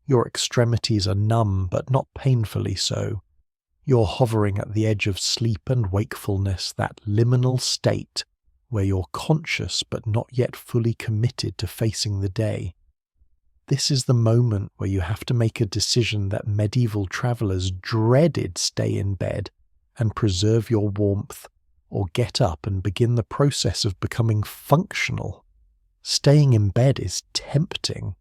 Your extremities are numb, but not painfully so. You're hovering at the edge of sleep and wakefulness, that liminal state where you're conscious but not yet fully committed to facing the day. This is the moment where you have to make a decision that medieval travellers dreaded: stay in bed and preserve your warmth, or get up and begin the process of becoming functional. Staying in bed is tempting.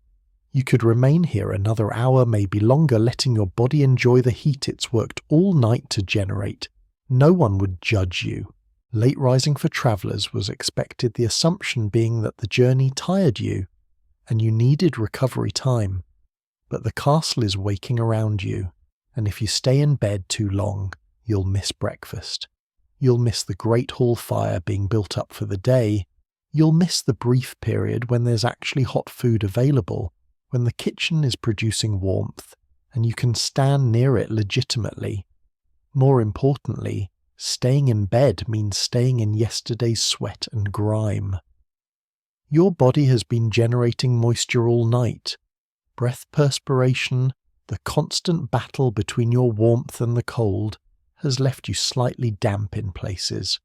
You could remain here another hour, maybe longer, letting your body enjoy the heat it's worked all night to generate. No one would judge you. Late rising for travellers was expected, the assumption being that the journey tired you, and you needed recovery time. But the castle is waking around you, and if you stay in bed too long, you'll miss breakfast. You'll miss the great hall fire being built up for the day. You'll miss the brief period when there's actually hot food available, when the kitchen is producing warmth, and you can stand near it legitimately. More importantly, staying in bed means staying in yesterday's sweat and grime. Your body has been generating moisture all night. Breath perspiration, the constant battle between your warmth and the cold, has left you slightly damp in places.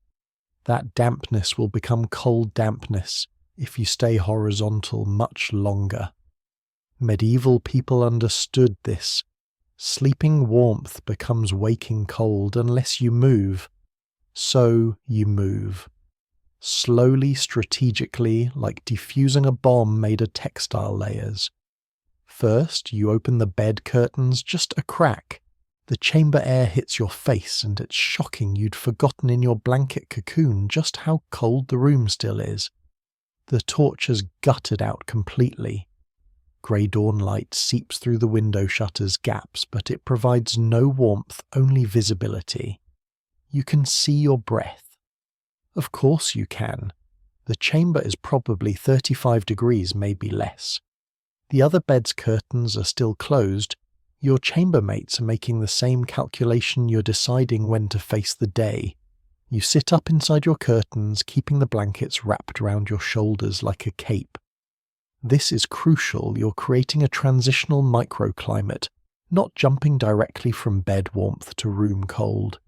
That dampness will become cold dampness if you stay horizontal much longer. Medieval people understood this. Sleeping warmth becomes waking cold unless you move. So you move. Slowly, strategically, like defusing a bomb made of textile layers. First, you open the bed curtains just a crack. The chamber air hits your face, and it's shocking you'd forgotten in your blanket cocoon just how cold the room still is. The torch has gutted out completely. Grey dawn light seeps through the window shutters' gaps, but it provides no warmth, only visibility. You can see your breath. Of course you can. The chamber is probably 35 degrees, maybe less. The other bed's curtains are still closed. Your chambermates are making the same calculation you're deciding when to face the day. You sit up inside your curtains, keeping the blankets wrapped around your shoulders like a cape. This is crucial. You're creating a transitional microclimate, not jumping directly from bed warmth to room cold.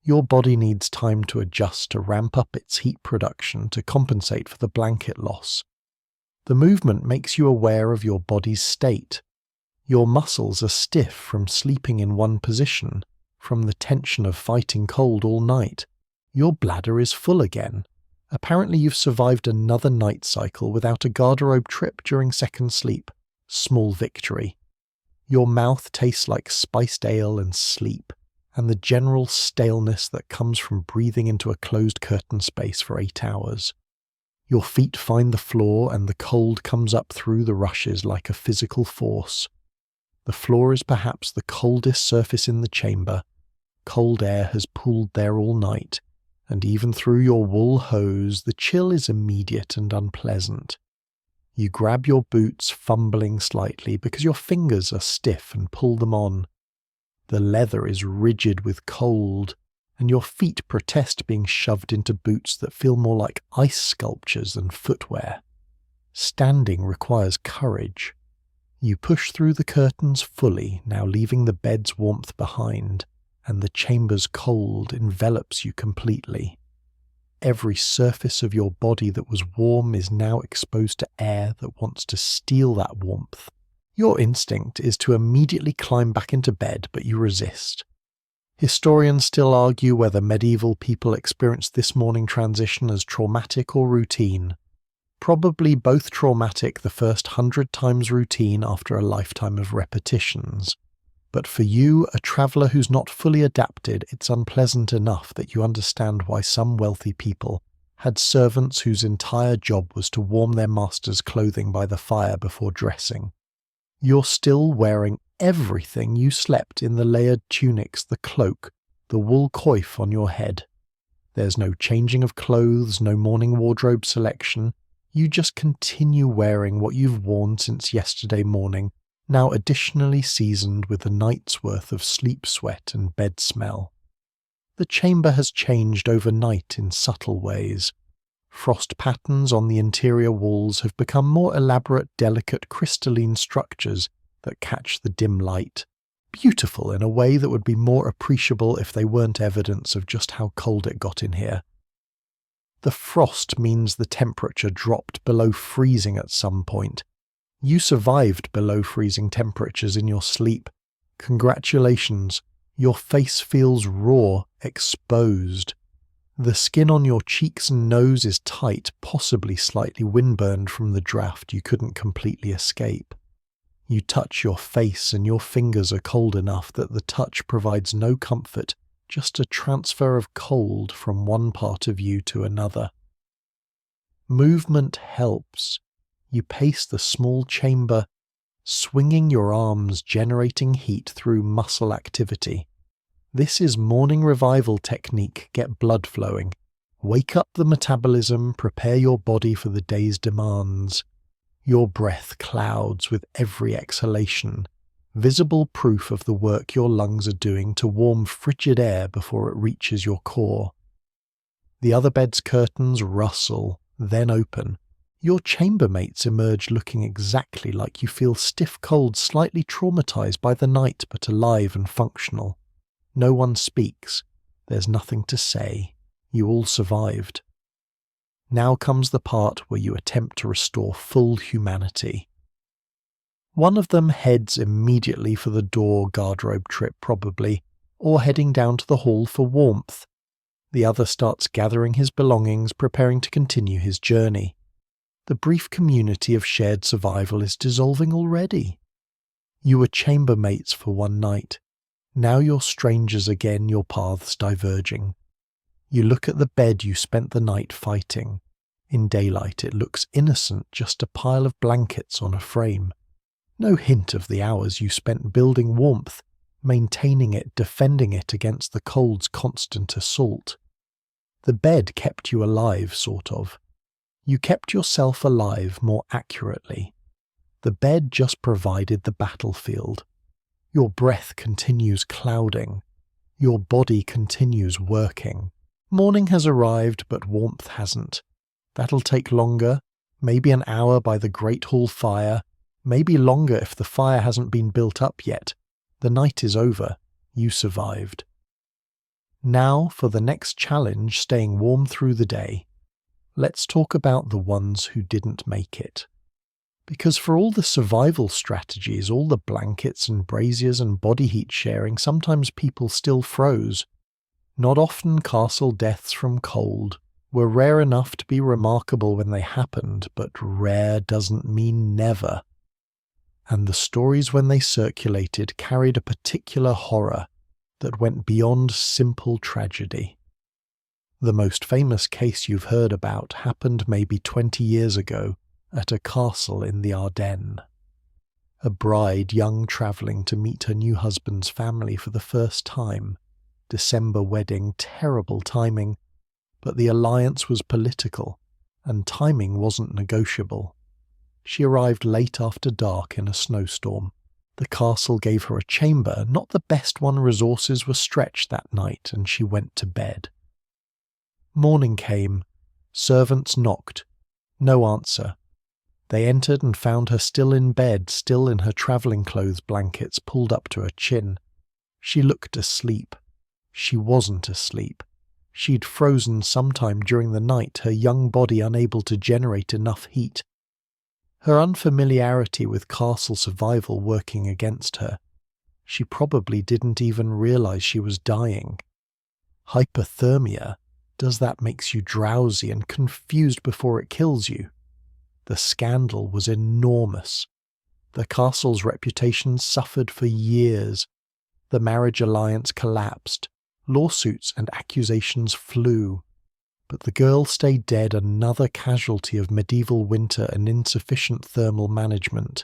Your body needs time to adjust to ramp up its heat production to compensate for the blanket loss. The movement makes you aware of your body's state. Your muscles are stiff from sleeping in one position, from the tension of fighting cold all night. Your bladder is full again. Apparently you've survived another night cycle without a garderobe trip during second sleep. Small victory. Your mouth tastes like spiced ale and sleep, and the general staleness that comes from breathing into a closed curtain space for 8 hours. Your feet find the floor and the cold comes up through the rushes like a physical force. The floor is perhaps the coldest surface in the chamber. Cold air has pooled there all night, and even through your wool hose, the chill is immediate and unpleasant. You grab your boots, fumbling slightly because your fingers are stiff, and pull them on. The leather is rigid with cold, and your feet protest being shoved into boots that feel more like ice sculptures than footwear. Standing requires courage. You push through the curtains fully, now leaving the bed's warmth behind, and the chamber's cold envelops you completely. Every surface of your body that was warm is now exposed to air that wants to steal that warmth. Your instinct is to immediately climb back into bed, but you resist. Historians still argue whether medieval people experienced this morning transition as traumatic or routine. Probably both traumatic, the first 100 times routine after a lifetime of repetitions. But for you, a traveller who's not fully adapted, it's unpleasant enough that you understand why some wealthy people had servants whose entire job was to warm their master's clothing by the fire before dressing. You're still wearing everything you slept in, the layered tunics, the cloak, the wool coif on your head. There's no changing of clothes, no morning wardrobe selection. You just continue wearing what you've worn since yesterday morning, now additionally seasoned with a night's worth of sleep sweat and bed smell. The chamber has changed overnight in subtle ways. Frost patterns on the interior walls have become more elaborate, delicate, crystalline structures that catch the dim light. Beautiful in a way that would be more appreciable if they weren't evidence of just how cold it got in here. The frost means the temperature dropped below freezing at some point. You survived below freezing temperatures in your sleep. Congratulations, your face feels raw, exposed. The skin on your cheeks and nose is tight, possibly slightly windburned from the draft you couldn't completely escape. You touch your face and your fingers are cold enough that the touch provides no comfort, just a transfer of cold from one part of you to another. Movement helps. You pace the small chamber, swinging your arms, generating heat through muscle activity. This is morning revival technique, get blood flowing. Wake up the metabolism, prepare your body for the day's demands. Your breath clouds with every exhalation, visible proof of the work your lungs are doing to warm frigid air before it reaches your core. The other bed's curtains rustle, then open. Your chambermates emerge looking exactly like you feel stiff cold, slightly traumatized by the night but alive and functional. No one speaks. There's nothing to say. You all survived. Now comes the part where you attempt to restore full humanity. One of them heads immediately for the door garderobe trip probably, or heading down to the hall for warmth. The other starts gathering his belongings, preparing to continue his journey. The brief community of shared survival is dissolving already. You were chambermates for one night. Now you're strangers again, your paths diverging. You look at the bed you spent the night fighting. In daylight it looks innocent, just a pile of blankets on a frame. No hint of the hours you spent building warmth, maintaining it, defending it against the cold's constant assault. The bed kept you alive, sort of. You kept yourself alive more accurately. The bed just provided the battlefield. Your breath continues clouding. Your body continues working. Morning has arrived, but warmth hasn't. That'll take longer, maybe an hour by the Great Hall fire, maybe longer if the fire hasn't been built up yet. The night is over. You survived. Now for the next challenge, staying warm through the day. Let's talk about the ones who didn't make it. Because for all the survival strategies, all the blankets and braziers and body heat sharing, sometimes people still froze. Not often castle deaths from cold were rare enough to be remarkable when they happened, but rare doesn't mean never. And the stories when they circulated carried a particular horror that went beyond simple tragedy. The most famous case you've heard about happened maybe 20 years ago at a castle in the Ardennes. A bride young travelling to meet her new husband's family for the first time. December wedding, terrible timing, but the alliance was political, and timing wasn't negotiable. She arrived late after dark in a snowstorm. The castle gave her a chamber, not the best one. Resources were stretched that night, and she went to bed. Morning came. Servants knocked. No answer. They entered and found her still in bed, still in her travelling clothes blankets pulled up to her chin. She looked asleep. She wasn't asleep. She'd frozen sometime during the night, her young body unable to generate enough heat. Her unfamiliarity with castle survival working against her. She probably didn't even realize she was dying. Hypothermia, does that makes you drowsy and confused before it kills you? The scandal was enormous. The castle's reputation suffered for years. The marriage alliance collapsed. Lawsuits and accusations flew. But the girl stayed dead, another casualty of medieval winter and insufficient thermal management.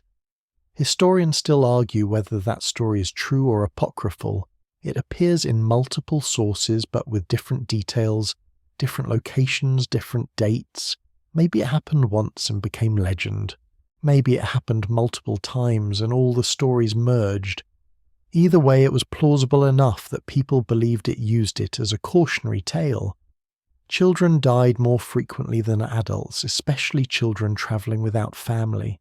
Historians still argue whether that story is true or apocryphal. It appears in multiple sources but with different details, different locations, different dates. Maybe it happened once and became legend. Maybe it happened multiple times and all the stories merged. Either way, it was plausible enough that people believed it used it as a cautionary tale. Children died more frequently than adults, especially children travelling without family.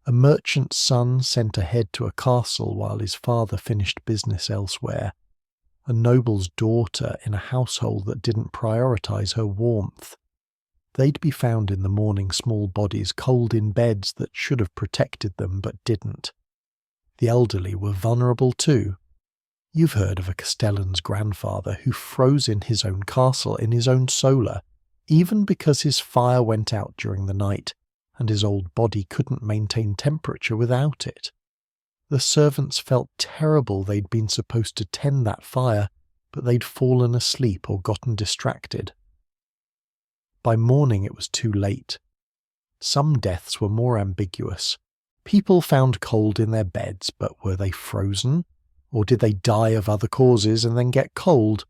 A merchant's son sent ahead to a castle while his father finished business elsewhere. A noble's daughter in a household that didn't prioritise her warmth. They'd be found in the morning, small bodies, cold in beds that should have protected them but didn't. The elderly were vulnerable too. You've heard of a Castellan's grandfather who froze in his own castle in his own solar, even because his fire went out during the night, and his old body couldn't maintain temperature without it. The servants felt terrible. They'd been supposed to tend that fire, but they'd fallen asleep or gotten distracted. By morning it was too late. Some deaths were more ambiguous. People found cold in their beds, but were they frozen? Or did they die of other causes and then get cold?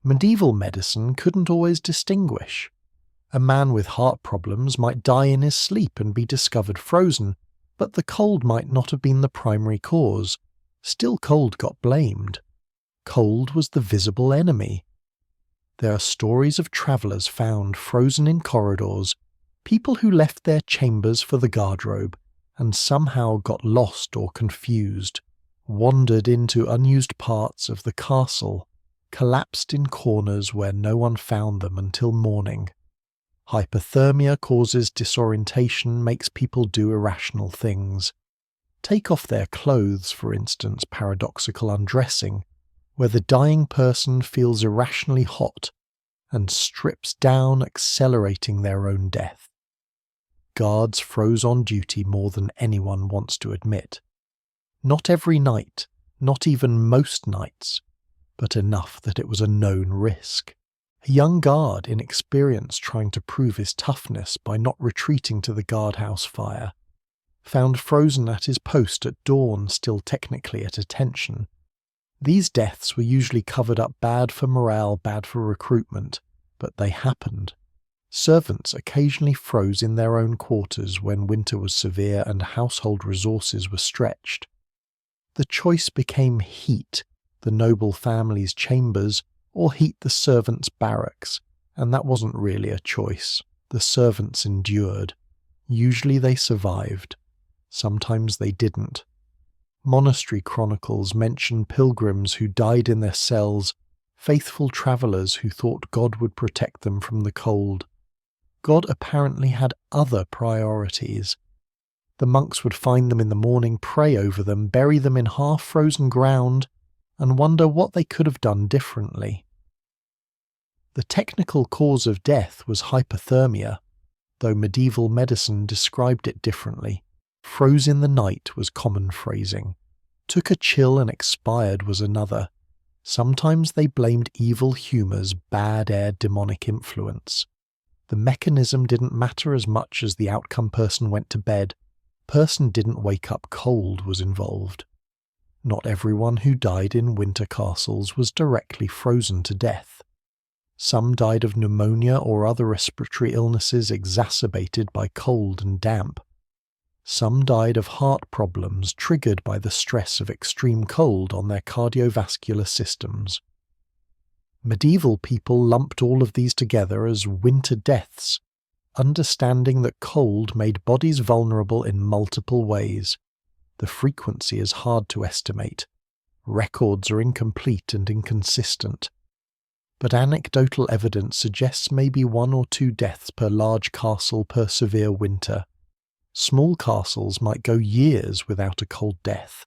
Medieval medicine couldn't always distinguish. A man with heart problems might die in his sleep and be discovered frozen, but the cold might not have been the primary cause. Still, cold got blamed. Cold was the visible enemy. There are stories of travellers found frozen in corridors, people who left their chambers for the guardrobe and somehow got lost or confused, wandered into unused parts of the castle, collapsed in corners where no one found them until morning. Hypothermia causes disorientation, makes people do irrational things. Take off their clothes, for instance, paradoxical undressing, where the dying person feels irrationally hot and strips down, accelerating their own death. Guards froze on duty more than anyone wants to admit. Not every night, not even most nights, but enough that it was a known risk. A young guard, inexperienced, trying to prove his toughness by not retreating to the guardhouse fire, found frozen at his post at dawn, still technically at attention. These deaths were usually covered up, bad for morale, bad for recruitment, but they happened. Servants occasionally froze in their own quarters when winter was severe and household resources were stretched. The choice became heat the noble family's chambers or heat the servants' barracks, and that wasn't really a choice. The servants endured. Usually they survived. Sometimes they didn't. Monastery chronicles mention pilgrims who died in their cells, faithful travellers who thought God would protect them from the cold. God apparently had other priorities. The monks would find them in the morning, pray over them, bury them in half-frozen ground, and wonder what they could have done differently. The technical cause of death was hypothermia, though medieval medicine described it differently. Froze in the night was common phrasing. Took a chill and expired was another. Sometimes they blamed evil humours, bad air, demonic influence. The mechanism didn't matter as much as the outcome. Person went to bed. Person didn't wake up cold was involved. Not everyone who died in winter castles was directly frozen to death. Some died of pneumonia or other respiratory illnesses exacerbated by cold and damp. Some died of heart problems triggered by the stress of extreme cold on their cardiovascular systems. Medieval people lumped all of these together as winter deaths, understanding that cold made bodies vulnerable in multiple ways. The frequency is hard to estimate. Records are incomplete and inconsistent. But anecdotal evidence suggests maybe 1 or 2 deaths per large castle per severe winter. Small castles might go years without a cold death.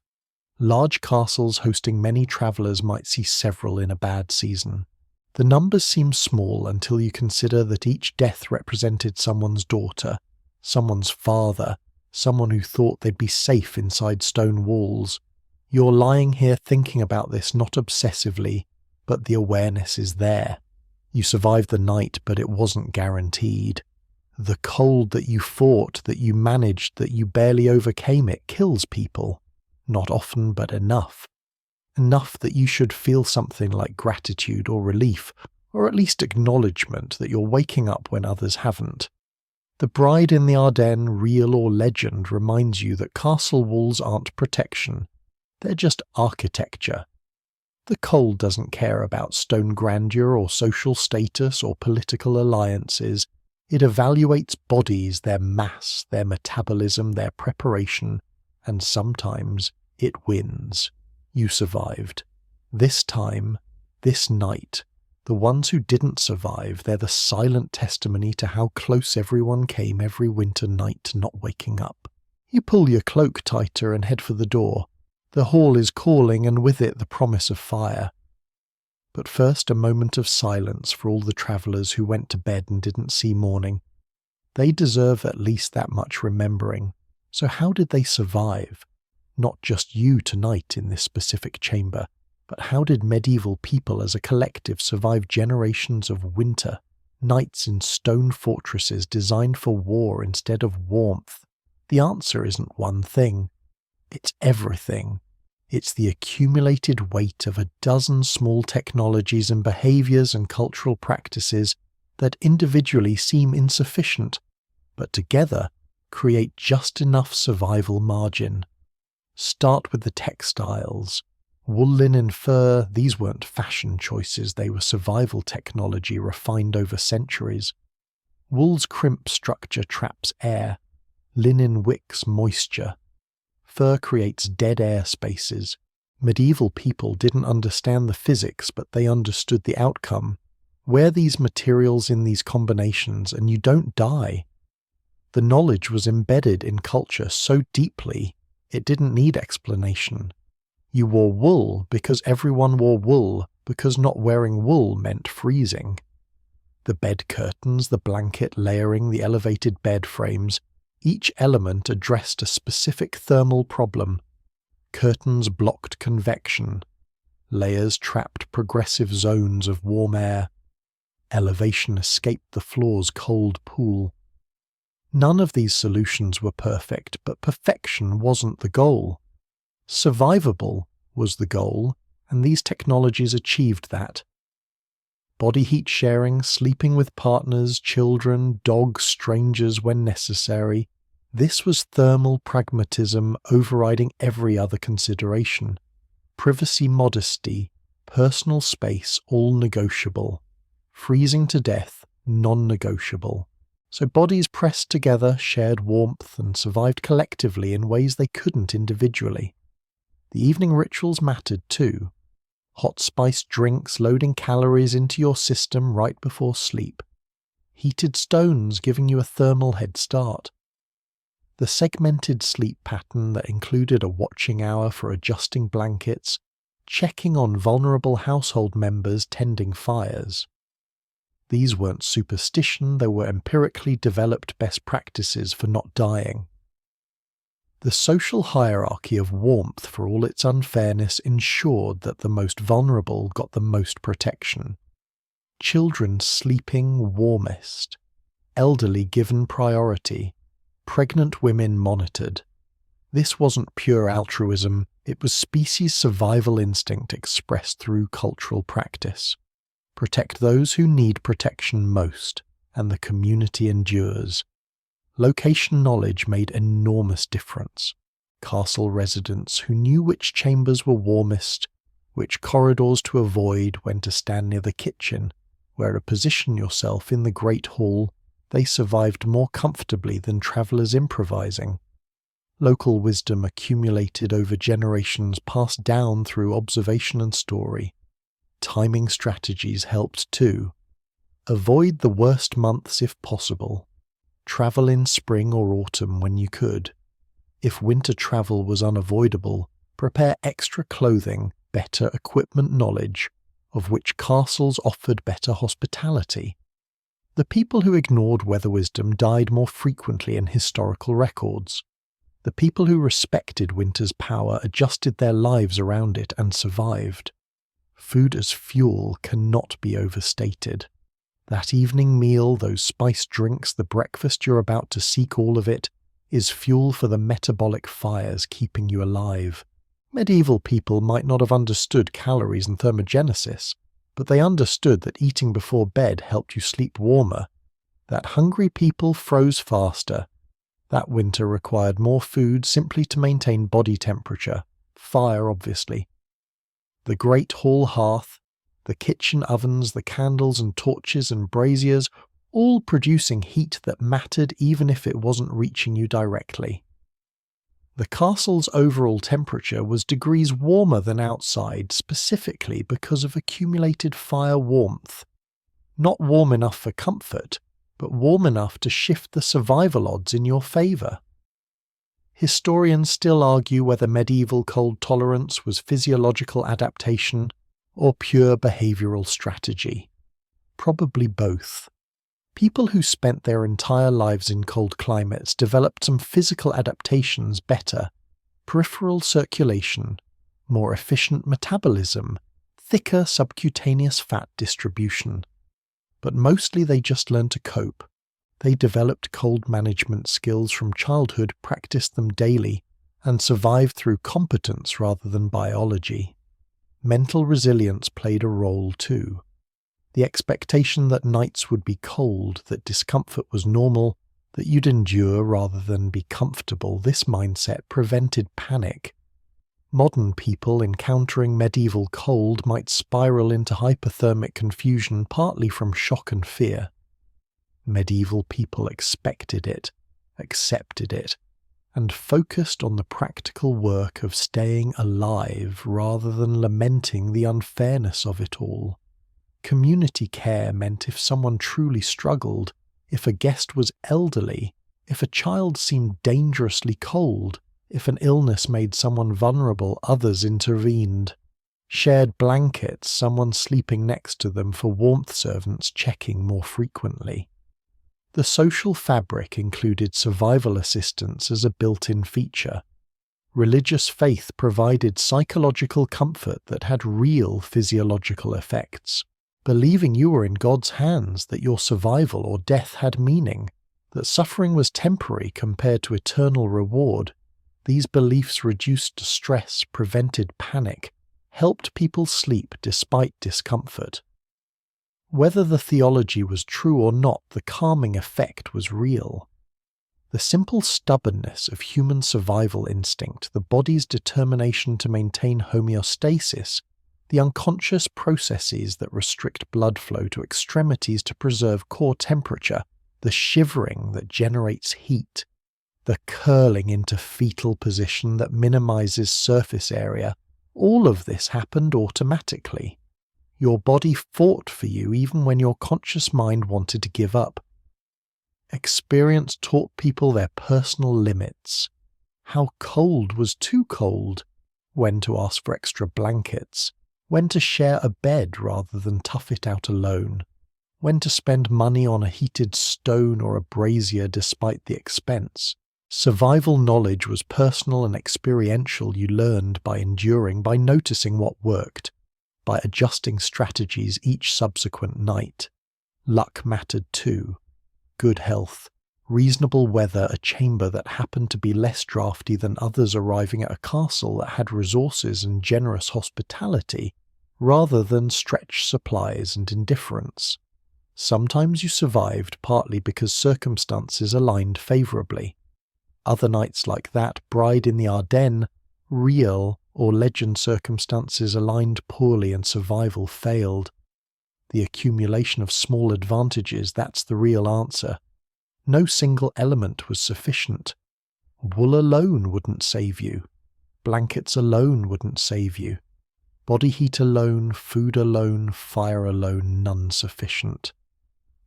Large castles hosting many travellers might see several in a bad season. The numbers seem small until you consider that each death represented someone's daughter, someone's father, someone who thought they'd be safe inside stone walls. You're lying here thinking about this not obsessively, but the awareness is there. You survived the night, but it wasn't guaranteed. The cold that you fought, that you managed, that you barely overcame, it kills people. Not often, but enough. Enough that you should feel something like gratitude or relief, or at least acknowledgement that you're waking up when others haven't. The Bride in the Ardennes, real or legend, reminds you that castle walls aren't protection. They're just architecture. The cold doesn't care about stone grandeur or social status or political alliances. It evaluates bodies, their mass, their metabolism, their preparation, and sometimes it wins. You survived. This time, this night, the ones who didn't survive, they're the silent testimony to how close everyone came every winter night to not waking up. You pull your cloak tighter and head for the door. The hall is calling, and with it the promise of fire. But first a moment of silence for all the travellers who went to bed and didn't see morning. They deserve at least that much remembering. So how did they survive? Not just you tonight in this specific chamber, but how did medieval people as a collective survive generations of winter, nights in stone fortresses designed for war instead of warmth? The answer isn't one thing. It's everything. It's the accumulated weight of a dozen small technologies and behaviors and cultural practices that individually seem insufficient, but together create just enough survival margin. Start with the textiles. Wool, linen, fur, these weren't fashion choices, they were survival technology refined over centuries. Wool's crimp structure traps air. Linen wicks moisture. Fur creates dead air spaces. Medieval people didn't understand the physics, but they understood the outcome. Wear these materials in these combinations and you don't die. The knowledge was embedded in culture so deeply, it didn't need explanation. You wore wool because everyone wore wool, because not wearing wool meant freezing. The bed curtains, the blanket layering, the elevated bed frames, each element addressed a specific thermal problem. Curtains blocked convection. Layers trapped progressive zones of warm air. Elevation escaped the floor's cold pool. None of these solutions were perfect, but perfection wasn't the goal. Survivable was the goal, and these technologies achieved that. Body heat sharing, sleeping with partners, children, dogs, strangers when necessary. This was thermal pragmatism overriding every other consideration. Privacy, modesty, personal space, all negotiable. Freezing to death, non-negotiable. So bodies pressed together, shared warmth, and survived collectively in ways they couldn't individually. The evening rituals mattered too. Hot spiced drinks loading calories into your system right before sleep. Heated stones giving you a thermal head start. The segmented sleep pattern that included a watching hour for adjusting blankets, checking on vulnerable household members tending fires. These weren't superstition, they were empirically developed best practices for not dying. The social hierarchy of warmth, for all its unfairness, ensured that the most vulnerable got the most protection. Children sleeping warmest, elderly given priority, pregnant women monitored. This wasn't pure altruism, it was species survival instinct expressed through cultural practice. Protect those who need protection most, and the community endures. Location knowledge made enormous difference. Castle residents who knew which chambers were warmest, which corridors to avoid, when to stand near the kitchen, where to position yourself in the great hall, they survived more comfortably than travellers improvising. Local wisdom accumulated over generations passed down through observation and story. Timing strategies helped too. Avoid the worst months if possible. Travel in spring or autumn when you could. If winter travel was unavoidable, prepare extra clothing, better equipment knowledge, of which castles offered better hospitality. The people who ignored weather wisdom died more frequently in historical records. The people who respected winter's power adjusted their lives around it and survived. Food as fuel cannot be overstated. That evening meal, those spiced drinks, the breakfast you're about to seek, all of it, is fuel for the metabolic fires keeping you alive. Medieval people might not have understood calories and thermogenesis, but they understood that eating before bed helped you sleep warmer, that hungry people froze faster, that winter required more food simply to maintain body temperature, fire obviously. The great hall hearth, the kitchen ovens, the candles and torches and braziers, all producing heat that mattered even if it wasn't reaching you directly. The castle's overall temperature was degrees warmer than outside specifically because of accumulated fire warmth. Not warm enough for comfort, but warm enough to shift the survival odds in your favour. Historians still argue whether medieval cold tolerance was physiological adaptation or pure behavioural strategy. Probably both. People who spent their entire lives in cold climates developed some physical adaptations better: peripheral circulation, more efficient metabolism, thicker subcutaneous fat distribution. But mostly they just learned to cope. They developed cold management skills from childhood, practiced them daily, and survived through competence rather than biology. Mental resilience played a role too. The expectation that nights would be cold, that discomfort was normal, that you'd endure rather than be comfortable, this mindset prevented panic. Modern people encountering medieval cold might spiral into hypothermic confusion partly from shock and fear. Medieval people expected it, accepted it, and focused on the practical work of staying alive rather than lamenting the unfairness of it all. Community care meant if someone truly struggled, if a guest was elderly, if a child seemed dangerously cold, if an illness made someone vulnerable, others intervened. Shared blankets, someone sleeping next to them, for warmth servants checking more frequently. The social fabric included survival assistance as a built-in feature. Religious faith provided psychological comfort that had real physiological effects. Believing you were in God's hands, that your survival or death had meaning, that suffering was temporary compared to eternal reward, these beliefs reduced stress, prevented panic, helped people sleep despite discomfort. Whether the theology was true or not, the calming effect was real. The simple stubbornness of human survival instinct, the body's determination to maintain homeostasis, the unconscious processes that restrict blood flow to extremities to preserve core temperature, the shivering that generates heat, the curling into fetal position that minimizes surface area, all of this happened automatically. Your body fought for you even when your conscious mind wanted to give up. Experience taught people their personal limits, how cold was too cold, when to ask for extra blankets, when to share a bed rather than tough it out alone, when to spend money on a heated stone or a brazier despite the expense. Survival knowledge was personal and experiential. You learned by enduring, by noticing what worked, by adjusting strategies each subsequent night. Luck mattered too. Good health, reasonable weather, a chamber that happened to be less drafty than others, arriving at a castle that had resources and generous hospitality, rather than stretched supplies and indifference. Sometimes you survived partly because circumstances aligned favourably. Other nights like that, Bride in the Ardennes, real or legend circumstances aligned poorly and survival failed. The accumulation of small advantages, that's the real answer. No single element was sufficient. Wool alone wouldn't save you. Blankets alone wouldn't save you. Body heat alone, food alone, fire alone, none sufficient.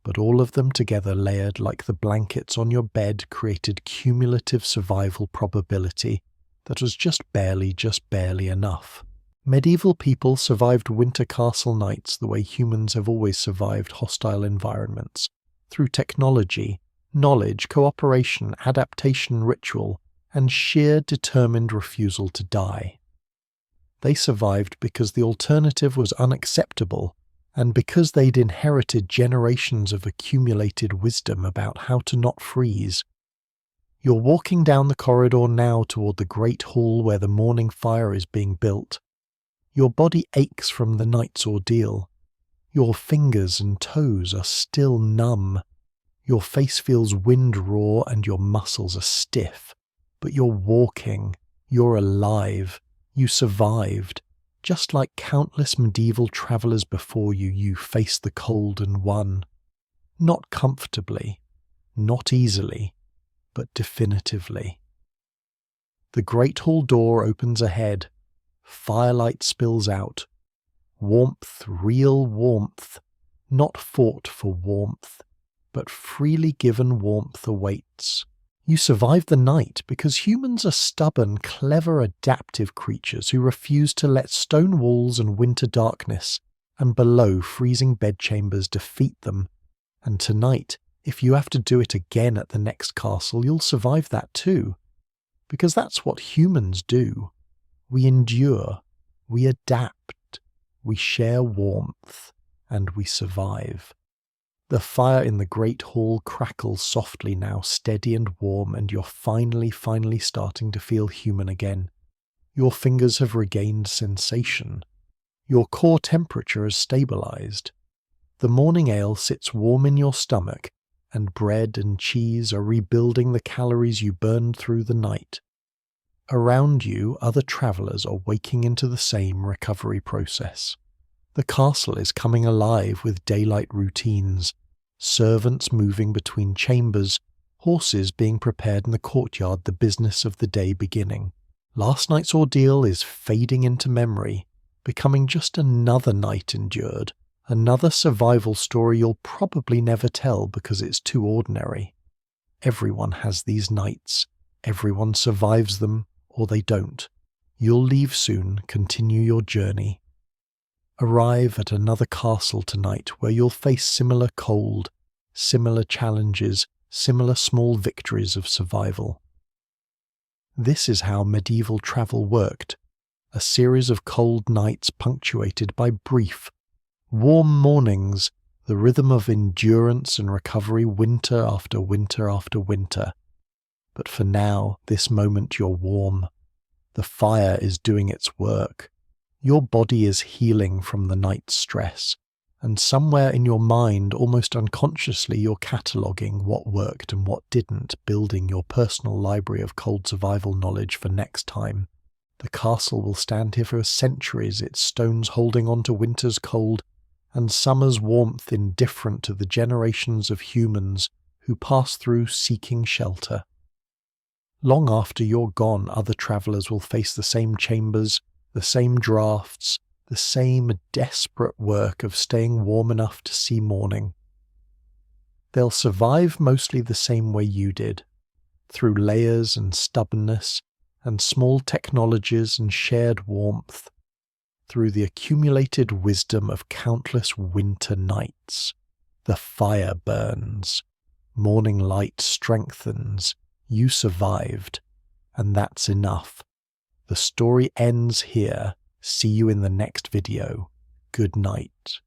But all of them together, layered like the blankets on your bed, created cumulative survival probability that was just barely enough. Medieval people survived winter castle nights the way humans have always survived hostile environments, through technology, knowledge, cooperation, adaptation, ritual, and sheer determined refusal to die. They survived because the alternative was unacceptable, and because they'd inherited generations of accumulated wisdom about how to not freeze. You're walking down the corridor now toward the great hall where the morning fire is being built. Your body aches from the night's ordeal. Your fingers and toes are still numb. Your face feels wind raw and your muscles are stiff. But you're walking. You're alive. You survived. Just like countless medieval travellers before you, you faced the cold and won. Not comfortably, not easily, but definitively. The great hall door opens ahead. Firelight spills out. Warmth, real warmth, not fought for warmth, but freely given warmth awaits. You survive the night because humans are stubborn, clever, adaptive creatures who refuse to let stone walls and winter darkness and below freezing bedchambers defeat them. And tonight, if you have to do it again at the next castle, you'll survive that too. Because that's what humans do. We endure, we adapt, we share warmth, and we survive. The fire in the great hall crackles softly now, steady and warm, and you're finally starting to feel human again. Your fingers have regained sensation. Your core temperature has stabilized. The morning ale sits warm in your stomach, and bread and cheese are rebuilding the calories you burned through the night. Around you, other travelers are waking into the same recovery process. The castle is coming alive with daylight routines, servants moving between chambers, horses being prepared in the courtyard, the business of the day beginning. Last night's ordeal is fading into memory, becoming just another night endured, another survival story you'll probably never tell because it's too ordinary. Everyone has these nights. Everyone survives them, or they don't. You'll leave soon, continue your journey. Arrive at another castle tonight where you'll face similar cold, similar challenges, similar small victories of survival. This is how medieval travel worked, a series of cold nights punctuated by brief, warm mornings, the rhythm of endurance and recovery winter after winter after winter. But for now, this moment you're warm. The fire is doing its work. Your body is healing from the night's stress, and somewhere in your mind, almost unconsciously, you're cataloguing what worked and what didn't, building your personal library of cold survival knowledge for next time. The castle will stand here for centuries, its stones holding on to winter's cold and summer's warmth, indifferent to the generations of humans who pass through seeking shelter. Long after you're gone, other travellers will face the same chambers, the same drafts, the same desperate work of staying warm enough to see morning. They'll survive mostly the same way you did, through layers and stubbornness, and small technologies and shared warmth, through the accumulated wisdom of countless winter nights. The fire burns, morning light strengthens, you survived, and that's enough. The story ends here. See you in the next video. Good night.